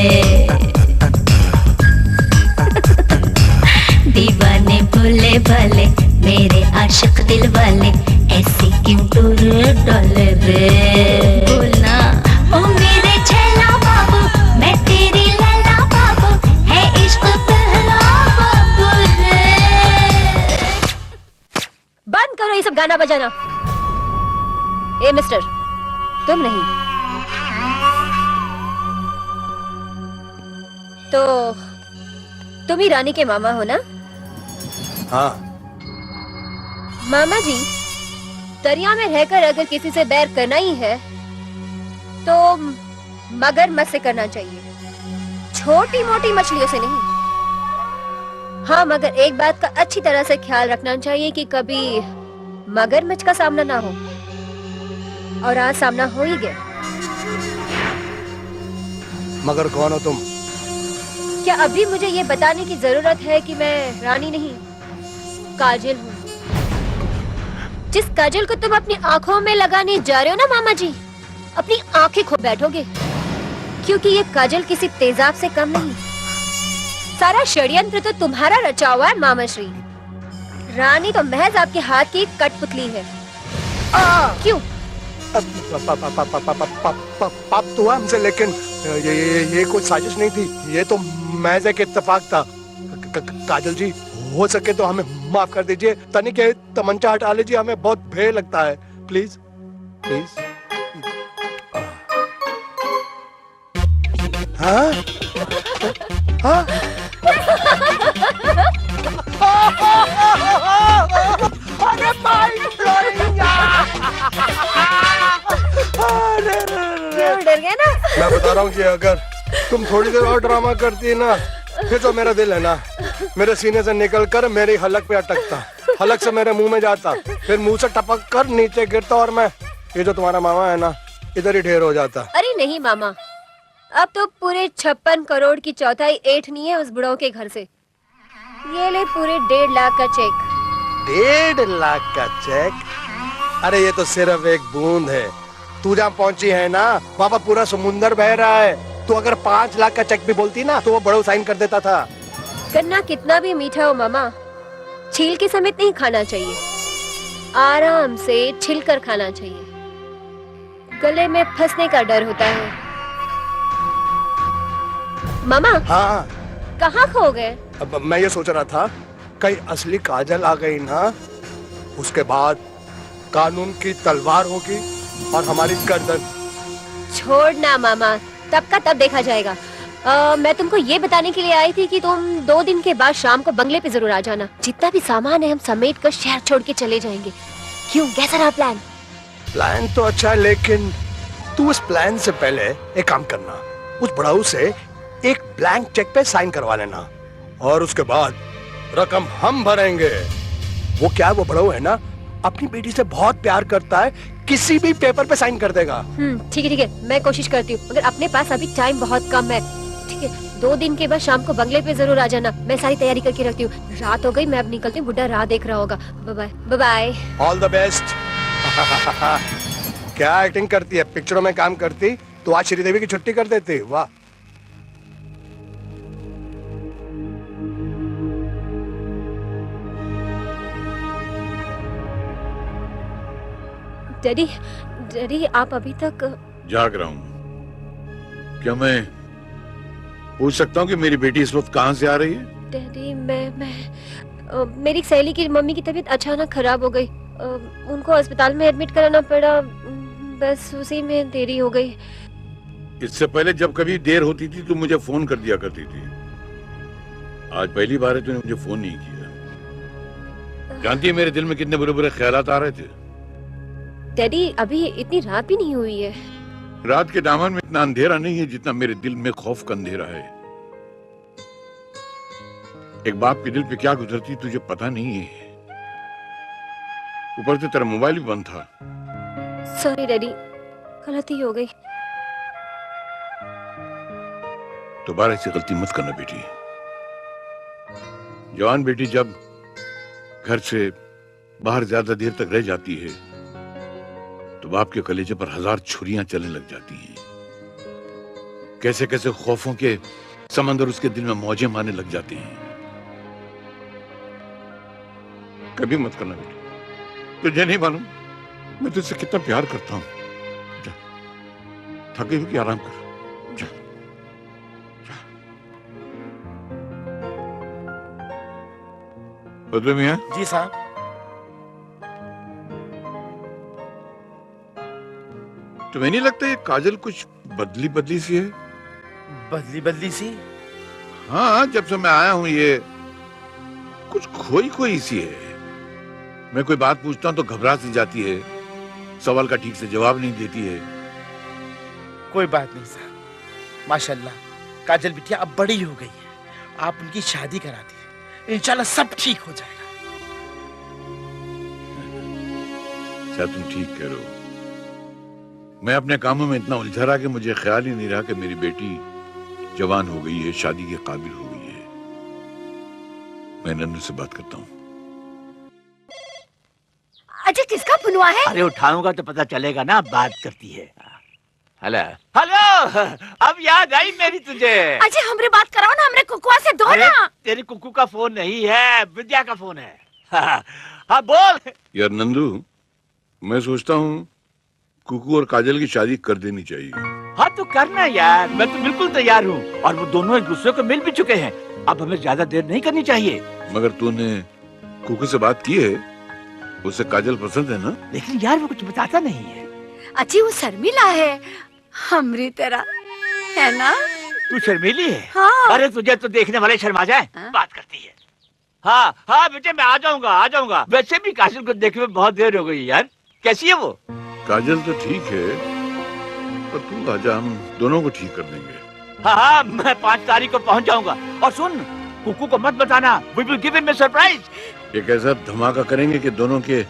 दीवाने भूले भले, मेरे आशिक दिल वाले ऐसे क्यों दूर डोले रे। बोलना ओ मेरे छैला बाबू मैं तेरी लैला बाबू, है इश्क पहला बाबू रे। बंद करो ये सब गाना बजाना। ए मिस्टर, तुम नहीं तो तुम ही रानी के मामा हो ना? हाँ। मामा जी, दरिया में रहकर अगर किसी से बैर करना ही है तो मगरमच्छ से करना चाहिए, छोटी मोटी मछलियों से नहीं। हाँ मगर एक बात का अच्छी तरह से ख्याल रखना चाहिए कि कभी मगरमच्छ का सामना ना हो। और आज सामना हो ही गया। मगर कौन हो तुम? क्या अभी मुझे ये बताने की जरूरत है कि मैं रानी नहीं, काजल हूँ? जिस काजल को तुम अपनी आंखों में लगाने जा रहे हो ना मामा जी, अपनी आंखें खो बैठोगे, क्योंकि ये काजल किसी तेजाब से कम नहीं। सारा षड्यंत्र तो तुम्हारा रचा हुआ है मामा श्री। रानी तो महज आपके हाथ की कठपुतली है। क्यों? पाप तो हुआ हमसे, लेकिन ये कोई साजिश नहीं थी, ये तो महज एक इत्तेफाक था। काजल जी, हो सके तो हमें माफ कर दीजिए। तनिक ये तमंचा हटा लीजिए, हमें बहुत भय लगता है। Please please. हाँ हाँ अरे भाई डर गए ना? मैं बता रहा हूँ कि अगर तुम थोड़ी देर और ड्रामा करती है ना, फिर तो मेरा दिल है ना मेरे सीने से निकल कर मेरी हलक पे अटकता, हलक से मेरे मुंह में जाता, फिर मुंह से टपक कर नीचे गिरता, और मैं ये जो तुम्हारा मामा है ना, इधर ही ढेर हो जाता। अरे नहीं मामा, अब तो पूरे 56 करोड़ की चौथाई ऐठनी है उस बुढ़ऊ के घर से। ये ले पूरे 1.5 लाख का चेक। 1.5 लाख का चेक? अरे ये तो सिर्फ एक बूंद है। तू जहाँ पहुंची है ना, वहाँ पर पूरा समुंदर बह रहा है। तू अगर 5 लाख का चेक भी बोलती ना, तो वो बड़ो साइन कर देता था। गन्ना कितना भी मीठा हो मामा, छील के समेत नहीं खाना चाहिए, आराम से छिलकर खाना चाहिए। गले में फंसने का डर होता है। मामा, हाँ कहाँ खो गए? अब मैं ये सोच रहा था, कहीं असली काजल आ गई ना, उसके बाद कानून की तलवार होगी और हमारी गर्दन। छोड़ना मामा, तब का तब देखा जाएगा। मैं तुमको ये बताने के लिए आई थी कि तुम 2 दिन के बाद शाम को बंगले पे जरूर आ जाना। जितना भी सामान है हम समेट कर शहर छोड़ के चले जाएंगे। क्यों, कैसा रहा प्लान? प्लान तो अच्छा है, लेकिन तू इस प्लान से पहले एक काम करना, उस बड़ाऊ से एक ब्लैंक चेक पे साइन करवा लेना, और उसके बाद रकम हम भरेंगे। वो क्या है, वो बड़ाऊ है ना, अपनी बेटी से बहुत प्यार करता है, किसी भी पेपर पे साइन कर देगा। ठीक है, मैं कोशिश करती हूँ, मगर अपने पास अभी टाइम बहुत कम है। ठीक है, 2 दिन के बाद शाम को बंगले पे जरूर आ जाना। मैं सारी तैयारी करके रखती हूँ। रात हो गई, मैं अब निकलती हूँ, बुड्ढा राह देख रहा होगा। Bye bye. Bye bye. All the best. क्या एक्टिंग करती है, पिक्चरों में काम करती तो आज श्रीदेवी की छुट्टी कर देती। वाह। डैडी, डैडी आप अभी तक जाग रहा हूँ। क्या मैं पूछ सकता हूँ कि मेरी बेटी इस वक्त कहाँ से आ रही है? डैडी मेरी सहेली की मम्मी की तबीयत अचानक खराब हो गई। उनको अस्पताल में एडमिट कराना पड़ा, बस उसी में देरी हो गई। इससे पहले जब कभी देर होती थी तो मुझे फोन कर दिया करती थी। आज पहली बार है तूने मुझे फोन नहीं किया। जानती है मेरे दिल में कितने बुरे बुरे ख्यालात आ रहे थे। डैडी अभी इतनी रात भी नहीं हुई है। रात के दामन में इतना अंधेरा नहीं है जितना मेरे दिल में खौफ का अंधेरा है। एक बाप के दिल पे क्या गुजरती तुझे पता नहीं है। ऊपर से तेरा मोबाइल भी बंद था। सॉरी डैडी, गलती हो गई। दोबारा ऐसी गलती मत करना बेटी। जवान बेटी जब घर से बाहर ज्यादा देर तक रह जाती है तो बाप के कलेजे पर 1000 छुरियां चलने लग जाती हैं। कैसे कैसे खौफों के समंदर उसके दिल में मौजें मारने लग जाते हैं। कभी मत करना बेटी, तुझे नहीं मालूम मैं तुझसे कितना प्यार करता हूं। जा, थकी हुई आराम कर। जा, जा। बदलू मियां। जी साहब। तुम्हें नहीं लगता ये काजल कुछ बदली बदली सी है? बदली बदली सी? हाँ, जब से मैं आया हूं ये कुछ खोई खोई सी है। मैं कोई बात पूछता हूं तो घबरा सी जाती है, सवाल का ठीक से जवाब नहीं देती है। कोई बात नहीं साहब, माशाल्लाह काजल बिटिया अब बड़ी हो गई है। आप उनकी शादी करा दी, इंशाल्लाह सब ठीक हो जाएगा। क्या तुम ठीक कह रहे हो? मैं अपने कामों में इतना उलझा रहा कि मुझे ख्याल ही नहीं रहा कि मेरी बेटी जवान हो गई है, शादी के काबिल हो गई है। मैं नन्नू से बात करता हूँ। अजय किसका फोन हुआ है? अरे उठाऊंगा तो पता चलेगा ना, बात करती है। हेलो हेलो, अब याद आई मेरी तुझे। अजय हमरे बात कराओ ना, हमरे कुकुआ से दो अरे, ना। तेरी कुकू का फोन नहीं है, विद्या का फोन है। हाँ बोल। यार नंदू, मैं सोचता हूँ कुकू और काजल की शादी कर देनी चाहिए। हाँ तो करना यार, मैं तो बिल्कुल तैयार हूँ। और वो दोनों एक दूसरे को मिल भी चुके हैं, अब हमें ज्यादा देर नहीं करनी चाहिए। मगर तूने कुकू से बात की है? उसे काजल पसंद है ना? लेकिन यार वो कुछ बताता नहीं है। अजी वो शर्मिला है, हमरी तरह, है ना? तू शर्मीली है? हाँ। अरे तुझे तो देखने वाले शर्मा जाए। बात करती है। हाँ हाँ बेटे, मैं आ जाऊंगा। वैसे भी काजल को देखने में बहुत देर हो गई यार। कैसी है वो? काजल तो ठीक है, पर तू आजा, हम दोनों को ठीक कर देंगे। हाँ हाँ, मैं 5 तारीख को पहुंच जाऊंगा। और सुन, कुकू को मत बताना, we will give him a surprise। एक ऐसा धमाका करेंगे कि दोनों के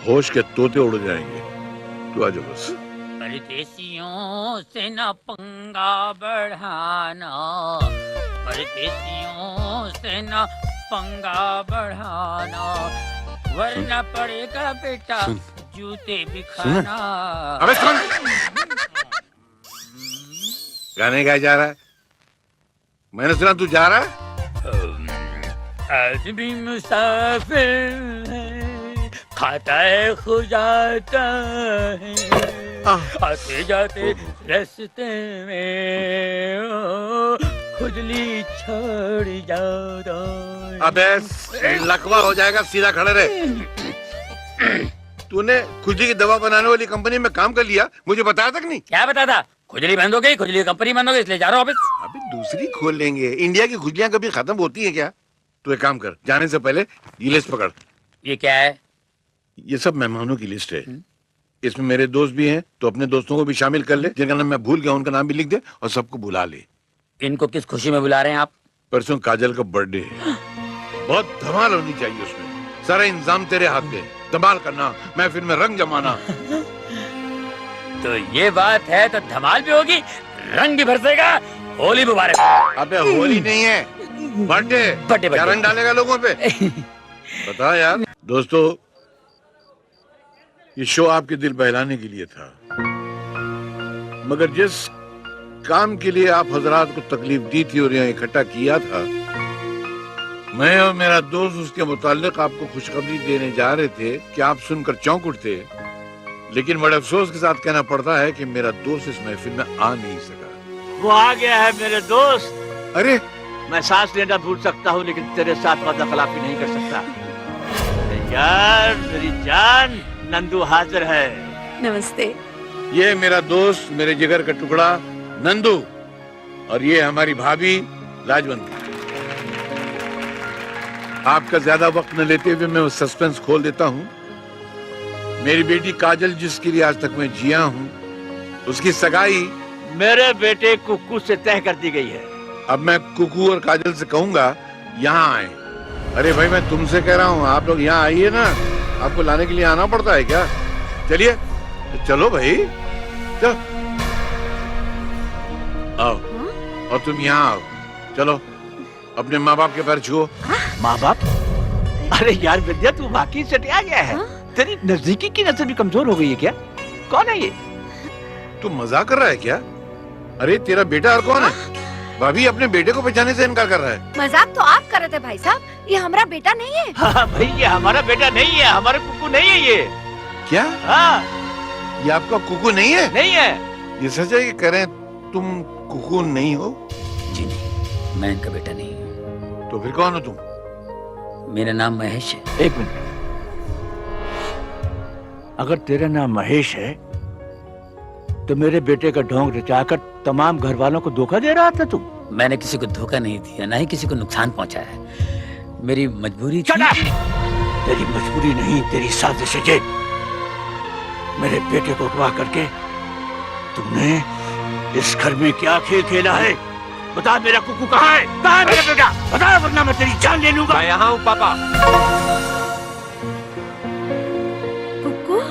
होश के तोते उड़ जाएंगे। तू आजा बस। परदेसियों से न पंगा बढ़ाना, परदेसियों से न पंगा बढ़ाना, वरना पड़ेगा बेटा जूते भी खाना। अबे सुन, गाने गाया जा रहा है। मैंने सुना तू जा रहा है। आज भी मुसाफिर है, खाता है खो जाता है, आते जाते रास्ते में खुजली छोड़ जाता है। अबे लकवा हो जाएगा, सीधा खड़े रहे। तूने खुजली की दवा बनाने वाली कंपनी में काम कर लिया, मुझे बताया तक नहीं। क्या बताता? खुजली बंद हो गई, खुजली कंपनी बंद हो गई, इसलिए जा रहा हूँ वापस। अभी दूसरी खोल लेंगे। इंडिया की खुजलियां कभी खत्म होती है क्या? तू एक काम कर, जाने से पहले ये लिस्ट पकड़। ये क्या है? ये सब मेहमानों की लिस्ट है। इसमें मेरे दोस्त भी हैं, तो अपने दोस्तों को भी शामिल कर ले। जिनका नाम मैं भूल गया उनका नाम भी लिख दे और सबको बुला ले। इनको किस खुशी में बुला रहे हैं आप? परसों काजल का बर्थडे है, बहुत धमाल होनी चाहिए उसमें। सारा इंतजाम तेरे हाथ में, धमाल करना, महफिल में रंग जमाना। तो ये बात है तो धमाल भी होगी, रंग भी बरसेगा। होली मुबारक। अबे होली नहीं है, बर्थडे। क्या रंग डालेगा लोगों पे? बता यार। दोस्तों, ये शो आपके दिल बहलाने के लिए था, मगर जिस काम के लिए आप हजरात को तकलीफ दी थी और यहाँ इकट्ठा किया था, मैं और मेरा दोस्त उसके मुताल्लिक आपको खुशखबरी देने जा रहे थे कि आप सुनकर चौंक उठते। लेकिन बड़े अफसोस के साथ कहना पड़ता है कि मेरा दोस्त इस महफिल में आ नहीं सका। वो आ गया है मेरे दोस्त। अरे मैं सांस लेना भूल सकता हूँ, लेकिन तेरे साथ वादा खिलाफी नहीं कर सकता। यार मेरी जान, नंदू हाजिर है। नमस्ते। ये मेरा दोस्त, मेरे जिगर का टुकड़ा नंदू, और ये हमारी भाभी लाजवंती। आपका ज्यादा वक्त न लेते हुए मैं उस सस्पेंस खोल देता हूँ। मेरी बेटी काजल, जिसके लिए आज तक मैं जिया हूँ, उसकी सगाई मेरे बेटे कुकू से तय कर दी गई है। अब मैं कुकू और काजल से कहूंगा यहाँ आए। अरे भाई, मैं तुमसे कह रहा हूँ, आप लोग यहाँ आइए ना। आपको लाने के लिए आना पड़ता है क्या? चलिए, तो चलो भाई, चलो आओ। और तुम यहाँ आओ, चलो अपने माँ बाप के पैर छुओ। माँ बाप? अरे यार विद्या, तू वाकई सटिया गया है। तेरी नजदीकी की नजर भी कमजोर हो गई है क्या? कौन है ये? तू मजाक कर रहा है क्या? अरे तेरा बेटा और कौन है? भाभी अपने बेटे को पहचाने से इनकार कर रहा है। मजाक तो आप कर रहे थे भाई साहब, ये हमारा बेटा नहीं है। हाँ भाई, ये हमारा बेटा नहीं है, हमारा कुकू नहीं है ये। क्या? हाँ, ये आपका कुकू नहीं है? नहीं है। ये सच है कि कह रहे हैं तुम कुकू नहीं हो? जी नहीं, मैं इनका बेटा नहीं हूँ। तो फिर कौन हो तुम? मेरा नाम महेश है। एक मिनट, अगर तेरा नाम महेश है तो मेरे बेटे का ढोंग रचाकर तमाम घर वालों को धोखा दे रहा था तू? मैंने किसी को धोखा नहीं दिया, ना ही किसी को नुकसान पहुंचाया है। मेरी मजबूरी थी। तेरी मजबूरी नहीं, तेरी साजिश है। मेरे बेटे को अगवा करके तुमने इस घर में क्या खेल खेला है? बता, मेरा कुकू कहाँ है? कहाँ है मेरा बेटा? बता, वरना मैं तेरी जान ले लूंगा। मैं यहाँ हूँ पापा। कुकू?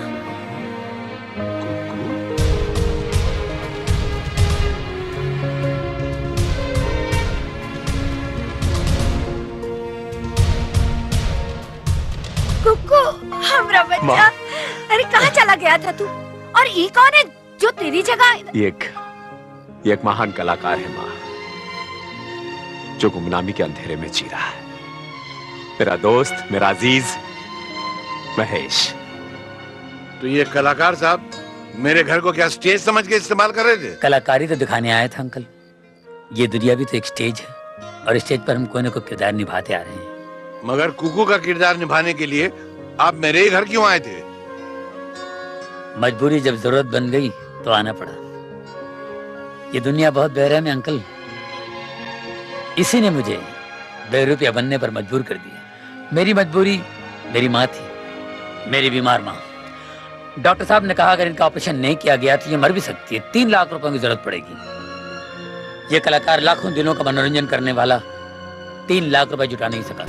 मेरा बच्चा। अरे कहाँ चला गया था तू? और ये कौन है जो तेरी जगह? ये एक महान कलाकार है माँ, जो गुमनामी के अंधेरे में जी रहा है। मेरा दोस्त, मेरा अजीज महेश। तो ये कलाकार साहब मेरे घर को क्या स्टेज समझ के इस्तेमाल कर रहे थे? कलाकारी तो दिखाने आया था अंकल। ये दुनिया भी तो एक स्टेज है और स्टेज पर हम कोई ना कोई किरदार निभाते आ रहे हैं। मगर कुकू का किरदार निभाने के लिए आप मेरे ही घर क्यों आए थे? मजबूरी जब जरूरत बन गई तो आना पड़ा। ये दुनिया बहुत बेरहम है अंकल। इसी ने मुझे बेरुपया बनने पर मजबूर कर दिया। मेरी मजबूरी मेरी माँ थी, मेरी बीमार माँ। डॉक्टर साहब ने कहा अगर इनका ऑपरेशन नहीं किया गया तो ये मर भी सकती है, 3 लाख रुपयों की जरूरत पड़ेगी। ये कलाकार लाखों दिलों का मनोरंजन करने वाला 3 लाख रुपए जुटा नहीं सका।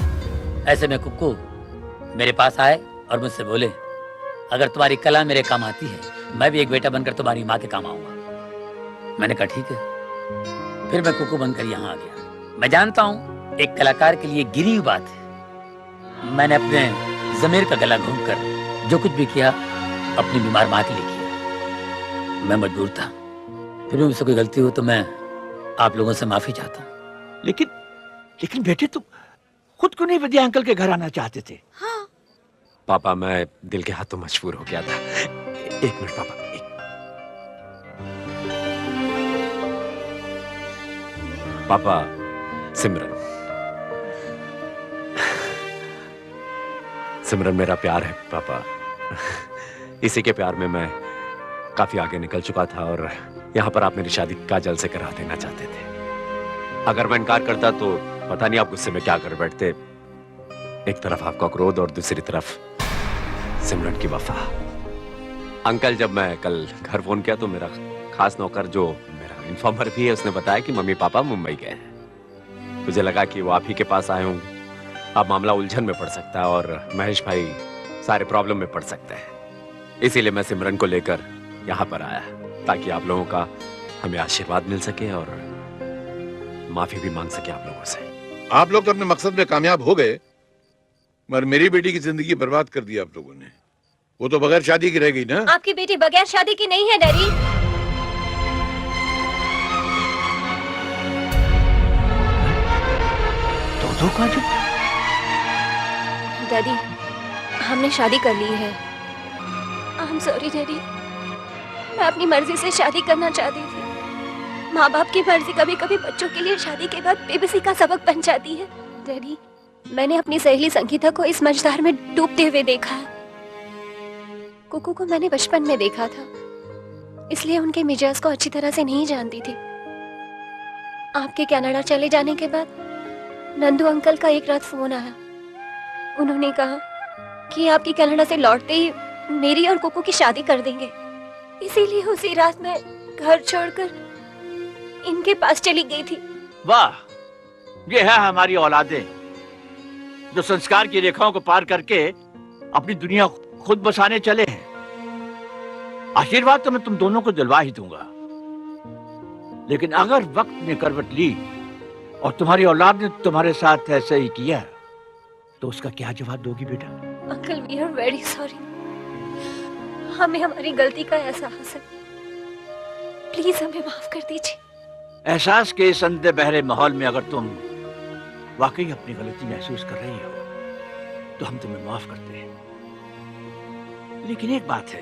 ऐसे में कुक्कू मेरे पास आए और मुझसे बोले अगर तुम्हारी कला मेरे काम आती है, मैं भी एक बेटा बनकर तुम्हारी माँ के काम आऊंगा। मैंने कहा ठीक है। फिर मैं कुक्कू बनकर यहाँ आ गया। मैं जानता हूँ एक कलाकार के लिए गिरी हुई बात है। मैंने अपने जमीर का गला घूमकर जो कुछ भी किया अपनी बीमार माँ के लिए किया। मैं मजबूर था। फिर भी मुझसे कोई गलती हो तो मैं आप लोगों से माफी चाहता हूँ। लेकिन बेटे तुम खुद को नहीं विद्या अंकल के घर आना चाहते थे? हाँ। पापा मैं दिल के हाथों मजबूर हो गया था। 1 मिनट पापा। पापा सिमरन मेरा प्यार है पापा। इसी के प्यार में मैं काफी आगे निकल चुका था और यहाँ पर आप मेरी शादी काजल से करा देना चाहते थे। अगर मैं इनकार करता तो पता नहीं आप गुस्से में क्या कर बैठते। एक तरफ आपका क्रोध और दूसरी तरफ सिमरन की वफा। अंकल जब मैं कल घर फोन किया तो मेरा खास नौकर जो मेरा इन्फॉर्मर भी है उसने बताया कि मम्मी पापा मुंबई गए हैं। मुझे लगा कि वो आप ही के पास आए होंगे। अब मामला उलझन में पड़ सकता है और महेश भाई सारे प्रॉब्लम में पड़ सकते हैं। इसीलिए मैं सिमरन को लेकर यहाँ पर आया ताकि आप लोगों का हमें आशीर्वाद मिल सके और माफी भी मांग सके आप लोगों से। आप लोग तो अपने मकसद में कामयाब हो गए, मगर मेरी बेटी की जिंदगी बर्बाद कर दी आप लोगों ने। वो तो बगैर शादी की रह गई ना। आपकी बेटी बगैर शादी की नहीं है डैडी। दो काजल? डैडी हमने शादी कर ली है। I am sorry daddy. मैं अपनी मर्जी से शादी करना चाहती थी। माँ बाप की मर्जी कभी कभी बच्चों के लिए शादी के बाद बेबसी का सबक बन जाती है। डैडी मैंने अपनी सहेली संगीता को इस मझधार में डूबते हुए देखा है। कुकू को मैंने बचपन में देखा था, इसलिए उनके मिजाज को अच्छी तरह से नहीं जानती थी। आपके कनाडा चले जाने के बाद नंदू अंकल का एक रात फोन आया। उन्होंने कहा कि आपकी कनाडा से लौटते ही मेरी और कुकू की शादी कर देंगे। इसीलिए उसी रात मैं घर छोड़कर इनके पास चली गई थी। वाह, ये है हमारी औलादें जो संस्कार की रेखाओं को पार करके अपनी दुनिया खुद बसाने चले हैं। आशीर्वाद तो मैं तुम दोनों को दिलवा ही दूंगा, लेकिन अगर वक्त ने करवट ली और तुम्हारी औलाद ने तुम्हारे साथ ऐसे ही किया तो उसका क्या जवाब दोगी बेटा? Uncle we are very sorry. हमें हमारी गलती का एहसास है। प्लीज हमें माफ कर दीजिए। एहसास के इस अंधे बहरे माहौल में अगर तुम वाकई अपनी गलती महसूस कर रही हो तो हम तुम्हें माफ करते हैं। लेकिन एक बात है,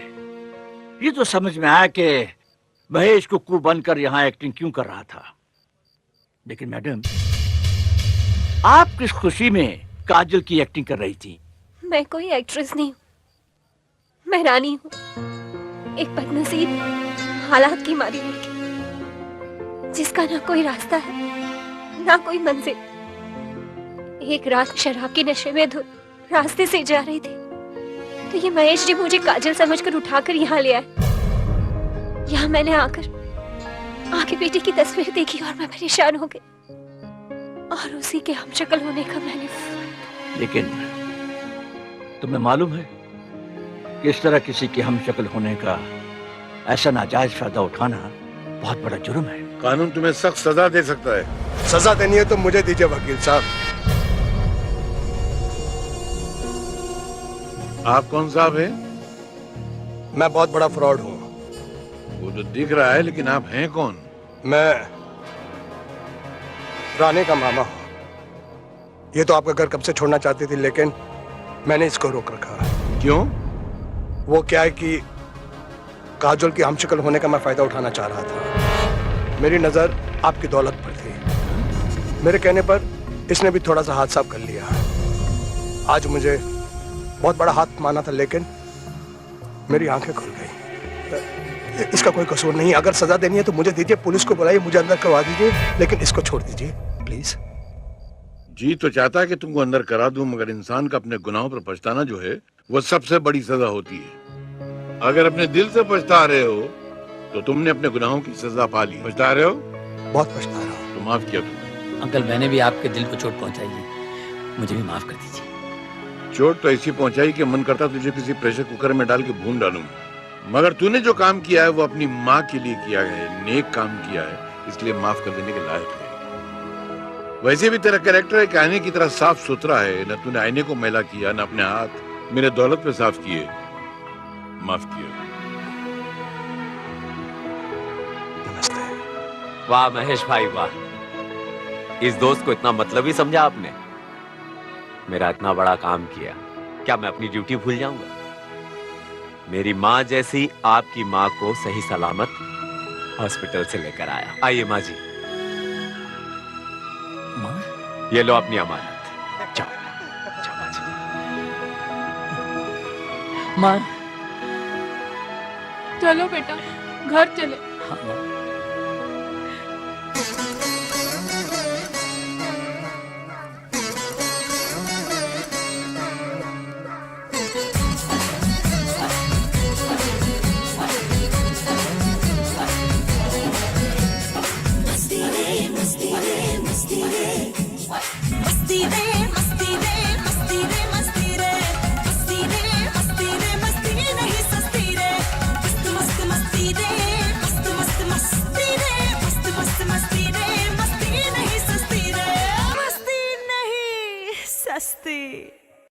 ये तो समझ में आया कि महेश कुक्कू बनकर यहाँ एक्टिंग क्यों कर रहा था, लेकिन मैडम आप किस खुशी में काजल की एक्टिंग कर रही थी? मैं कोई एक्ट्रेस नहीं हूँ, मैं रानी हूँ, एक बदनसीब हालात की मारी लड़की जिसका ना कोई रास्ता है ना कोई मंजिल। एक रात शराब के नशे में धुत रास्ते से जा रही थी तो ये महेश जी मुझे काजल समझकर उठाकर यहाँ ले आए। यहाँ मैंने आकर आगे बेटी की तस्वीर देखी और मैं परेशान हो गई और उसी के हमशक्ल होने का मैंने। लेकिन तुम्हें मालूम है कि इस तरह किसी के हमशक्ल होने का ऐसा नाजायज फायदा उठाना बहुत बड़ा जुर्म है। कानून तुम्हें सख्त सजा दे सकता है। सजा देनी है तो मुझे दीजिए वकील साहब। आप कौन साहब हैं? मैं बहुत बड़ा फ्रॉड हूँ। वो तो दिख रहा है, लेकिन आप हैं कौन? मैं रानी का मामा हूँ। ये तो आपका घर कब से छोड़ना चाहती थी, लेकिन मैंने इसको रोक रखा। क्यों? वो क्या है कि काजोल की हमशक्ल होने का मैं फायदा उठाना चाह रहा था। मेरी नजर आपकी दौलत पर थी। मेरे कहने पर इसने भी थोड़ा सा हाथ साफ कर लिया। आज मुझे बहुत बड़ा हाथ माना था, लेकिन मेरी आंखें खुल गई। इसका कोई कसूर नहीं। अगर सजा देनी है तो मुझे दीजिए, पुलिस को बुलाइए, मुझे अंदर करवा दीजिए, लेकिन इसको छोड़ दीजिए प्लीज। जी तो चाहता है कि तुमको अंदर करा दूं, मगर इंसान का अपने गुनाहों पर पछताना जो है वो सबसे बड़ी सजा होती है। अगर अपने दिल से पछता रहे हो तो तुमने अपने गुनाहों की सजा पा ली। पछता रहे हो? बहुत पछता रहा हूँ। तो माफ किया तुमने। अंकल, मैंने भी आपके दिल को चोट पहुंचाई है, मुझे भी माफ कर दीजिए। चोट तो ऐसी पहुंचाई कि मन करता तुझे किसी प्रेशर कुकर में डाल के भून डालूं, मगर तूने जो काम किया है वो अपनी माँ के लिए किया है, नेक काम किया है, इसलिए माफ कर देने के लायक है। वैसे भी तेरा कैरेक्टर एक आईने की तरह साफ सुथरा है। न तूने आईने को मैला किया, न अपने हाथ मेरे दौलत पे साफ किए। माफ किया। वाह महेश भाई वाह, इस दोस्त को इतना मतलब ही समझा आपने। मेरा इतना बड़ा काम किया, क्या मैं अपनी ड्यूटी भूल जाऊंगा? मेरी माँ जैसी आपकी माँ को सही सलामत हॉस्पिटल से लेकर आया। आइए माँ जी। माँ? ये लो अपनी अमानत। जाओ जाओ माँ जी। माँ चलो बेटा, घर चले। हाँ माँ। सस्ती।